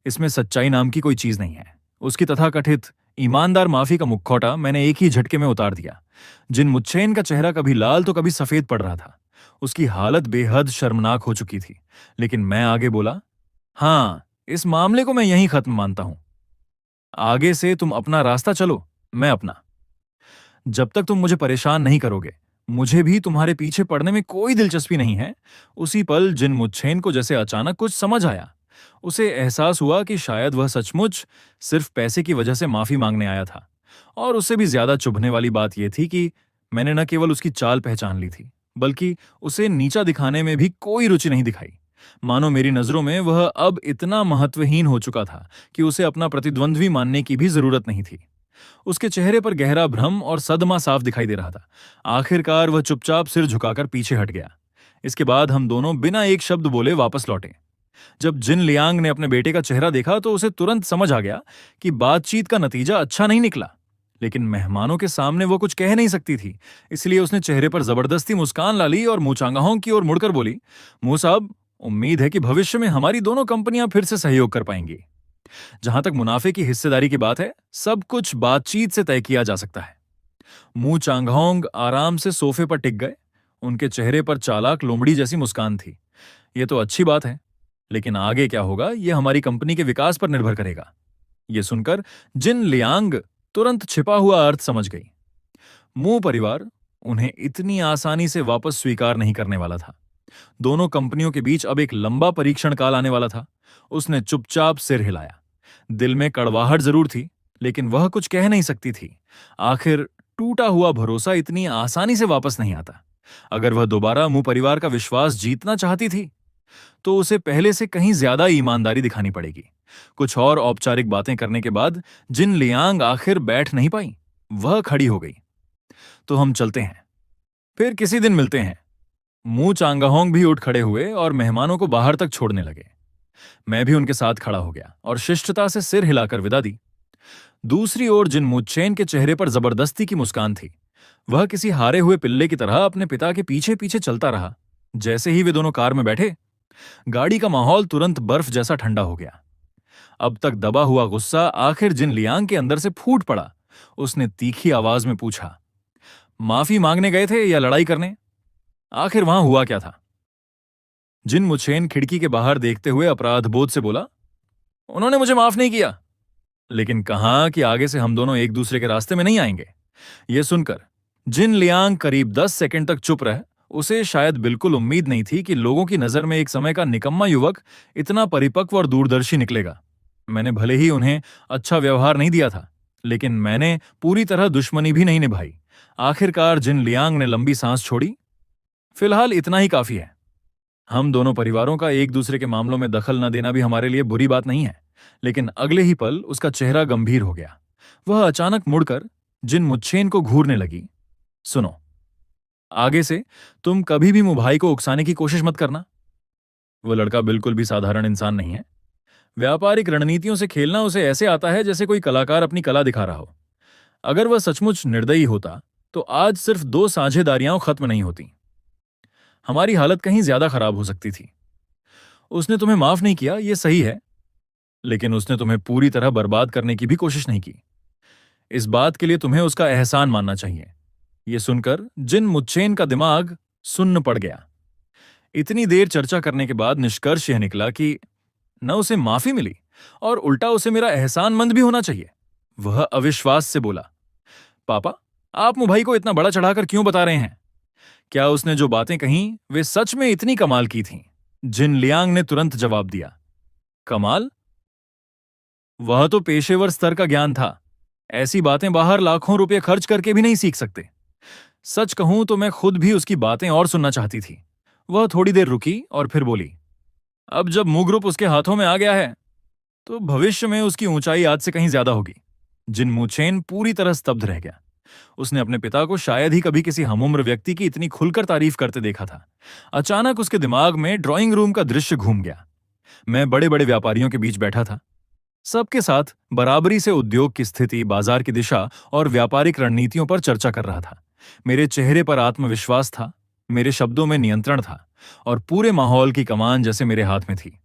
इसमें सच्चाई नाम की कोई चीज नहीं है। उसकी तथाकथित ईमानदार माफी का मुखौटा मैंने एक ही झटके में उतार दिया। जिन मुच्छेन का चेहरा कभी लाल तो कभी सफेद पड़ रहा था। उसकी हालत बेहद शर्मनाक हो चुकी थी। लेकिन मैं आगे बोला, हाँ, इस मामले को मैं यहीं खत्म मानता हूं। आगे से तुम अपना रास्ता चलो, मैं अपना। जब तक तुम मुझे परेशान नहीं करोगे, मुझे भी तुम्हारे पीछे पड़ने में कोई दिलचस्पी नहीं है। उसी पल जिन मुच्छेन को जैसे अचानक कुछ समझ आया। उसे एहसास हुआ कि शायद वह सचमुच सिर्फ पैसे की वजह से माफी मांगने आया था। और उससे भी ज्यादा चुभने वाली बात यह थी कि मैंने न केवल उसकी चाल पहचान ली थी, बल्कि उसे नीचा दिखाने में भी कोई रुचि नहीं दिखाई। मानो मेरी नजरों में वह अब इतना महत्वहीन हो चुका था कि उसे अपना प्रतिद्वंद्वी मानने की भी जरूरत नहीं थी। उसके चेहरे पर गहरा भ्रम और सदमा साफ दिखाई दे रहा था। आखिरकार वह चुपचाप सिर झुकाकर पीछे हट गया। इसके बाद हम दोनों बिना एक शब्द बोले वापस लौटे। जब जिन लियांग ने अपने बेटे का चेहरा देखा तो उसे तुरंत समझ आ गया कि बातचीत का नतीजा अच्छा नहीं निकला। लेकिन मेहमानों के सामने वो कुछ कह नहीं सकती थी, इसलिए उसने चेहरे पर जबरदस्ती मुस्कान ला ली और मूचांगाहों की ओर मुड़कर बोली, मुंह साहब, उम्मीद है कि भविष्य में हमारी दोनों कंपनियां फिर से सहयोग कर पाएंगी। जहां तक मुनाफे की हिस्सेदारी की बात है, सब कुछ बातचीत से तय किया जा सकता है। मू चांगहोंग आराम से सोफे पर टिक गए। उनके चेहरे पर चालाक लोमड़ी जैसी मुस्कान थी। यह तो अच्छी बात है, लेकिन आगे क्या होगा यह हमारी कंपनी के विकास पर निर्भर करेगा। यह सुनकर जिन लियांग तुरंत छिपा हुआ अर्थ समझ गई। मू परिवार उन्हें इतनी आसानी से वापस स्वीकार नहीं करने वाला था। दोनों कंपनियों के बीच अब एक लंबा परीक्षण काल आने वाला था। उसने चुपचाप सिर हिलाया। दिल में कड़वाहट जरूर थी, लेकिन वह कुछ कह नहीं सकती थी। आखिर टूटा हुआ भरोसा इतनी आसानी से वापस नहीं आता। अगर वह दोबारा मू परिवार का विश्वास जीतना चाहती थी, तो उसे पहले से कहीं ज्यादा ईमानदारी दिखानी पड़ेगी। कुछ और औपचारिक बातें करने के बाद जिन लियांग आखिर बैठ नहीं पाई। वह खड़ी हो गई। तो हम चलते हैं, फिर किसी दिन मिलते हैं। मू चांगाहोंग भी उठ खड़े हुए और मेहमानों को बाहर तक छोड़ने लगे। मैं भी उनके साथ खड़ा हो गया और शिष्टता से सिर हिलाकर विदा दी। दूसरी ओर जिन मुच्छेन के चेहरे पर जबरदस्ती की मुस्कान थी। वह किसी हारे हुए पिल्ले की तरह अपने पिता के पीछे पीछे चलता रहा। जैसे ही वे दोनों कार में बैठे, गाड़ी का माहौल तुरंत बर्फ जैसा ठंडा हो गया। अब तक दबा हुआ गुस्सा आखिर जिन लियांग के अंदर से फूट पड़ा। उसने तीखी आवाज में पूछा, माफी मांगने गए थे या लड़ाई करने? आखिर वहां हुआ क्या था? जिन मुच्छेन खिड़की के बाहर देखते हुए अपराध बोध से बोला, उन्होंने मुझे माफ नहीं किया, लेकिन कहा कि आगे से हम दोनों एक दूसरे के रास्ते में नहीं आएंगे। यह सुनकर जिन लियांग करीब 10 सेकंड तक चुप रहे। उसे शायद बिल्कुल उम्मीद नहीं थी कि लोगों की नजर में एक समय का निकम्मा युवक इतना परिपक्व और दूरदर्शी निकलेगा। मैंने भले ही उन्हें अच्छा व्यवहार नहीं दिया था, लेकिन मैंने पूरी तरह दुश्मनी भी नहीं निभाई। आखिरकार जिन लियांग ने लंबी सांस छोड़ी। फिलहाल इतना ही काफी है। हम दोनों परिवारों का एक दूसरे के मामलों में दखल न देना भी हमारे लिए बुरी बात नहीं है। लेकिन अगले ही पल उसका चेहरा गंभीर हो गया। वह अचानक मुड़कर जिन मुच्छेन को घूरने लगी। सुनो, आगे से तुम कभी भी मुभाई को उकसाने की कोशिश मत करना। वो लड़का बिल्कुल भी साधारण इंसान नहीं है। व्यापारिक रणनीतियों से खेलना उसे ऐसे आता है जैसे कोई कलाकार अपनी कला दिखा रहा हो। अगर वह सचमुच निर्दयी होता तो आज सिर्फ 2 साझेदारियां खत्म नहीं होती। हमारी हालत कहीं ज्यादा खराब हो सकती थी। उसने तुम्हें माफ नहीं किया, यह सही है, लेकिन उसने तुम्हें पूरी तरह बर्बाद करने की भी कोशिश नहीं की। इस बात के लिए तुम्हें उसका एहसान मानना चाहिए। यह सुनकर जिन मुच्छेन का दिमाग सुन्न पड़ गया। इतनी देर चर्चा करने के बाद निष्कर्ष यह निकला कि न उसे माफी मिली और उल्टा उसे मेरा एहसानमंद भी होना चाहिए। वह अविश्वास से बोला, पापा, आप मुभाई को इतना बड़ा चढ़ाकर क्यों बता रहे हैं? क्या उसने जो बातें कहीं वे सच में इतनी कमाल की थीं? जिन लियांग ने तुरंत जवाब दिया, कमाल? वह तो पेशेवर स्तर का ज्ञान था। ऐसी बातें बाहर लाखों रुपए खर्च करके भी नहीं सीख सकते। सच कहूं तो मैं खुद भी उसकी बातें और सुनना चाहती थी। वह थोड़ी देर रुकी और फिर बोली, अब जब मू ग्रुप उसके हाथों में आ गया है, तो भविष्य में उसकी ऊंचाई आज से कहीं ज्यादा होगी। जिन मुच्छेन पूरी तरह स्तब्ध रह गया। उसने अपने पिता को शायद ही कभी किसी हमउम्र व्यक्ति की इतनी खुलकर तारीफ करते देखा था। अचानक उसके दिमाग में ड्राइंग रूम का दृश्य घूम गया। मैं बड़े बड़े व्यापारियों के बीच बैठा था। सबके साथ बराबरी से उद्योग की स्थिति, बाजार की दिशा और व्यापारिक रणनीतियों पर चर्चा कर रहा था। मेरे चेहरे पर आत्मविश्वास था, मेरे शब्दों में नियंत्रण था और पूरे माहौल की कमान जैसे मेरे हाथ में थी।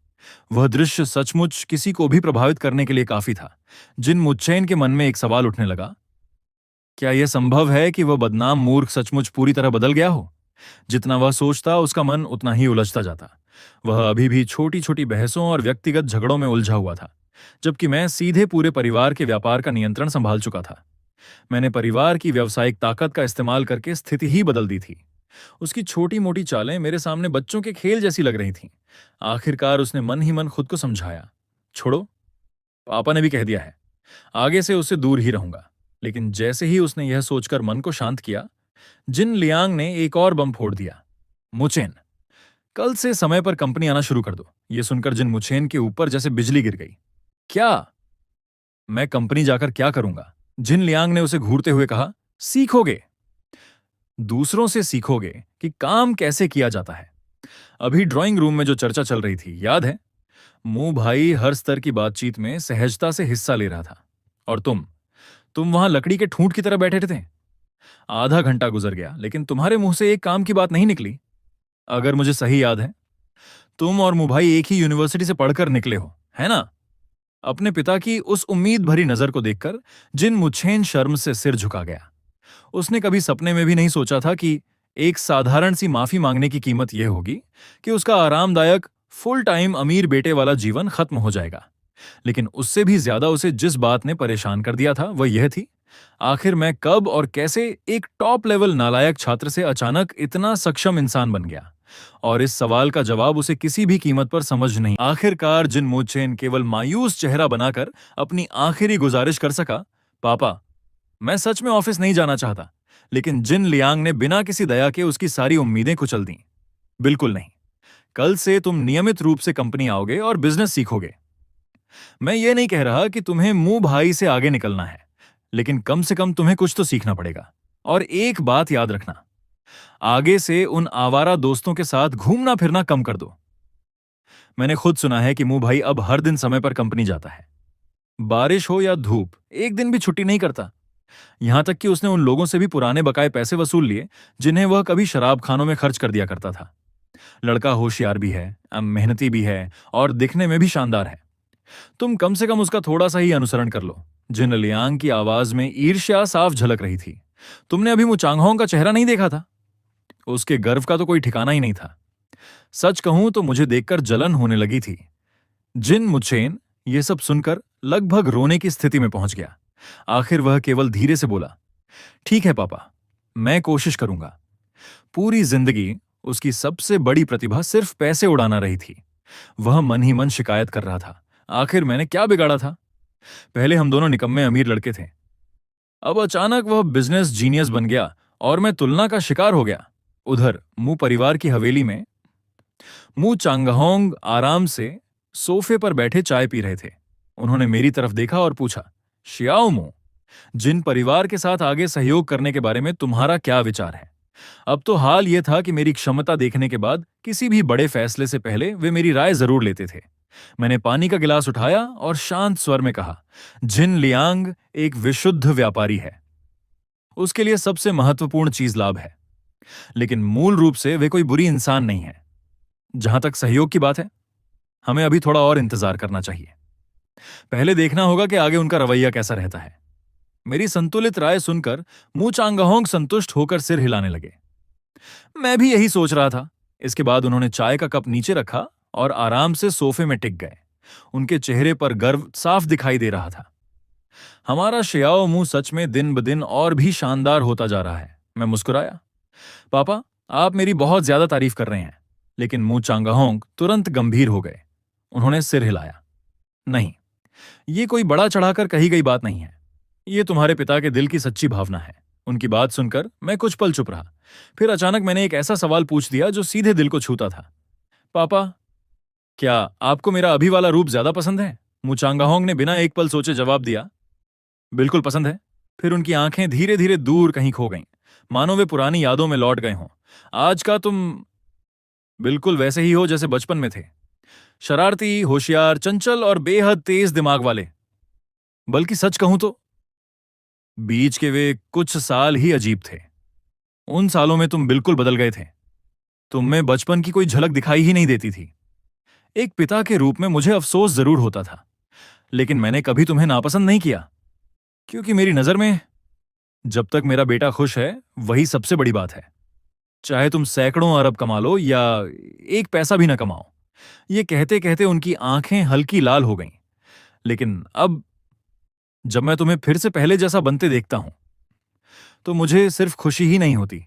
वह दृश्य सचमुच किसी को भी प्रभावित करने के लिए काफी था। जिन मुच्चैन के मन में एक सवाल उठने लगा, क्या यह संभव है कि वह बदनाम मूर्ख सचमुच पूरी तरह बदल गया हो? जितना वह सोचता उसका मन उतना ही उलझता जाता। वह अभी भी छोटी छोटी बहसों और व्यक्तिगत झगड़ों में उलझा हुआ था, जबकि मैं सीधे पूरे परिवार के व्यापार का नियंत्रण संभाल चुका था। मैंने परिवार की व्यावसायिक ताकत का इस्तेमाल करके स्थिति ही बदल दी थी। उसकी छोटी मोटी चालें मेरे सामने बच्चों के खेल जैसी लग रही थीं। आखिरकार उसने मन ही मन खुद को समझाया, छोड़ो, पापा ने भी कह दिया है, आगे से उससे दूर ही रहूंगा। लेकिन जैसे ही उसने यह सोचकर मन को शांत किया, जिन लियांग ने एक और बम फोड़ दिया, मुचेन, कल से समय पर कंपनी आना शुरू कर दो। यह सुनकर जिन मुचेन के ऊपर जैसे बिजली गिर गई। क्या? मैं कंपनी जाकर क्या करूंगा? जिन लियांग ने उसे घूरते हुए कहा। सीखोगे, दूसरों से सीखोगे कि काम कैसे किया जाता है। अभी ड्राइंग रूम में जो चर्चा चल रही थी, याद है? मुंह भाई हर स्तर की बातचीत में सहजता से हिस्सा ले रहा था, और तुम वहां लकड़ी के ठूंठ की तरह बैठे थे। आधा घंटा गुजर गया, लेकिन तुम्हारे मुंह से एक काम की बात नहीं निकली। अगर मुझे सही याद है, तुम और मुंह भाई एक ही यूनिवर्सिटी से पढ़कर निकले हो, है ना? अपने पिता की उस उम्मीद भरी नजर को देखकर जिन मुछेन शर्म से सिर झुका गया। उसने कभी सपने में भी नहीं सोचा था कि एक साधारण सी माफी मांगने की कीमत यह होगी कि उसका आरामदायक फुल टाइम अमीर बेटे वाला जीवन खत्म हो जाएगा। लेकिन उससे भी ज्यादा उसे जिस बात ने परेशान कर दिया था वह यह थी, आखिर मैं कब और कैसे एक टॉप लेवल नालायक छात्र से अचानक इतना सक्षम इंसान बन गया। और इस सवाल का जवाब उसे किसी भी कीमत पर समझ नहीं। आखिरकार जिन मुचेन केवल मायूस चेहरा बनाकर अपनी आखिरी गुजारिश कर सका, पापा, मैं सच में ऑफिस नहीं जाना चाहता। लेकिन जिन लियांग ने बिना किसी दया के उसकी सारी उम्मीदें कुचल दी। बिल्कुल नहीं, कल से तुम नियमित रूप से कंपनी आओगे और बिजनेस सीखोगे। मैं ये नहीं कह रहा कि तुम्हें मुंह भाई से आगे निकलना है, लेकिन कम से कम तुम्हें कुछ तो सीखना पड़ेगा। और एक बात याद रखना, आगे से उन आवारा दोस्तों के साथ घूमना फिरना कम कर दो। मैंने खुद सुना है कि मुंह भाई अब हर दिन समय पर कंपनी जाता है, बारिश हो या धूप, एक दिन भी छुट्टी नहीं करता। यहां तक कि उसने उन लोगों से भी पुराने बकाए पैसे वसूल लिए जिन्हें वह कभी शराब खानों में खर्च कर दिया करता था। लड़का होशियार भी है, मेहनती भी है और दिखने में भी शानदार है। तुम कम से कम उसका थोड़ा सा ही अनुसरण कर लो। जिन लियांग की आवाज में ईर्ष्या साफ झलक रही थी। तुमने अभी मुचांगहोंग का चेहरा नहीं देखा था? उसके गर्व का तो कोई ठिकाना ही नहीं था। सच कहूं तो मुझे देखकर जलन होने लगी थी। जिन मुचेन ये सब सुनकर लगभग रोने की स्थिति में पहुंच गया। आखिर वह केवल धीरे से बोला, ठीक है पापा, मैं कोशिश करूंगा। पूरी जिंदगी उसकी सबसे बड़ी प्रतिभा सिर्फ पैसे उड़ाना रही थी। वह मन ही मन शिकायत कर रहा था, आखिर मैंने क्या बिगाड़ा था? पहले हम दोनों निकम्मे अमीर लड़के थे, अब अचानक वह बिजनेस जीनियस बन गया और मैं तुलना का शिकार हो गया। उधर मुंह परिवार की हवेली में मुंह चांगहोंग आराम से सोफे पर बैठे चाय पी रहे थे। उन्होंने मेरी तरफ देखा और पूछा, शियाओ मो, जिन परिवार के साथ आगे सहयोग करने के बारे में तुम्हारा क्या विचार है? अब तो हाल यह था कि मेरी क्षमता देखने के बाद किसी भी बड़े फैसले से पहले वे मेरी राय जरूर लेते थे। मैंने पानी का गिलास उठाया और शांत स्वर में कहा, जिन लियांग एक विशुद्ध व्यापारी है। उसके लिए सबसे महत्वपूर्ण चीज लाभ है, लेकिन मूल रूप से वे कोई बुरी इंसान नहीं है। जहां तक सहयोग की बात है, हमें अभी थोड़ा और इंतजार करना चाहिए। पहले देखना होगा कि आगे उनका रवैया कैसा रहता है। मेरी संतुलित राय सुनकर मू चांगहोंग संतुष्ट होकर सिर हिलाने लगे। मैं भी यही सोच रहा था। इसके बाद उन्होंने चाय का कप नीचे रखा और आराम से सोफे में टिक गए। उनके चेहरे पर गर्व साफ दिखाई दे रहा था। हमारा शियाओ मुंह सच में दिन ब दिन और भी शानदार होता जा रहा है। मैं मुस्कुराया। पापा, आप मेरी बहुत ज्यादा तारीफ कर रहे हैं। लेकिन मू चांगहोंग तुरंत गंभीर हो गए। उन्होंने सिर हिलाया। नहीं, ये कोई बड़ा चढ़ाकर कही गई बात नहीं है। ये तुम्हारे पिता के दिल की सच्ची भावना है। उनकी बात सुनकर मैं कुछ पल चुप रहा। फिर अचानक मैंने एक ऐसा सवाल पूछ दिया जो सीधे दिल को छूता था। पापा, क्या आपको मेरा अभी वाला रूप ज्यादा पसंद है? मू चांगहोंग ने बिना एक पल सोचे जवाब दिया, बिल्कुल पसंद है। फिर उनकी आंखें धीरे धीरे दूर कहीं खो गईं, मानो वे पुरानी यादों में लौट गए हों। आज का तुम बिल्कुल वैसे ही हो जैसे बचपन में थे। शरारती, होशियार, चंचल और बेहद तेज दिमाग वाले। बल्कि सच कहूं तो बीच के वे कुछ साल ही अजीब थे। उन सालों में तुम बिल्कुल बदल गए थे। तुम में बचपन की कोई झलक दिखाई ही नहीं देती थी। एक पिता के रूप में मुझे अफसोस जरूर होता था, लेकिन मैंने कभी तुम्हें नापसंद नहीं किया, क्योंकि मेरी नजर में जब तक मेरा बेटा खुश है वही सबसे बड़ी बात है। चाहे तुम सैकड़ों अरब कमा लो या एक पैसा भी ना कमाओ। ये कहते कहते उनकी आंखें हल्की लाल हो गईं। लेकिन अब जब मैं तुम्हें फिर से पहले जैसा बनते देखता हूं तो मुझे सिर्फ खुशी ही नहीं होती,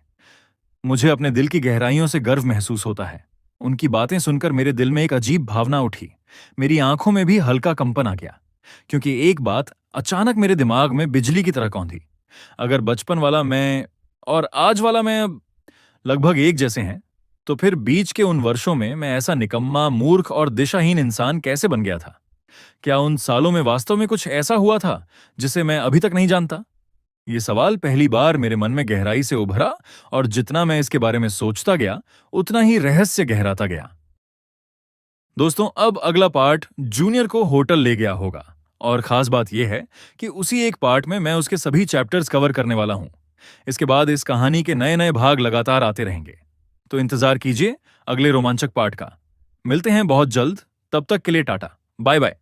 मुझे अपने दिल की गहराइयों से गर्व महसूस होता है। उनकी बातें सुनकर मेरे दिल में एक अजीब भावना उठी, मेरी आंखों में भी हल्का कंपन आ गया, क्योंकि एक बात अचानक मेरे दिमाग में बिजली की तरह कौंधी। अगर बचपन वाला मैं और आज वाला मैं अब लगभग एक जैसे हैं, तो फिर बीच के उन वर्षों में मैं ऐसा निकम्मा, मूर्ख और दिशाहीन इंसान कैसे बन गया था? क्या उन सालों में वास्तव में कुछ ऐसा हुआ था जिसे मैं अभी तक नहीं जानता? ये सवाल पहली बार मेरे मन में गहराई से उभरा, और जितना मैं इसके बारे में सोचता गया उतना ही रहस्य गहराता गया। दोस्तों, अब अगला पार्ट जूनियर को होटल ले गया होगा, और खास बात यह है कि उसी एक पार्ट में मैं उसके सभी चैप्टर्स कवर करने वाला हूं। इसके बाद इस कहानी के नए नए भाग लगातार आते रहेंगे, तो इंतजार कीजिए अगले रोमांचक पार्ट का। मिलते हैं बहुत जल्द, तब तक के लिए टाटा, बाय बाय।